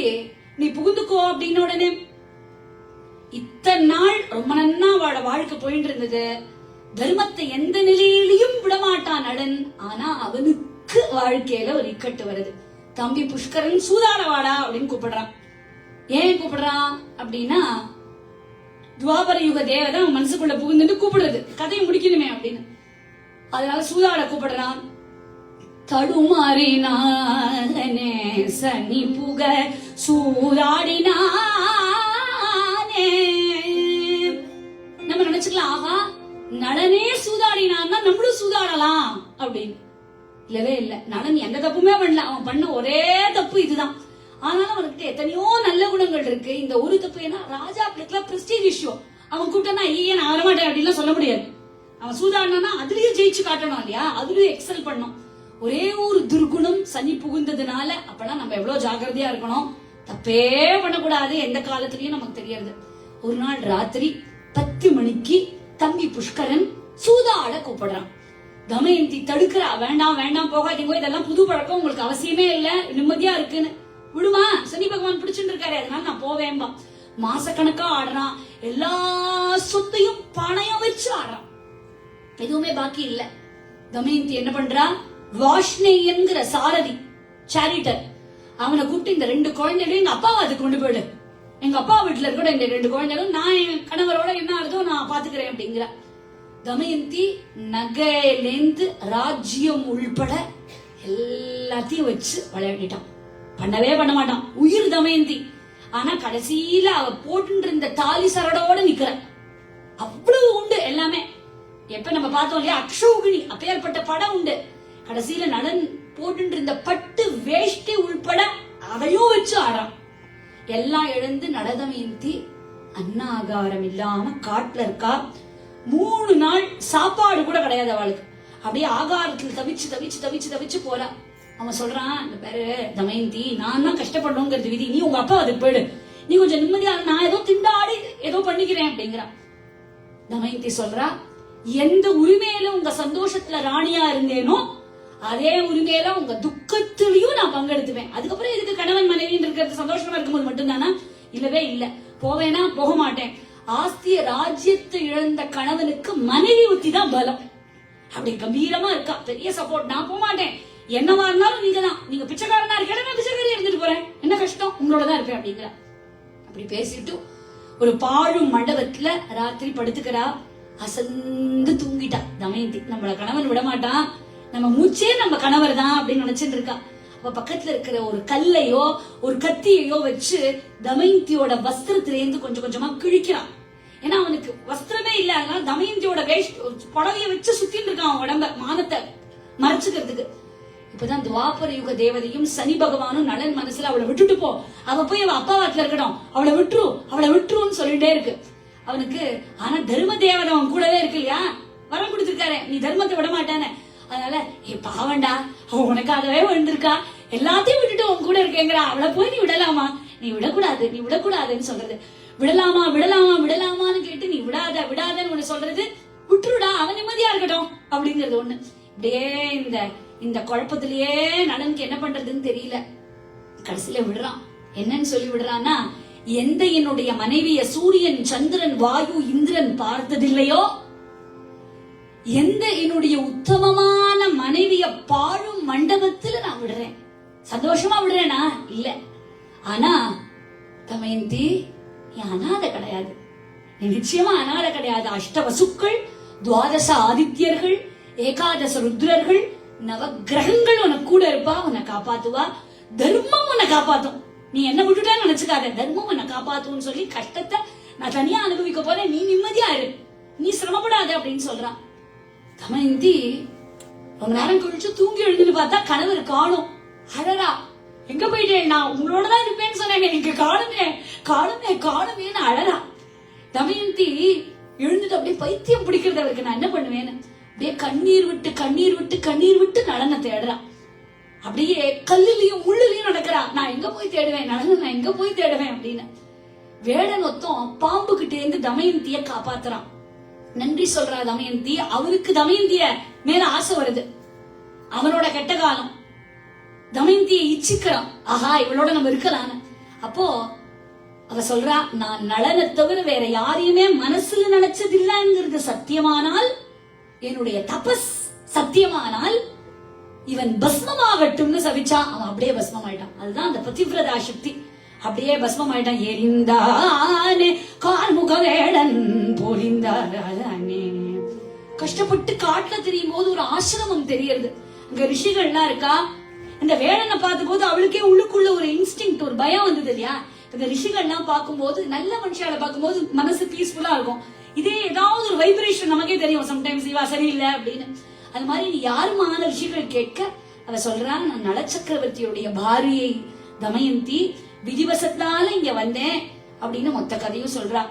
நீ புகுந்துக்கோ அப்படின்னு உடனே இத்தனை நாள் ரொம்ப நன்னா அவளோட வாழ்க்கை போயிட்டு இருந்தது. தர்மத்தை எந்த நிலையிலையும் விடமாட்டான் நடன். ஆனா அவனுக்கு வாழ்க்கையில ஒரு இக்கட்டு வருது. தம்பி புஷ்கரன் சூதாடவாடா அப்படின்னு கூப்பிடுறான். ஏன் கூப்பிடுறான் அப்படின்னா, துவாபர யுக தேவதை மனசுக்குள்ள புகுந்து கூப்பிடுறது, கதையை முடிக்கணுமே அப்படின்னு. அதனால சூதாட கூப்பிடுறான். தடுமாறினானே சனி புக சூதாடினானே. நம்ம நினைச்சுக்கலாம், ஆஹா நளனே சூதாடினான்னா நம்மளும் சூதாடலாம் அப்படின்னு. இல்லவே இல்ல, நளன் எந்த தப்புமே பண்ணல. அவன் பண்ண ஒரே தப்பு இதுதான். ஆனாலும் அவனுக்கு எத்தனையோ நல்ல குணங்கள் இருக்கு. இந்த ஒரு தப்பு ஏன்னா ராஜா பிரஸ்டீஜ் இஷ்யூ. அவன் கூப்பிட்டா ஐயே நான் வரமாட்டேன் அப்படின்லாம் சொல்ல முடியாது. அவன் சூதாடினா அதுலயும் ஜெயிச்சு காட்டணும் இல்லையா, அதுலயும் எக்ஸல் பண்ணும். ஒரே ஒரு துர்குணம் சனி புகுந்ததுனால அப்பெல்லாம் நம்ம எவ்வளவு ஜாக்கிரதையா இருக்கணும், தப்பே பண்ணக்கூடாது எந்த காலத்திலயும் நமக்கு தெரியாது. ஒரு நாள் ராத்திரி 10 மணிக்கு தம்பி புஷ்கரன் சூதாட கூப்பிடுறான். தமயந்தி தடுக்கிறா, வேண்டாம் வேண்டாம் போகாதீங்க, இதெல்லாம் புது பழக்கம், உங்களுக்கு அவசியமே இல்ல, நிம்மதியா இருக்குன்னு. விடுமா, சனி பகவான் பிடிச்சுட்டு இருக்காரு, அதனால நான் போவேன்பா. மாசக்கணக்கா ஆடுறான், எல்லா சொத்தையும் பணம் வச்சு ஆடுறான், எதுவுமே பாக்கி இல்ல. தமயந்தி என்ன பண்றா, வாஷ்ணேயன்கிற சாரதி சாரிட்டர் அவனை கூப்பிட்டு, இந்த 2 குழந்தைகளையும் எங்க அப்பாவை அதுக்கு கொண்டு போயிடு, எங்க அப்பா வீட்டுல இருக்கிற இந்த 2 குழந்தைகளும் நான் என் கணவரோட என்ன ஆகுதோ நான் பாத்துக்கிறேன் அப்படிங்கிற. தமயந்தி நகையிலேந்து ராஜ்யம் உள்பட எல்லாத்தையும் வச்சு விளையாடிட்டான். பண்ணவே பண்ண மாட்டான், உயிர் தமயந்தி. ஆனா கடைசியில அவ போட்டு இருந்த தாலி சரடோட நிக்கிற, அவ்வளவு உண்டு எல்லாமே. எப்ப நம்ம பார்த்தோம் இல்லையா அக்ஷௌகிணி, அப்பேற்பட்ட படம் உண்டு. கடைசியில நலன் போட்டு இருந்த பட்டு வேஷ்டி உள்பட அதையும் வச்சு ஆறான். எல்லாம் எழுந்து நடதமயந்தி அன்னாகாரம் இல்லாம காட்டுல இருக்கா. 3 நாள் சாப்பாடு கூட கிடையாது அவளுக்கு. அப்படியே ஆகாரத்துல தவிச்சு தவிச்சு தவிச்சு தவிச்சு போறா. அவன் சொல்றான், இந்த பேரு தமயந்தி, நான் தான் கஷ்டப்படணுங்கிறது விதி, நீ உங்க அப்பா அதுக்கு போயிடு, நீ கொஞ்சம் நிம்மதியா, நான் ஏதோ திண்டாடி ஏதோ பண்ணிக்கிறேன் அப்படிங்கிறா. தமயந்தி சொல்றா, எந்த உரிமையில உங்க சந்தோஷத்துல ராணியா இருந்தேனோ அதே உரிமையில உங்க துக்கத்திலையும் நான் பங்கெடுத்துவேன். அதுக்கப்புறம் இதுக்கு கணவன் மனைவி இருக்கிறது சந்தோஷமா இருக்கும்போது மட்டும்தானா? இல்லவே இல்ல. போவேனா போக மாட்டேன். ஆஸ்திய ராஜ்யத்தை இழந்த கணவனுக்கு மனைவி உத்தி தான் பலம். அப்படி கம்பீரமா இருக்கா, பெரிய சப்போர்ட். நான் போக மாட்டேன், என்னவா இருந்தாலும் நீங்க தான், நீங்க பிச்சைக்காரனா இருக்க, நான் பிச்சைக்காரியா இருந்துட்டு போறேன், என்ன கஷ்டம், உங்களோட தான் இருப்பேன் அப்படிங்கிற. அப்படி பேசிட்டு ஒரு பாழும் மண்டபத்துல ராத்திரி படுத்துக்கிறா. அசந்து தூங்கிட்டா தமயந்தி. நம்மள கணவன் விட மாட்டான், நம்ம மூச்சே நம்ம கணவர் தான் அப்படின்னு நினைச்சிட்டு இருக்கா. அப்ப பக்கத்துல இருக்கிற ஒரு கல்லையோ ஒரு கத்தியையோ வச்சு தமயந்தியோட வஸ்திரத்திலேருந்து கொஞ்சம் கொஞ்சமா கிழிக்கிறான். ஏன்னா அவனுக்கு வஸ்திரமே இல்ல, அதனால தமயந்தியோட புடவைய வச்சு சுத்தின்னு இருக்கான் உடம்ப, மானத்தை மறைச்சுக்கிறதுக்கு. இப்பதான் துவாபர யுக தேவதையும் சனி பகவானும் நலன் மனசுல அவளை விட்டுட்டு போ, அவ போய் அவ அப்பா வாட்டுல இருக்கணும், அவளை விட்டுருன்னு சொல்லிட்டே இருக்கு அவனுக்கு. ஆனா தர்ம தேவதை அவன் கூடவே இருக்கு இல்லையா, வரம் கொடுத்திருக்காரு, நீ தர்மத்தை விட மாட்டானே. அதனால பாவண்டா, அவன் உனக்காகவே வந்திருக்கா, எல்லாத்தையும் விட்டுட்டு உன் கூட இருக்கேங்கிறா, அவளை போய் நீ விடலாமா, நீ விடக்கூடாதுன்னு சொல்றது. விடலாமான்னு கேட்டு நீ விடாதன்னு ஒண்ணு சொல்றது, விட்டுருடா, அவன் நிம்மதியா இருக்கட்டும் அப்படிங்கறது ஒண்ணு. இப்படியே இந்த குழப்பத்திலேயே நலனுக்கு என்ன பண்றதுன்னு தெரியல. கடைசியில விடுறான். என்னன்னு சொல்லி விடுறான்னா, எந்த என்னுடைய மனைவிய சூரியன் சந்திரன் வாயு இந்திரன் பார்த்ததில்லையோ, எந்த என்னுடைய உத்தமமான மனைவிய பாழும் மண்டபத்துல நான் விடுறேன். சந்தோஷமா விடுறேனா? இல்ல. ஆனா தமயந்தி, நீ அநாத கிடையாது, நீ நிச்சயமா அநாத கிடையாது. அஷ்டவசுக்கள், துவாதச ஆதித்யர்கள், ஏகாதச ருத்ரர்கள், நவகிரகங்கள் உனக்கு கூட இருப்பா, உன்னை காப்பாத்துவா. தர்மம் உன்னை காப்பாத்தும். நீ என்ன விட்டுட்டான்னு நினைச்சுக்காத, தர்மம் உன்னை காப்பாத்துன்னு சொல்லி கஷ்டத்தை நான் தனியா அனுபவிக்க போறேன், நீ நிம்மதியா இரு, நீ சிரமப்படாத அப்படின்னு சொல்றான். தமயந்தி ரொம்ப நேரம் கழிச்சு தூங்கி எழுந்துட்டு பார்த்தா கணவர் காணும். அழறா, எங்க போயிட்டேன், நான் உங்களோடதான் இருப்பேன்னு சொன்னேன், எனக்கு காணுமேன்னு அழறா. தமயந்தி எழுந்துட்டு அப்படியே பைத்தியம் பிடிக்கிறது அவருக்கு, நான் என்ன பண்ணுவேன்னு அப்படியே கண்ணீர் விட்டு நலனை தேடுறா. அப்படியே கல்லுலயும் முள்ளுலயும் நடக்கிறா. நான் எங்க போய் தேடுவேன் நலனை, நான் எங்க போய் தேடுவேன் அப்படின்னு. வேடன் ஒத்தம் பாம்பு கிட்டே இருந்து தமயந்திய காப்பாத்துறான். நன்றி சொல்றா தமயந்தி. அவருக்கு தமயந்திய மேல ஆசை வருது, அவனோட கெட்ட காலம். தமயந்தியை இச்சிக்கிறான், ஆஹா இவளோட நம்ம இருக்கலான்னு. அப்போ அவ சொல்றா, நான் நலனை தவிர வேற யாரையுமே மனசுல நினைச்சதில்லைங்கிறது சத்தியமானால், என்னுடைய தபஸ் சத்தியமானால், இவன் பஸ்மமாகட்டும்னு சபிச்சா, அவன் அப்படியே பஸ்மம் ஆயிட்டான். அதுதான் அந்த பதிவிரதா சக்தி. அப்படியே பஸ்மம் ஆயிட்டான். எரிந்தானே கார்முக வேடன் பொறிந்தானே. கஷ்டப்பட்டு காட்டுல தெரியும் போது ஒரு ஆசிரமம் தெரியறது. அங்க ரிஷிகள்லாம் இருக்கா. இந்த வேடனை பார்த்த போது அவளுக்கே உள்ளுக்குள்ள ஒரு இன்ஸ்டிங், ஒரு பயம் வந்தது இல்லையா. இந்த ரிஷிகள்லாம் பார்க்கும்போது, நல்ல மனுஷால பார்க்கும்போது மனசு பீஸ்ஃபுல்லா இருக்கும். இதே ஏதாவது ஒரு வைப்ரேஷன் நமக்கே தெரியும் சம்டைம்ஸ், இவா சரியில்லை அப்படின்னு. அது மாதிரி நீ யாருமான ரிஷிகள் கேட்க அவ சொல்றா, நான் நலச்சக்கரவர்த்தியுடைய பாரியை தமயந்தி, விதிவசத்தால இங்க வந்தேன் அப்படின்னு மொத்த கதையும் சொல்றா.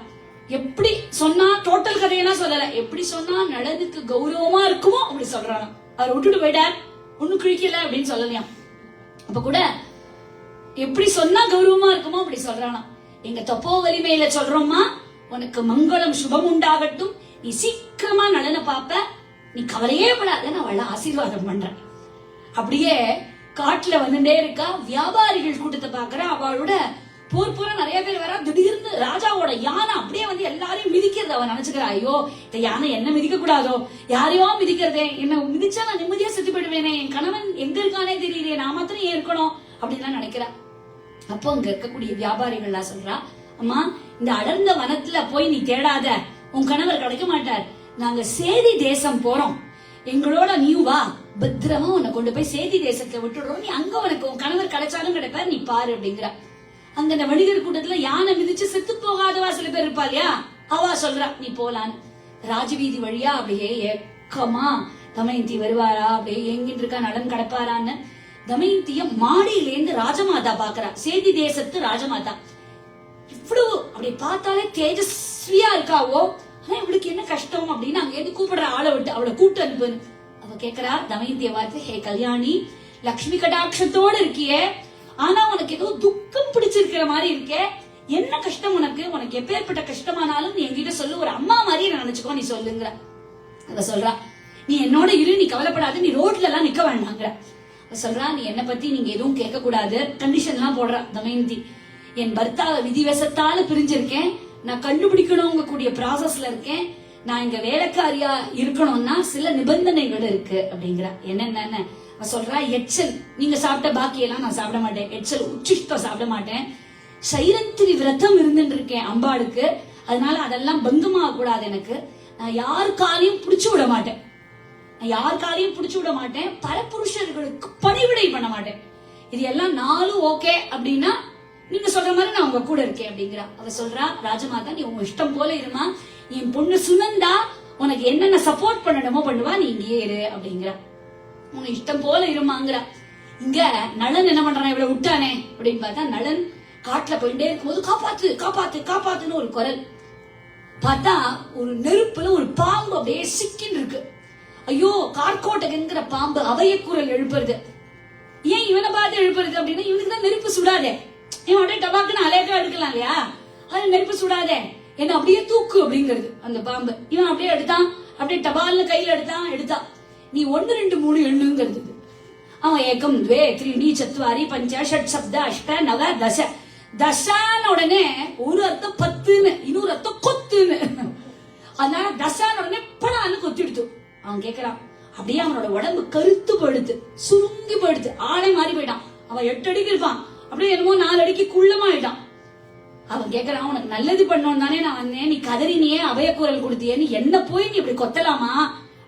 எப்படி சொன்னா, டோட்டல் கதையெல்லாம் சொல்லல, எப்படி சொன்னா நலனுக்கு கௌரவமா இருக்குமோ அப்படி சொல்றாங்க. அவர் விட்டுட்டு போயிட்டார், ஒண்ணும் கிழிக்கல அப்படின்னு சொல்லலையா. அப்ப கூட எப்படி சொன்னா கௌரவமா இருக்குமோ அப்படி சொல்றானா. எங்க தப்போ வலிமையில சொல்றோமா, உனக்கு மங்களம் சுபம் உண்டாகட்டும், நீ சீக்கிரமா நலனை பாப்ப, நீ கவலையே படாத, நான் அவளை ஆசீர்வாதம் பண்றேன். அப்படியே காட்டுல வந்துட்டே இருக்கா. வியாபாரிகள் கூட்டத்தை பாக்குற. அவளோட போர் நிறைய பேர் வர. திடீர்னு ராஜாவோட யானை அப்படியே வந்து எல்லாரையும் மிதிக்கிறது. அவன் நினைச்சுக்கிறா, ஐயோ இந்த யானை என்ன மிதிக்க கூடாதோ, யாரையோ மிதிக்கிறதே, என்ன மிதிச்சா நான் நிம்மதியா செத்து போயிடுவேனே, என் கணவன் எங்க இருக்கானே தெரியலையே, நான் மாத்திரம் ஏன் இருக்கணும் அப்படின்னு நினைக்கிறா. அப்போ அங்க இருக்கக்கூடிய வியாபாரிகள்லாம் சொல்றா, அம்மா இந்த அடர்ந்த வனத்துல போய் நீ தேடாத, உன் கணவர் கிடைக்க மாட்டார். நாங்க சேதி தேசம் போறோம், எங்களோட நீ வா, பத்திரமா உன்னை கொண்டு போய் சேதி தேசத்துல விட்டுடுறோம், நீ அங்க உனக்கு உன் கணவர் கிடைச்சாலும் கிடைப்பார், நீ பாரு அப்படிங்கிற. அங்க இந்த வணிகர் கூட்டத்துல யானை மிதிச்சு செத்து போகாதவா சில பேர் இருப்பா இல்லையா, அவா சொல்றா நீ போலான்னு. ராஜவீதி வழியா அப்படியே ஏக்கமா தமயந்தி வருவாரா, அப்படியே எங்கிட்டு இருக்கா, நலன் கிடப்பாரான்னு. தமயந்திய மாடியிலேருந்து ராஜமாதா பாக்குறா, சேதி தேசத்து ராஜமாதா. இவ்வளவு அப்படி பார்த்தாலே தேஜஸ்வியா இருக்காவோ, ஆனா இவளுக்கு என்ன கஷ்டம் அப்படின்னு அங்க இருந்து கூப்பிடுற ஆளை விட்டு அவளை கூப்பிட்டு அனுப்புன்னு. அவ கேக்குறா தமயந்திய பார்த்து, ஹே கல்யாணி, லக்ஷ்மி கடாட்சத்தோடு இருக்கியே, ஆனா உனக்கு ஏதோ துக்கம் பிடிச்சிருக்கிற மாதிரி இருக்கே, என்ன கஷ்டம் உனக்கு, உனக்கு எப்பேற்பட்ட கஷ்டமானாலும் நீ என்கிட்ட சொல்லு, ஒரு அம்மா மாதிரி நினைச்சுக்கோ, நீ சொல்லுங்கிற. அவ சொல்றா, நீ என்னோட இரு, நீ கவலைப்படாது, நீ ரோட்ல எல்லாம் நிக்க வேண்டாங்கிற. அவ சொல்றா, நீ என்ன பத்தி நீங்க எதுவும் கேட்க கூடாது, கண்டிஷன் எல்லாம் போடுறா தமயந்தி. என் பர்த்தாவை விதிவசத்தால பிரிஞ்சிருக்கேன், நான் கண்டுபிடிக்கணுங்க கூடிய ப்ராசஸ்ல இருக்கேன், நான் இங்க வேலைக்காரியா இருக்கணும்னா சில நிபந்தனைகள் இருக்கு அப்படிங்கிற. என்னென்ன சொல்றா, எச்சல் நீங்க சாப்பிட்ட பாக்கியெல்லாம் நான் சாப்பிட மாட்டேன், எச்சல் உச்சிஷ்டம் சாப்பிட மாட்டேன், சைரந்திரி விரதம் இருந்துட்டு இருக்கேன் அம்பாளுக்கு, அதனால அதெல்லாம் பங்கமாக கூடாது எனக்கு, நான் யாருக்காலையும் புடிச்சு விட மாட்டேன், யாருக்காலையும் புடிச்சு விட மாட்டேன், பரபுருஷர்களுக்கு பணிவிடை பண்ண மாட்டேன், இது எல்லாம் நாளும் ஓகே அப்படின்னா நீங்க சொல்ற மாதிரி நான் உங்க கூட இருக்கேன் அப்படிங்கிறா. அவ சொல்றா, ராஜமாதா நீ உங்க இஷ்டம் போல இருமா, என் பொண்ணு சுனந்தா உனக்கு என்னென்ன சப்போர்ட் பண்ணணுமோ பண்ணுவா, நீ இங்கே இரு அப்படிங்கிற. உங்க இஷ்டம் போல இருமாங்கிற. இங்க நலன் என்ன பண்றான், இவ்வளவு விட்டானே அப்படின்னு பார்த்தா, நலன் காட்டுல போயிட்டே இருக்கும்போது காப்பாத்து காப்பாத்து காப்பாத்துன்னு ஒரு குரல். பார்த்தா ஒரு நெருப்புல ஒரு பாம்பு அப்படியே சிக்கின்னு இருக்கு. ஐயோ கார்கோட்டகங்கிற பாம்பு அவைய குரல் எழுப்புறது. ஏன் இவனை பார்த்து எழுப்புறது அப்படின்னா, இவனுக்கு தான் நெருப்பு சுடாதே, இவன் அப்படியே டபாக்குன்னு அலேக்கா எடுக்கலாம் இல்லையா, அது நெருப்பு சுடாதே, என்ன அப்படியே தூக்கு அப்படிங்கிறது அந்த பாம்பு. இவன் அப்படியே எடுத்தான், அப்படியே டபால்னு கையில எடுத்தான். நீ 1 2 3 எண்ணுங்கிறது. அவன் ஏகம் துவே த்ரீணி சத்வாரி பஞ்ச ஷட் சப்த அஷ்ட நவ தச. தசான உடனே ஒரு அர்த்தம் 10ன்னு, இன்னொரு அர்த்தம் கொத்துன்னு. அதனால தசான உடனே படான்னு கொத்திடுத்து. அவன் கேக்குறான், அப்படியே அவனோட உடம்பு கருத்து போயிடுது, சுருங்கி போயிடுது, ஆளை மாறி போயிட்டான். அவன் 8 அடிக்கு இருப்பான், அப்படியே என்னமோ 4 அடிக்கு குள்ளமாயிட்டான். அவன் கேக்குறான், உனக்கு நல்லது பண்ணணும் தானே நான் வந்தேன், நீ கதறினியே அபய குரல் கொடுத்தியேன்னு என்ன போய் நீ இப்படி கொத்தலாமா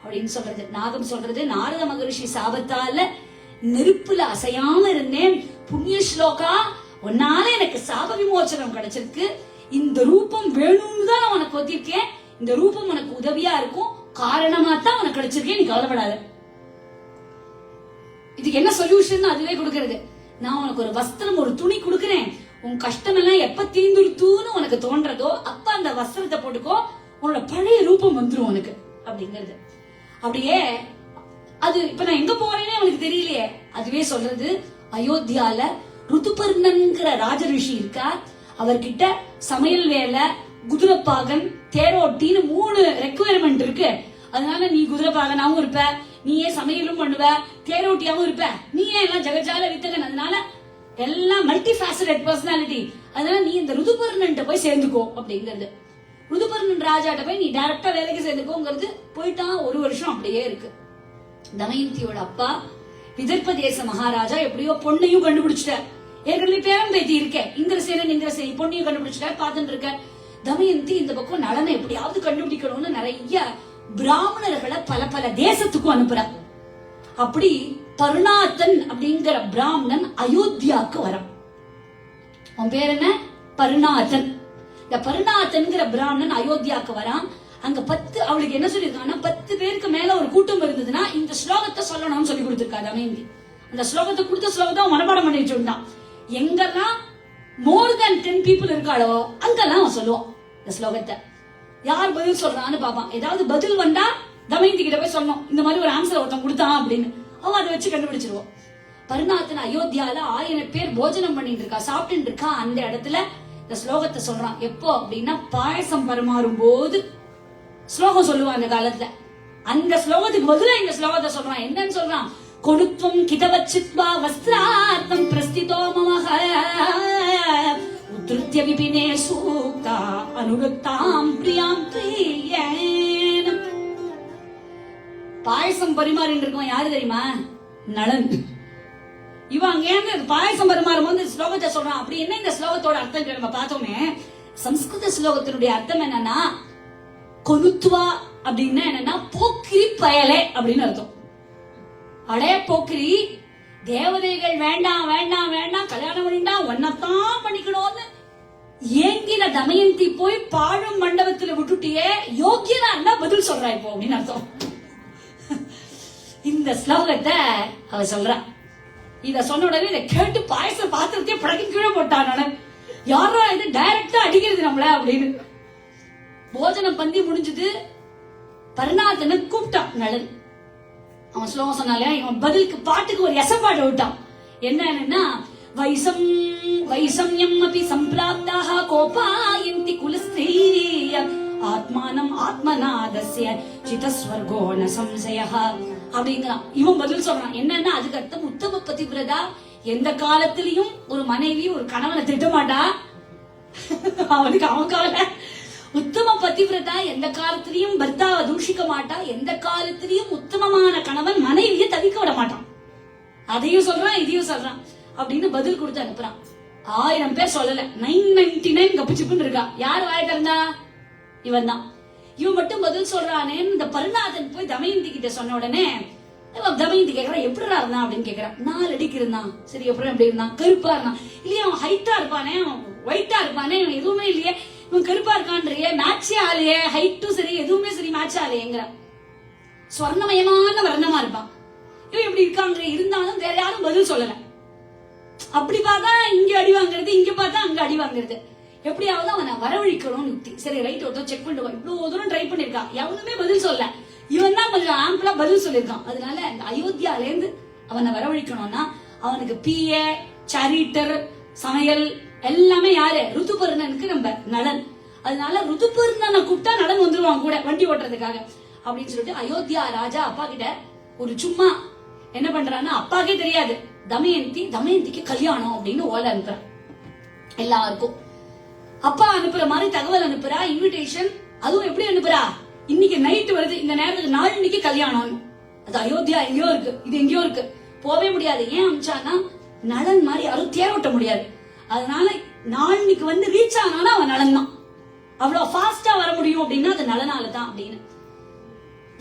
அப்படின்னு சொல்றது. நாகம் சொல்றது, நாரத மகரிஷி சாபத்தால நெருப்புல அசையாம இருந்தேன், புண்ணிய ஸ்லோகா உன்னால எனக்கு சாப விமோச்சனம் கிடைச்சிருக்கு, இந்த ரூபம் வேணும்னு தான் நான் உனக்கு கொத்திருக்கேன், இந்த ரூபம் உனக்கு உதவியா இருக்கும், காரணமா தான் உனக்கு கிடைச்சிருக்கேன், நீ கவலைப்படாத. இதுக்கு என்ன சொல்யூஷன் அதுவே கொடுக்கறது. நான் உனக்கு ஒரு வஸ்திரம் ஒரு துணி கொடுக்கறேன், உன் கஷ்டம் எல்லாம் எப்ப தீந்துருத்துன்னு உனக்கு தோன்றதோ அப்ப அந்த வஸ்திரத்தை போட்டுக்கோ, உன்னோட பழைய ரூபம் வந்துரும் உனக்கு அப்படிங்கிறது. அப்படியே அது இப்ப நான் எங்க போறேன்னு அவனுக்கு தெரியலையே, அதுவே சொல்றது. அயோத்தியால ருதுபர்ணன்கிற ராஜரிஷி இருக்கார், அவர்கிட்ட சமையல் வேலை, குதிரைப்பாகன், தேரோட்டின்னு 3 ரெக்குவயர்மெண்ட் இருக்கு. அதனால நீ குதிரைப்பாகனாவும் இருப்ப, நீயே சமையலும் பண்ணுவ, தேரோட்டியாவும் இருப்ப, நீயே எல்லாம் ஜெகஜால வித்தகன், அதனால எல்லாம் மல்டி ஃபேசடட் பர்சனாலிட்டி, அதனால நீ இந்த ருதுபர்ணன் போய் சேர்ந்துக்கோ அப்படிங்கிறது. ருதுபர்ணன் ராஜாட்ட போய் நீ டைரக்டா வேலைக்கு சேர்ந்துக்கோங்கிறது. போயிட்டான் 1 வருஷம் அப்படியே இருக்கு. தமயந்தியோட அப்பா விதர்ப்ப தேச மகாராஜா எப்படியோ பொண்ணையும் கண்டுபிடிச்சிட்டார். ஏற்கனவே பேரம் பேத்தி இருக்கேன், இந்திரசேனன் பொண்ணையும் கண்டுபிடிச்சிட்டார், பார்த்துட்டு இருக்க. தமயந்தி இந்த பக்கம் நலனை எப்படியாவது கண்டுபிடிக்கணும்னு நிறைய பிராமணர்களை பல பல தேசத்துக்கும் அனுப்புறார். அப்படி பருணாத்தன் அப்படிங்கிற பிராமணன் அயோத்தியாவுக்கு வரான். அவன் பேர் என்ன? பருணாத்தன். இந்த பருணாத்தன்கிற பிராமணன் அயோத்தியாவுக்கு வரான். அங்க 10 அவளுக்கு என்ன சொல்லிருக்காங்கன்னா 10 பேருக்கு மேல ஒரு கூட்டம் இருந்ததுன்னா இந்த ஸ்லோகத்தை சொல்லணும்னு சொல்லி கொடுத்திருக்கா தமயந்தி. அந்த ஸ்லோகத்தை கொடுத்த ஸ்லோகத்தை அவன் மனப்பாடம் பண்ணி வச்சுட்டான். எங்கெல்லாம் மோர் தென் 10 பீப்புள் இருக்காளோ அங்கெல்லாம் அவன் சொல்லுவான் இந்த ஸ்லோகத்தை. யார் பதில் சொல்றான்னு பாப்பான். ஏதாவது பதில் வந்தா தமயந்தி கிட்ட போய் சொல்லணும், இந்த மாதிரி ஒரு ஆன்சர் ஒருத்தன் கொடுத்தான் அப்படின்னு. அவன் அதை வச்சு கண்டுபிடிச்சிருவோம். பருணாத்தன் அயோத்தியால 1000 பேர் போஜனம் பண்ணிட்டு இருக்கா, சாப்பிட்டு இருக்கா. அந்த இடத்துல இந்த ஸ்லோகத்தை சொல்றான். எப்போ அப்படின்னா பாயசம் பரிமாறும் போது ஸ்லோகம் சொல்லுவான் அந்த காலத்துல. அந்த ஸ்லோகத்துக்கு பதிலா இந்த ஸ்லோகத்தை சொல்றான். என்னன்னு சொல்றான்? கொடுத்தும் கிதவச்சித்வா வஸ்திரார்த்தம் பிரஸ்திதோ மமஹ உத்ருத்ய விபினே சூக்தா அனுருத்தாம் பிரியாம் பிரியேன. பாயசம் பரிமாறிட்டு இருக்கவன் யாரு தெரியுமா? நளன். இவன் அங்க பாயசம் பரிமாறும் போது ஸ்லோகத்தை சொல்றான். அப்படி என்ன இந்த ஸ்லோகத்தோட அர்த்தம் நம்ம பார்த்தோமே. சம்ஸ்கிருத ஸ்லோகத்தினுடைய அர்த்தம் என்னன்னா கொலுத்துவா அப்படின்னா என்னன்னா போக்கிரி பயலே அப்படின்னு அர்த்தம். அடே போக்கிரி, தேவதைகள் வேண்டாம் வேண்டாம் வேண்டாம் கல்யாணம் பண்ணிட்டா ஒன்னத்தான் பண்ணிக்கணும்னு ஏங்கின தமயந்தி போய் பாழும் மண்டபத்துல விட்டுட்டியே, யோக்கியனா இருந்தா பதில் சொல்றா இப்போ அப்படின்னு அர்த்தம். இந்த ஸ்லோகத்தை அவ சொல்றா. இத சொன்ன உடனே இதை கேட்டு பாயச பாத்திரத்தையே படக்கி கீழே போட்டான். யாரா இது டைரக்டா அடிக்கிறது நம்மள அப்படின்னு. போஜனம் பந்தி முடிஞ்சது. பருணாத்தனை கூப்பிட்டான் நளன். அவன் ஸ்லோகம் சொன்னாலே இவன் பதிலுக்கு பாட்டுக்கு ஒரு எசப்பாடு விட்டான். என்னன்னா வைசம் வைசம்யம் அபி சம்பிராப்தாக கோபாயந்தி குலஸ்திரீய ஆத்மானம் ஆத்மநாதஸ்ய சிதஸ்வர்கோ ந சம்சயஹ அப்படிங்கிறான். இவன் பதில் சொல்றான். என்னன்னா அதுக்கு அர்த்தம் உத்தம பதிவிரதா எந்த காலத்திலையும் ஒரு மனைவி ஒரு கணவனை திட்ட மாட்டா. அவனுக்கு அவன் கால உத்தம பதிவிரதா எந்த காலத்திலையும் பர்த்தாவை தூஷிக்க மாட்டா. எந்த காலத்திலையும் உத்தமமான கணவன் மனைவியை தவிக்க விட மாட்டான். அதையும் சொல்றான் இதையும் சொல்றான் அப்படின்னு பதில் கொடுத்து அனுப்புறான். 1000 பேர் சொல்லல, 999 கப்புச்சிப்புன்னு இருக்கா. யார் வாய திறந்தா? இவன் தான். இவன் மட்டும் பதில் சொல்றானே. இந்த பருணாதன் போய் தமயந்தி கிட்ட சொன்ன உடனே தமயந்தி கேக்குறான், எப்படிடா இருந்தான் அப்படின்னு கேக்குறான். 4 அடிக்கு இருந்தான். சரி, எப்படி எப்படி இருந்தான்? கருப்பா இருந்தான். இல்லையா அவன் ஹைட்டா இருப்பானே, அவன் ஒயிட்டா இருப்பானே, இவன் எதுவுமே இல்லையே, இவன் கருப்பா இருக்கான்றியே, மேட்சே ஆலையே, ஹைட்டும் சரி எதுவுமே சரி மேட்ச் ஆலையேங்கிற. ஸ்வர்ணமயமான வர்ணமா இருப்பான். இவன் எப்படி இருக்காங்க. இருந்தாலும் வேற யாரும் பதில் சொல்லல. அப்படி பார்த்தா இங்க அடி வாங்குறது, இங்க பார்த்தா அங்க அடி வாங்குறது. எப்படியாவது அவனை வரவழிக்கணும்னு யுக்தி. சரி ரைட், ஒருத்தர் செக் பண்ணிட்டு இவ்வளவு தூரம் ட்ரை பண்ணிருக்கான், எவனுமே பதில் சொல்ல. இவன் தான் கொஞ்சம் ஆம்பிளா பதில் சொல்லிருக்கான். அதனால இந்த அயோத்தியால இருந்து அவனை வரவழிக்கணும்னா அவனுக்கு பிஏ, சாரிட்டர், சமையல் எல்லாமே யாரு? ருதுபர்ணனுக்கு நம்ம நளன். அதனால ருதுபர்ணனை கூப்பிட்டா நளன் வந்துருவான் கூட வண்டி ஓட்டுறதுக்காக அப்படின்னு சொல்லிட்டு அயோத்தியா ராஜா அப்பா கிட்ட ஒரு சும்மா என்ன பண்றான்னா, அப்பாக்கே தெரியாது, தமயந்திக்கு கல்யாணம் அப்படின்னு ஓலை அனுப்புறான் எல்லாருக்கும். அப்பா அனுப்புற மாதிரி தகவல் அனுப்புறா, இன்விடேஷன். அதுவும் எப்படி அனுப்புறா? இன்னைக்கு நைட் வருது, இந்த நேரத்துக்கு நாளைக்கு கல்யாணம். அது அயோத்தியா எங்கேயோ இருக்கு, இது எங்கேயோ இருக்கு, போவே முடியாது. ஏன் அனுப்பிச்சானா நளன் மாதிரி யாரும் தேரோட்ட முடியாது. அதனால நாளைக்கு வந்து ரீச் ஆனானா அவன் நளன் தான். அவ்வளவு ஃபாஸ்டா வர முடியும் அப்படின்னா அது நளனால தான் அப்படின்னு.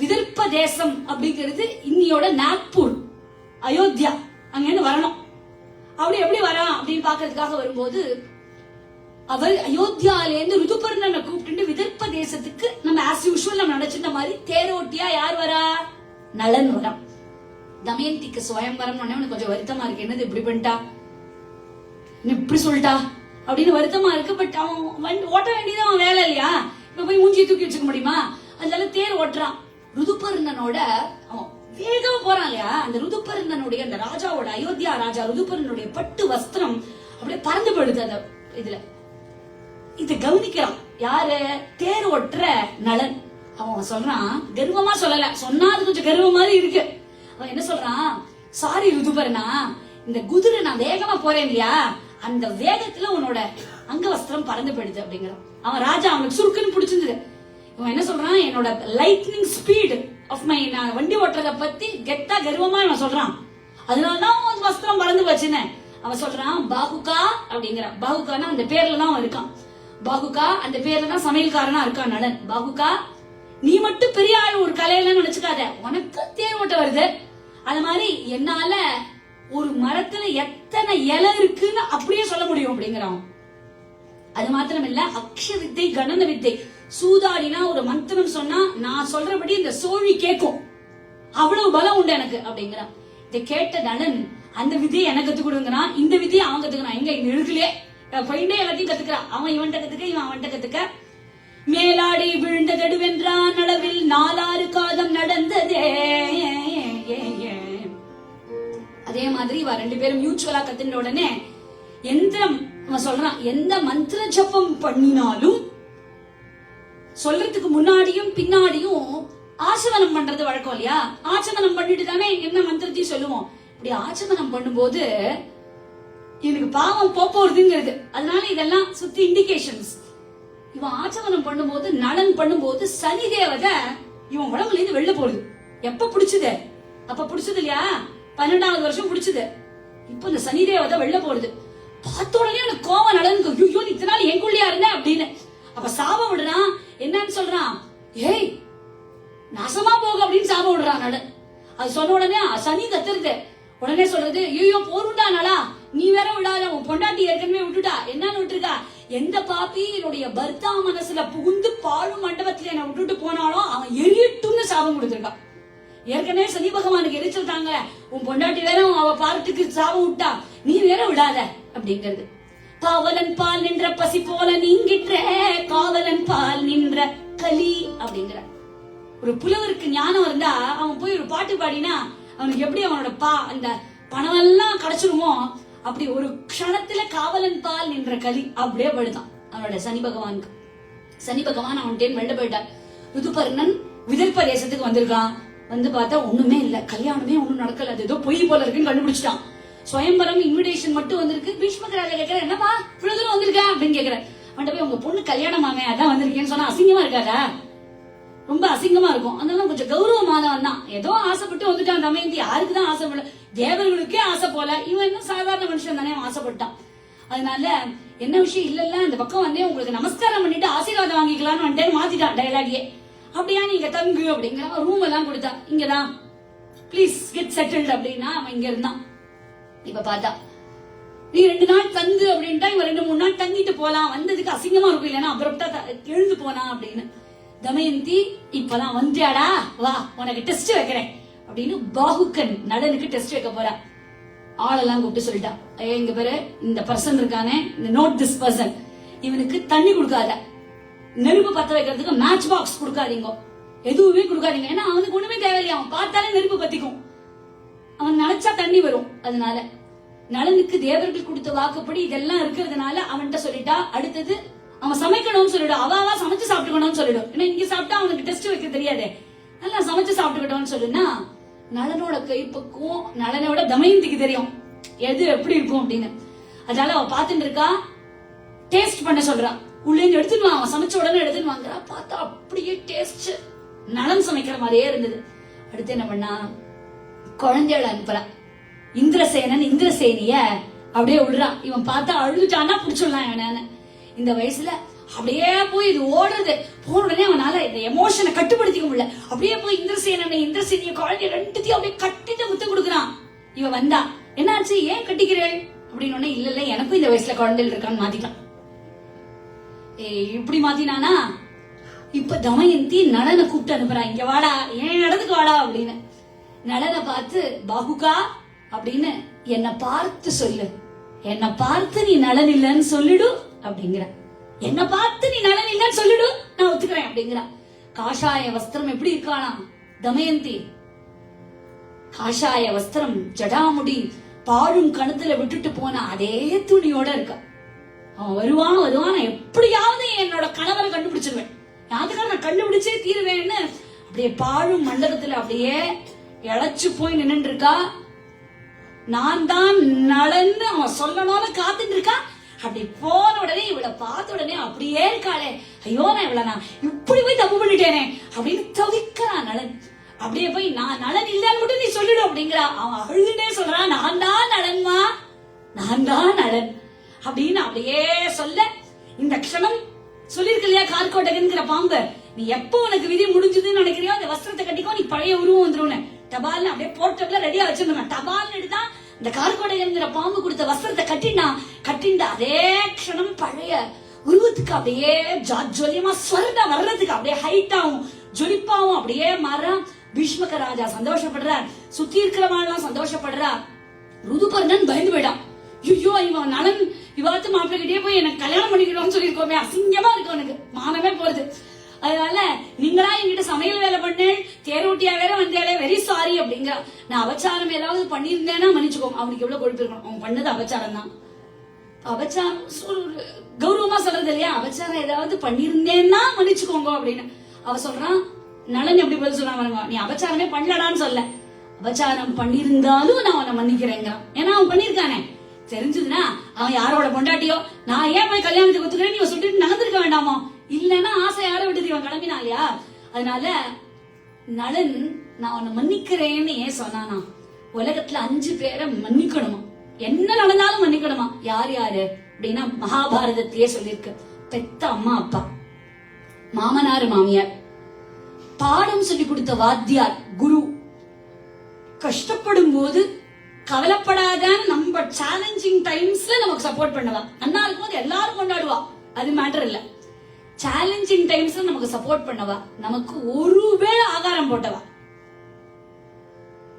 விதர்ப்ப தேசம் அப்படிங்கிறது இன்னியோட நாக்பூர், அயோத்தியா. அங்க இருந்து வரணும். அப்படி எப்படி வரான் அப்படின்னு பாக்குறதுக்காக வரும்போது அவர் அயோத்தியால இருந்து ருதுபர்ணனை கூப்பிட்டு விதர்ப்ப தேசத்துக்கு நம்ம ஆஸ் யூஷுவல் நம்ம நினைச்சிருந்த மாதிரி தேரோட்டியா யார் வரா? நளன் வரா. தமயந்திக்கு சுயம்பரம் கொஞ்சம் வருத்தமா இருக்கு. என்னது இப்படி பண்ணிட்டா, இப்படி சொல்லிட்டா அப்படின்னு வருத்தமா இருக்கு. பட் அவன் ஓட்ட வேண்டியது அவன் வேலை இல்லையா? இப்ப போய் மூஞ்சி தூக்கி வச்சுக்க முடியுமா? அதனால தேர் ஓட்டுறான். ருதுபர்ணனோட அவன் வேகமா போறான் இல்லையா? அந்த ருதுபர்ணனுடைய அந்த ராஜாவோட, அயோத்தியா ராஜா ருதுபர்ணனுடைய பட்டு வஸ்திரம் அப்படியே பறந்து போயிடுது அந்த இதுல. இத கவனிக்கிறான் யாரு? தேர் ஓட்டுற நளன். அவன் சொல்றான், கர்வமா சொல்லல, சொன்னா அது கொஞ்சம் கர்வம் மாதிரி இருக்கு. அவன் என்ன சொல்றான்? சாரி ருதுபர்ணா, இந்த குதிரை நான் வேகமா போறேன் இல்லையா, அந்த வேகத்துல உன்னோட அங்க வஸ்திரம் பறந்து போயிடுது அப்படிங்கிறான். அவன் ராஜா, அவனுக்கு சுருக்குன்னு பிடிச்சிருந்தது. இவன் என்ன சொல்றான்? என்னோட லைட்னிங் ஸ்பீட் ஆஃப் மை, நான் வண்டி ஓட்டுறத பத்தி கெத்தா கர்வமா இவன் சொல்றான். அதனாலதான் வஸ்திரம் பறந்து போச்சுன்னு அவன் சொல்றான். பாகுகா அப்படிங்கிறான். பாகுகானா அந்த பேர்ல தான் அவன் இருக்கான். பாகுகா அந்த பேர்ல தான் சமையல்காரனா இருக்கான் நளன். பாகுகா நீ மட்டும் பெரிய ஆள் ஒரு கலையில நினைச்சுக்காத, உனக்கு தேர் ஓட்ட வருது. அது மாதிரி என்னால ஒரு மரத்துல எத்தனை இலை இருக்குன்னு அப்படியே சொல்ல முடியும் அப்படிங்கிறான். அது மாத்திரம் இல்ல, அக்ஷ வித்தை கணன வித்தை, சூதாடினா ஒரு மந்திரம் சொன்னா நான் சொல்றபடி இந்த சோழி கேட்கும், அவ்வளவு பலம் உண்டு எனக்கு அப்படிங்கிறான். இதை கேட்ட நளன் அந்த விதியை எனக்கு கத்து கொடுங்கிறான், இந்த விதியை அவன் கத்துக்கிறான். எங்க இங்க இருக்குலே போயிட்டே எல்லாத்தையும் கத்துக்கிறான். அவன் இவன்ட்ட கத்துக்க, இவன் அவன்கிட்ட கத்துக்க. மேலாடி விழுந்த கடுவென்றான் அளவில் 4 காதம் நடந்ததே. அதே மாதிரி இவ 2 பேரும் மியூச்சுவலா கத்துன உடனே எந்திரம் சொல்றான், எந்த மந்திர ஜபம் பண்ணினாலும் சொல்றதுக்கு முன்னாடியும் பின்னாடியும் ஆச்சமனம் பண்றது வழக்கம் இல்லையா? ஆச்சமனம் பண்ணிட்டு தானே என்ன மந்திரத்தையும் சொல்லுவோம். இப்படி ஆச்சமனம் பண்ணும்போது எனக்கு பாவம் போறதுங்கிறது. அதனால இதெல்லாம் சுத்தி இண்டிகேஷன்ஸ். இவன் ஆச்சமனம் பண்ணும்போது, நலன் பண்ணும்போது சனி தேவதை இவன் உடம்புல இருந்து வெளில போடுது. எப்ப பிடிச்சது? அப்ப பிடிச்சது இல்லையா? 12வது வருஷம் பிடிச்சது. இப்ப இந்த சனி தேவதை வெளில போடுது. பார்த்த உடனே எனக்கு கோவம் நலனுக்கு, ஐயோ இத்தனை நாள் எங்குள்ளியா இருந்த அப்படின்னு. அப்ப சாபம் விடுறான். என்னன்னு சொல்றான்? ஏய் நாசமா போக அப்படின்னு சாபம் விடுறான் நலன். அது சொன்ன உடனே சனி கத்துருது. உடனே சொல்றது, ஐயோ போருண்டா நலா, நீ வேற விடாத, உன் பொண்டாட்டி ஏற்கனவே விட்டுட்டா. என்னன்னு விட்டுருக்கா? எந்த பாப்பி என்னுடைய பர்த்தா மனசுல புகுந்து பாழும் மண்டபத்துல என்ன விட்டுட்டு போனாலும் அவன் எரியட்டும்னு சாபம் கொடுத்திருக்கான். ஏற்கனவே சனி பகவானுக்கு எரிச்சல் தாங்க, உன் பொண்டாட்டி வேற அவ பார்த்துக்கு சாபம் விட்டா, நீ வேற விடாத அப்படிங்கிறது. காவலன் பால் நின்ற பசி போல நீங்கின்ற காவலன் பால் நின்ற கலி அப்படிங்கிற. ஒரு புலவருக்கு ஞானம் இருந்தா அவன் போய் ஒரு பாட்டு பாடினா அவனுக்கு எப்படி அவனோட அந்த பணம் எல்லாம் கிடைச்சிருமோ அப்படி ஒரு க்ஷணத்துல காவலன் பால் நின்ற கலி அப்படியே படுதான் அவனோட சனி பகவானுக்கு. சனி பகவான் அவன்கிட்ட வெளில போயிட்டார். ருதுபர்ணன் விதர்ப்ப தேசத்துக்கு வந்திருக்கான். வந்து பார்த்தா ஒண்ணுமே இல்ல, கல்யாணமே ஒண்ணும் நடக்கல, அது ஏதோ பொய் போல இருக்குன்னு கண்டுபிடிச்சிட்டான். சுயம்பரம் இன்விடேஷன் மட்டும் வந்திருக்கு. பீஷ்மகராஜா கேட்கிற, என்னப்பா இவ்வளவு தூரம் வந்திருக்க அப்படின்னு கேக்குற. அவன்கிட்ட போய் உங்க பொண்ணு கல்யாணமாமே அதான் வந்திருக்கேன்னு சொன்னா அசிங்கமா இருக்காதா? ரொம்ப அசிங்கமா இருக்கும். அதனால கொஞ்சம் கௌரவமானவன் தான். ஏதோ ஆசைப்பட்டு வந்துட்டான் தமயந்தி. யாருக்குதான் ஆசைப்படல? தேவர்களுக்கே ஆசை போல. இவன் என்ன சாதாரண மனுஷன் தானே, ஆசைப்பட்டான். அதனால என்ன விஷயம் இல்ல, இந்த பக்கம் வந்தே உங்களுக்கு நமஸ்காரம் பண்ணிட்டு ஆசீர்வாதம் வாங்கிக்கலாம்னு வந்துட்டேன்னு மாத்திட்டான் டைலாகியே. அப்படியா, நீங்க தங்கு அப்படிங்கிற ரூம் எல்லாம் கொடுத்தா, இங்கதான் பிளீஸ் கெட் செட்டில்டு அப்படின்னா அவன் இங்க இருந்தான். இப்ப பார்த்தா நீ 2 நாள் தங்கு அப்படின்ட்டா இவன் 2-3 நாள் தங்கிட்டு போலாம், வந்ததுக்கு அசிங்கமா இருக்கும் இல்லைன்னா அப்புறம் எழுந்து போனா அப்படின்னு. தமயந்தி இப்பதான் வந்தியாடா, வா உனக்கு டெஸ்ட் வைக்கிறேன் அப்படின்னு பாகுகன் நலனுக்கு டெஸ்ட் வைக்க போறா. ஆளெல்லாம் கூப்பிட்டு சொல்லிட்டா, இங்க பேரு இந்த பர்சன் இருக்கானே, இந்த நோட் திஸ் பர்சன், இவனுக்கு தண்ணி கொடுக்காத, நெருப்பு பத்த வைக்கிறதுக்கு மேட்ச் பாக்ஸ் கொடுக்காதீங்க, எதுவுமே கொடுக்காதீங்க. ஏன்னா அவனுக்கு ஒண்ணுமே தேவையில்லையா, அவன் பார்த்தாலே நெருப்பு பத்திக்கும், அவன் நினைச்சா தண்ணி வரும். அதனால நலனுக்கு தேவர்கள் கொடுத்த வாக்குப்படி இதெல்லாம் இருக்கிறதுனால அவன்கிட்ட சொல்லிட்டா. அடுத்தது அவன் சமைக்கணும்னு சொல்லிடும், அவ சமைச்சு சாப்பிட்டுக்கணும்னு சொல்லிடும். ஏன்னா இங்க சாப்பிட்டா அவனுக்கு டெஸ்ட் வைக்க தெரியாதே, நல்லா சமைச்சு சாப்பிட்டுக்கிட்டோம்னு சொல்லுனா நலனோட கைப்பக்குவம் நலனோட தமயந்திக்கு தெரியும் எது எப்படி இருக்கும் அப்படின்னு. அதனால அவ பாத்துட்டு இருக்கா, டேஸ்ட் பண்ண சொல்றான். உள்ள இருந்து எடுத்துட்டு வா, அவன் சமைச்ச உடனே எடுத்துட்டு வாங்குறா. பார்த்தா அப்படியே டேஸ்ட் நலன் சமைக்கிற மாதிரியே இருந்தது. அடுத்து என்ன பண்ணா, குழந்தைகளை அனுப்புறா. இந்திரசேனன் இந்திரசேனிய அப்படியே விடுறான். இவன் பார்த்தா அழுதுட்டான்னா புடிச்சிடலாம் என்னன்னு. இந்த வயசுல அப்படியே போய் இது ஓடுறது போன உடனே அவனால இந்த எமோஷனை கட்டுப்படுத்திக்க முடியல. அப்படியே போய் இந்திரசேனிய குழந்தைய 2த்தையும் அப்படியே கட்டிட்டு முத்தம் கொடுக்குறான். இவன் வந்தா, என்னாச்சு, ஏன் கட்டிக்கிறேன் அப்படின்னு உடனே, இல்ல எனக்கும் இந்த வயசுல குழந்தைகள் இருக்கான்னு மாத்திட்டான். இப்படி மாத்தினானா இப்ப தமயந்தி நலனை கூப்பிட்டு அனுப்புறான், இங்க வாடா, ஏன் இடத்துக்கு வாடா அப்படின்னு. நலனை பார்த்து, பாகுகா அப்படின்னு என்ன பார்த்து சொல்லு, என்ன பார்த்து நீ நலன் இல்லன்னு சொல்லிடு அப்படிங்கிற. என்ன பார்த்து நீ நலன் இல்லன்னு சொல்லிடு, நான் ஒத்துக்கிறேன் அப்படிங்கிற. காஷாய வஸ்திரம் எப்படி இருக்கானா தமயந்தி, காஷாய வஸ்திரம், ஜடாமுடி, பாழும் கணத்துல விட்டுட்டு போன அதே துணியோட இருக்கா. அவன் வருவான், எப்படியாவது என்னோட கணவரை கண்டுபிடிச்சிருவேன், அதுக்காக நான் கண்டுபிடிச்சே தீருவேன்னு அப்படியே பாழும் மண்டபத்துல அப்படியே இழைச்சு போய் நின்று இருக்கா. நான் தான் நலன்னு அவன் சொல்லணும்னு காத்துட்டு இருக்கா. அப்படி போன உடனே இவளை பார்த்த உடனே அப்படியே இருக்காளே, ஐயோ நான் இவளை நான் இப்படி போய் தப்பு பண்ணிட்டேனே அப்படின்னு தவிக்கிறான் நலன். அப்படியே போய் நான் நலன் இல்லைன்னு மட்டும் நீ சொல்லிடும் அப்படிங்கிறா. அவன் அழுதுட்டே சொல்றான், நான் தான் நலன்மா, நான் தான் நலன் அப்படின்னு அப்படியே சொல்ல, இந்த க்ஷணம் சொல்லிருக்கு இல்லையா கார்கோடகன்கிற பாம்பு, நீ எப்போ உனக்கு விதி முடிஞ்சதுன்னு நினைக்கிறியோ அந்த வஸ்திரத்தை கட்டிக்கோ, நீ பழைய உருவம் வந்துடும். டபால்னு அப்படியே போர்ட்டபிள ரெடியா வச்சிருந்தாங்க. டபால்னு எடுத்தா இந்த கார்கோடகன்கிற பாம்பு கொடுத்த வஸ்திரத்தை கட்டிண்டா அதே க்ஷணம் பழைய உருவத்துக்கு அப்படியே ஜாஜ்வல்யமா ஸ்வர்ண வர்றதுக்கு அப்படியே ஹைட்டாவும் ஜொலிப்பாவும் அப்படியே மாற. பீஷ்மக ராஜா சந்தோஷப்படுறார், சுத்தி இருக்கிறவன் சந்தோஷப்படுறார். ருதுபர்ணன் பயந்து போயிட்டான். ஐயோ, இவன் நலன் இவாத்து மாப்பிள்ளைகிட்டே போய் எனக்கு கல்யாணம் பண்ணிக்கணும்னு சொல்லிருக்கோமே, அசிங்கமா இருக்கு உனக்கு, மானமே போறது. அதனால நீங்களா என்கிட்ட சமையல் வேலை பண்ணு, தேரோட்டியா வேற வந்தாலே வெரி சாரி அப்படிங்கிற. நான் அபச்சாரம் ஏதாவது பண்ணிருந்தேன்னா மன்னிச்சுக்கோங்க. அவனுக்கு எவ்வளவு கொழுப்பு இருக்கணும், அவன் பண்ணது அபச்சாரம் தான். அபச்சாரம் கௌரவமா சொல்றது இல்லையா, அபச்சாரம் ஏதாவது பண்ணிருந்தேன்னா மன்னிச்சுக்கோங்க அப்படின்னு. அவ சொல்றான், நலன் எப்படி பதில் சொல்றான், நீ அபச்சாரமே பண்ணலடான்னு சொல்ல, அபச்சாரம் பண்ணிருந்தாலும் நான் அவனை மன்னிக்கிறேங்கிறான். ஏன்னா அவன் பண்ணிருக்கானே, தெரிஞ்சதுன்னா அவன் யாரோட பொண்டாட்டியோ, நான் ஏன் போய் கல்யாணத்துக்கு ஒத்துக்கிறேன் நீ சொல்லிட்டு நகர்ந்துருக்க வேண்டாமோ, இல்லன்னா ஆசை யார விட்டு இவன் கிளம்பினா இல்லையா. அதனால நலன் நான் அவனை மன்னிக்கிறேன்னு ஏன் சொன்னானா, உலகத்துல 5 பேரை மன்னிக்கணுமா, என்ன நடந்தாலும் மன்னிக்கணுமா. யார் யாரு அப்படின்னா மகாபாரதத்தையே சொல்லிருக்கு. பெத்த அம்மா அப்பா, மாமனார் மாமியார், பாடம் சொல்லி கொடுத்த வாத்தியார் குரு, கஷ்டப்படும் போது கவலைப்படாத நம்ம சேலஞ்சிங் டைம்ஸ்ல நமக்கு சப்போர்ட் பண்ணுவா. அண்ணா இருக்கும்போது எல்லாரும் கொண்டாடுவா, அது மேட்டர் இல்ல. சேலஞ்சிங் டைம்ஸ்ல நமக்கு சப்போர்ட் பண்ணவா, நமக்கு ஒருவேளை ஆகாரம் போட்டவா,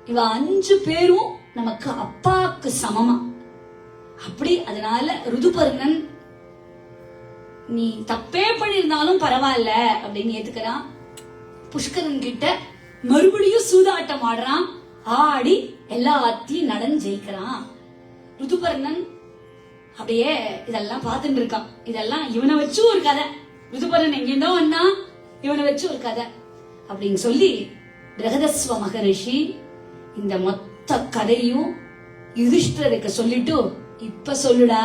இவ 5 பேரும் நமக்கு அப்பாக்கு சமமா. அப்படி அதனால ருதுபர்ணன் நீ தப்பே பண்ணிருந்தாலும் பரவாயில்ல அப்படின்னு ஏத்துக்கிறான். புஷ்கரன் கிட்ட மறுபடியும் சூதாட்டம் ஆடுறான், ஆடி எல்லாத்தையும் நலன் ஜெயிக்கிறான். ருதுபர்ணன் அப்படியே இதெல்லாம் பார்த்துட்டு இருக்கான். இதெல்லாம் இவனை வச்சு ஒரு கதை, ருதுபர்ணன் எங்கிருந்தோ வந்தா இவனை வச்சு ஒரு கதை அப்படின்னு சொல்லி பிரகதஸ்வ மகரிஷி இந்த மொத்த கதையும் யுதிஷ்டருக்கு சொல்லிட்டு, இப்ப சொல்லுடா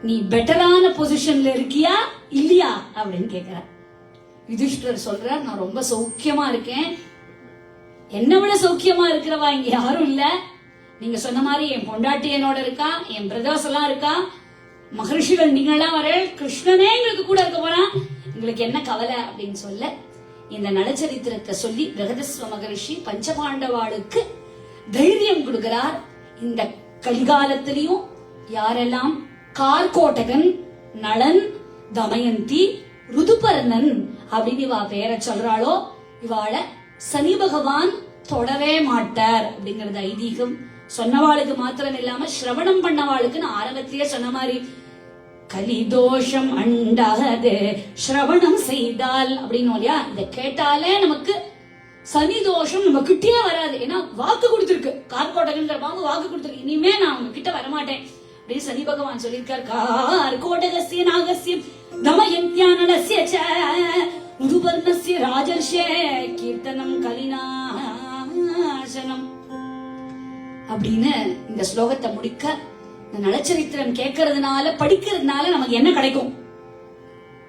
நீ பெட்டரான பொசிஷன்ல இருக்கியா இல்லையா அப்படின்னு கேக்குற. யுதிஷ்டர் சொல்ற, நான் ரொம்ப சௌக்கியமா இருக்கேன், என்ன விட சௌக்கியமா இருக்கிறவா இங்க யாரும் இல்ல. நீங்க சொன்ன மாதிரி என் பொண்டாட்டி என்னோட இருக்கா, என் பிரதர்ஸ் எல்லாம் இருக்கா, மகர்ஷிகள் நீங்க எல்லாம் வர, கிருஷ்ணனே எங்களுக்கு கூட இருக்க போறான், எங்களுக்கு என்ன கவலை அப்படின்னு சொல்ல இந்த நலச்சரித்திரத்தை சொல்லி பிரகதஸ்வ மகரிஷி பஞ்சபாண்டவாளுக்கு தைரியம் கொடுக்கிறார். இந்த கலிகாலத்திலையும் யாரெல்லாம் கார்கோடகன், நளன், தமயந்தி, ருதுபர்ணன் அப்படின்னு இவா பேரை சொல்றாளோ இவாளை சனி பகவான் தொடவே மாட்டார் அப்படிங்கறது ஐதீகம். சொன்னவாளுக்கு மாத்திரம் இல்லாம சிரவணம் பண்ணவாளுக்கு நான் ஆரம்பத்திலேயே சொன்ன மாதிரி கலிதோஷம் அண்டாது சிரவணம் செய்தால் அப்படின்னு இல்லையா, இத கேட்டாலே நமக்கு சனி தோஷம் நம்ம கிட்டே வராது. ஏன்னா வாக்கு கொடுத்திருக்கு, கார்கோடகன்கிற பாம்பு வாக்கு கொடுத்திருக்கு, இனிமே நான் உங்க கிட்ட வரமாட்டேன் அப்படின்னு சனி பகவான் சொல்லியிருக்கார். கார்கோடகஸ்ய நாகஸ்யம் தமயந்த்யானலஸ்ய ச ருதுபர்ணஸ்ய ராஜர்ஷே கீர்த்தனம் கலிநாசனம் அப்படின்னு இந்த ஸ்லோகத்தை முடிக்க, இந்த நலச்சரித்திரம் கேட்கறதுனால படிக்கிறதுனால நமக்கு என்ன கிடைக்கும்,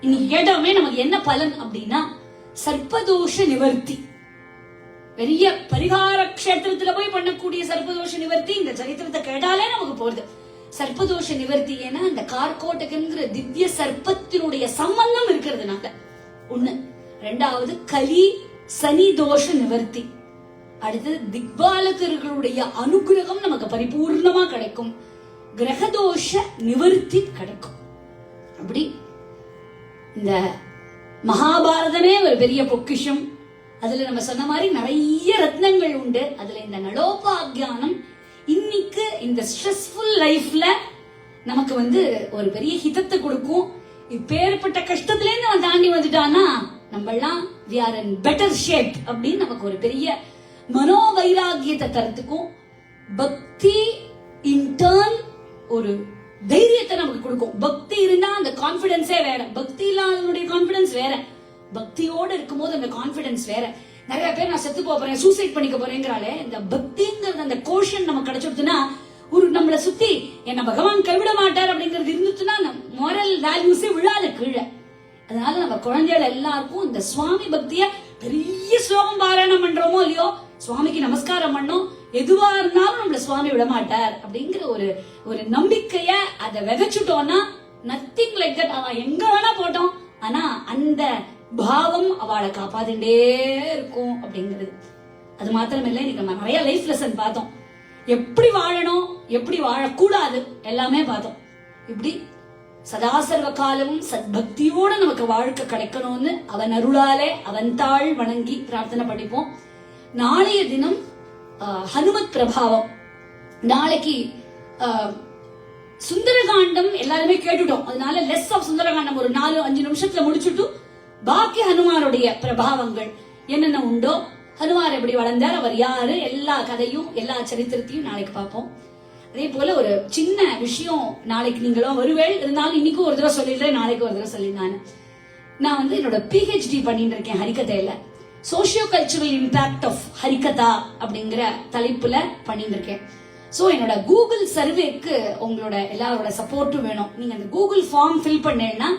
இன்னைக்கு கேட்டோமே நமக்கு என்ன பலன் அப்படின்னா சர்ப்பதோஷ நிவர்த்தி. பெரிய பரிகார கஷேத்திரத்துல போய் பண்ணக்கூடிய சர்ப்பதோஷ நிவர்த்தி இந்த சரித்திரத்தை கேட்டாலே நமக்கு போறது. சர்ப்பதோஷ நிவர்த்தி ஏன்னா இந்த கார்கோடகன்கிற திவ்ய சர்ப்பத்தினுடைய சம்பந்தம் இருக்கிறதுனால ஒண்ணு. ரெண்டாவது கலி சனி தோஷ நிவர்த்தி. அடுத்தது திக்பாலகர்களுடைய அனுகிரகம் நமக்கு பரிபூர்ணமா கிடைக்கும், கிரகதோஷ நிவர்த்தி கிடைக்கும். அப்படி இந்த மகாபாரதமே ஒரு பெரிய பொக்கிஷம். அதுல நம்ம சொன்ன மாதிரி நிறைய ரத்னங்கள் உண்டு. அதுல இந்த நலோபாக்யானம் இன்னைக்கு இந்த ஸ்ட்ரெஸ்ஃபுல் லைஃப்ல நமக்கு ஒரு பெரிய ஹிதத்தை கொடுக்கும். இப்பேற்பட்ட கஷ்டத்துல இருந்து அவன் தாண்டி வந்துட்டான்னா நம்ம எல்லாம் we are in better shape அப்படின்னு நமக்கு ஒரு பெரிய மனோவைராகியத்தை தரத்துக்கும், பக்தி இன்டர்ன் ஒரு தைரியத்தை நமக்கு கொடுக்கும். பக்தி இருந்தா அந்த கான்பிடன்ஸே வேற, பக்தி இல்லாதவனுடைய கான்பிடன்ஸ் வேற, பக்தியோட இருக்கும்போது அந்த கான்பிடன்ஸ் வேற. நிறைய பேர் நான் செத்து போறேன், சூசைட் பண்ணிக்க போறேங்கிறாலே, இந்த பக்திங்கிறது அந்த கோஷன் நமக்கு கிடைச்சிடுதுன்னா, ஒரு நம்மளை சுத்தி என்ன பகவான் கைவிட மாட்டார் அப்படிங்கிறது இருந்துச்சுன்னா மோரல் வேல்யூஸே விழாத கீழே. அதனால நம்ம குழந்தைகள் எல்லாருக்கும் இந்த சுவாமி பக்திய பெரிய ஸ்லோகம் பாராயணம் பண்றோமோ இல்லையோ, சுவாமிக்கு நமஸ்காரம் பண்ணோம், எதுவா இருந்தாலும் நம்மள சுவாமி விட மாட்டார் அப்படிங்கிற ஒரு நம்பிக்கைய அதை விதைச்சுட்டோம்னா நத்திங் லைக் தட். அவன் எங்க வேணா போட்டோம், ஆனா அந்த பாவம் அவளை காப்பாத்திட்டே இருக்கும் அப்படிங்கிறது. அது மாத்திரம் இல்லை, இன்னைக்கு நம்ம நிறைய லைஃப் லெசன் பார்த்தோம். எப்படி வாழணும், எப்படி வாழக்கூடாது எல்லாமே பார்த்தோம். இப்படி சதாசர்வ காலமும் சத்பக்தியோட நமக்கு வாழ்க்கை கிடைக்கணும்னு அவன் அருளாலே அவன் தாழ் வணங்கி பிரார்த்தனை பண்ணிப்போம். நாளைய தினம் ஹனுமத் பிரபாவம். நாளைக்கு சுந்தரகாண்டம் எல்லாருமே கேட்டுட்டோம், அதனால லெஸ் ஆஃப் சுந்தரகாண்டம் ஒரு 4-5 நிமிஷத்துல முடிச்சுட்டு பாக்கி ஹனுமாருடைய பிரபாவங்கள் என்னென்ன உண்டோ, ஹனுமார் எப்படி வளர்ந்தார், அவர் யாரு, எல்லா கதையும் எல்லா சரித்திரத்தையும் நாளைக்கு பார்ப்போம். அதே போல ஒரு சின்ன விஷயம், நாளைக்கு நீங்களும் வருவேள், இருந்தாலும் இன்னைக்கும் ஒரு தடவை சொல்லிடுறேன், நாளைக்கு ஒரு தடவை சொல்லிருந்தானு. நான் வந்து என்னோட PhD பண்ணிட்டு இருக்கேன் ஹரிகதையில. Socio cultural impact of Harikatha அப்படிங்கிற தலைப்புல பண்ணிட்டு இருக்கேன். சோ என்னோட கூகுள் சர்வேக்கு உங்களோட எல்லாரோட சப்போர்ட்டும் வேணும். நீங்க அந்த கூகுள் ஃபார்ம் ஃபில் பண்ணேன்னா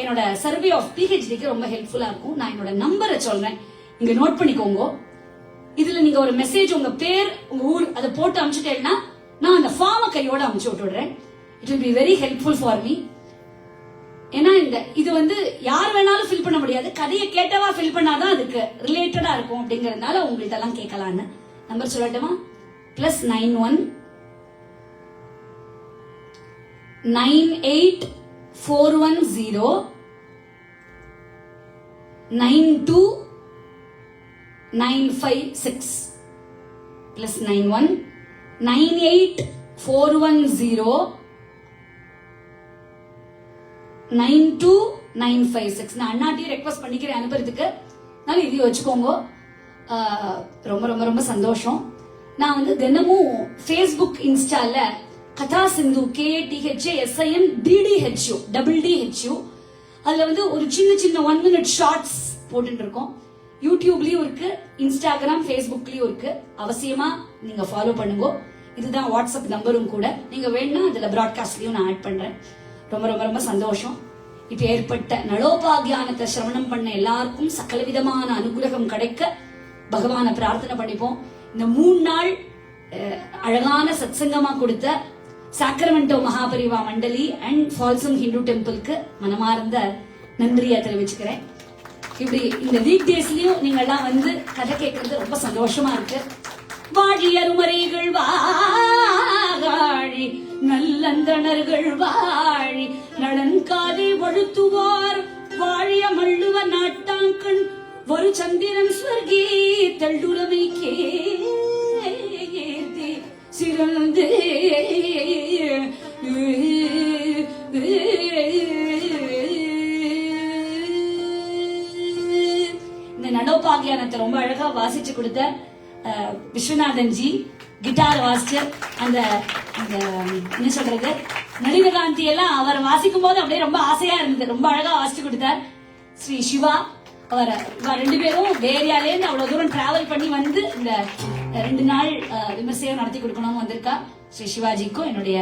என்னோட சர்வே ஆஃப் PhDக்கு ரொம்ப ஹெல்ப்ஃபுல்லா இருக்கும். நான் என்னோட நம்பரை சொல்றேன், இங்க நோட் பண்ணிக்கோங்க. இதுல நீங்க ஒரு மெசேஜ், உங்க பேர், உங்க ஊர் அதை போட்டு அனுப்பிச்சுட்டேன்னா நான் அந்த ஃபார்மை கையோட அனுப்பிச்சு விட்டுடுறேன். It will be very helpful for me. ஏன்னா இது வந்து யார் வேணாலும் ஃபில் பண்ண முடியாது, கதையை கேட்டவா ஃபில் பண்ணாதான் அதுக்கு ரிலேட்டடா இருக்கும் அப்படிங்கறதுனால உங்கள்ட்ட எல்லாம் கேட்கலான்னு. நம்பர் சொல்லட்டுமா? +91 9841092956 +91 9841092956. நான் அண்ணாட்டியும் ரெக்வஸ்ட் பண்ணிக்கிறேன் அனுப்புறதுக்கு, அதனால இதையும் வச்சுக்கோங்க. ரொம்ப ரொம்ப ரொம்ப சந்தோஷம். நான் வந்து தினமும் Facebook இன்ஸ்டால கதா சிந்து KTHASINDDHU அதுல வந்து ஒரு சின்ன சின்ன 1 minute ஷார்ட்ஸ் போட்டுட்டு இருக்கோம். யூடியூப்லயும் இருக்கு, இன்ஸ்டாகிராம், Facebookலயும் இருக்கு. அவசியமா நீங்க ஃபாலோ பண்ணுங்க. இதுதான் வாட்ஸ்அப் நம்பரும் கூட. நீங்க வேணா அதுல பிராட்காஸ்ட்லயும் நான் ஆட் பண்றேன். ரொம்ப ரொம்ப ரொம்ப சந்தோஷம். இப்ப ஏற்பட்ட நலோபாகியானத்தை சிரவணம் பண்ண எல்லாருக்கும் சகல விதமான அனுகிரகம் கிடைக்க பகவான பிரார்த்தனை பண்ணிப்போம். இந்த 3 நாள் அழகான சத்சங்கமா கொடுத்த Sacramento Mahaperiyava Mandali and ஃபால்சம் Hindu டெம்பிளுக்கு மனமார்ந்த நன்றியை தெரிவிச்சுக்கிறேன். இப்படி இந்த வீக் டேஸ்லயும் நீங்க எல்லாம் வந்து கதை கேட்கறது ரொம்ப சந்தோஷமா இருக்கு. வாழி அருமறைகள் வாழி, நல்லந்தணர்கள் வாழி, நலன் காதை வழுத்துவார் வாழிய மள்ளுவ நாட்டாங்கண் ஒரு சந்திரன் ஸ்வர்கி தள்ளுறவை கேர்த்தி சிறந்து இந்த நடோபாகியானத்தை ரொம்ப அழகா வாசிச்சு கொடுத்த விஸ்வநாதன் ஜி, கிட்டார் வாசிச்சர், அந்த என்ன சொல்றது நளினகாந்தி எல்லாம் அவர் வாசிக்கும் போது அப்படியே ரொம்ப ஆசையா இருந்தது. ரொம்ப அழகா வாசிச்சு கொடுத்தார். ஸ்ரீ சிவா அவர் 2 பேரும் ஏரியால இருந்து அவ்வளவு தூரம் டிராவல் பண்ணி வந்து இந்த 2 நாள் விமர்சையம் நடத்தி கொடுக்கணும்னு வந்திருக்கா. ஸ்ரீ சிவாஜிக்கும் என்னுடைய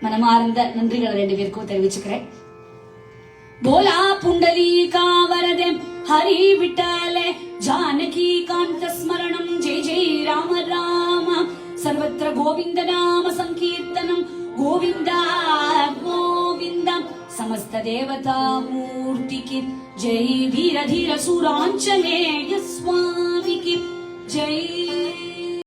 மனமார்ந்த நன்றிகளை 2 பேருக்கும் தெரிவிச்சுக்கிறேன். போலா புண்டலீகா வரதே ஹரி விட்டலே ஜானகி காந்த ஸ்மரணம் ஜெய ஜெய ராம ராம சர்வத்ர கோவிந்த நாம சங்கீர்த்தனம் கோவிந்தா கோவிந்தா समस्त देवता मूर्ति की जय वीर धीर सुरांजनेय स्वामी।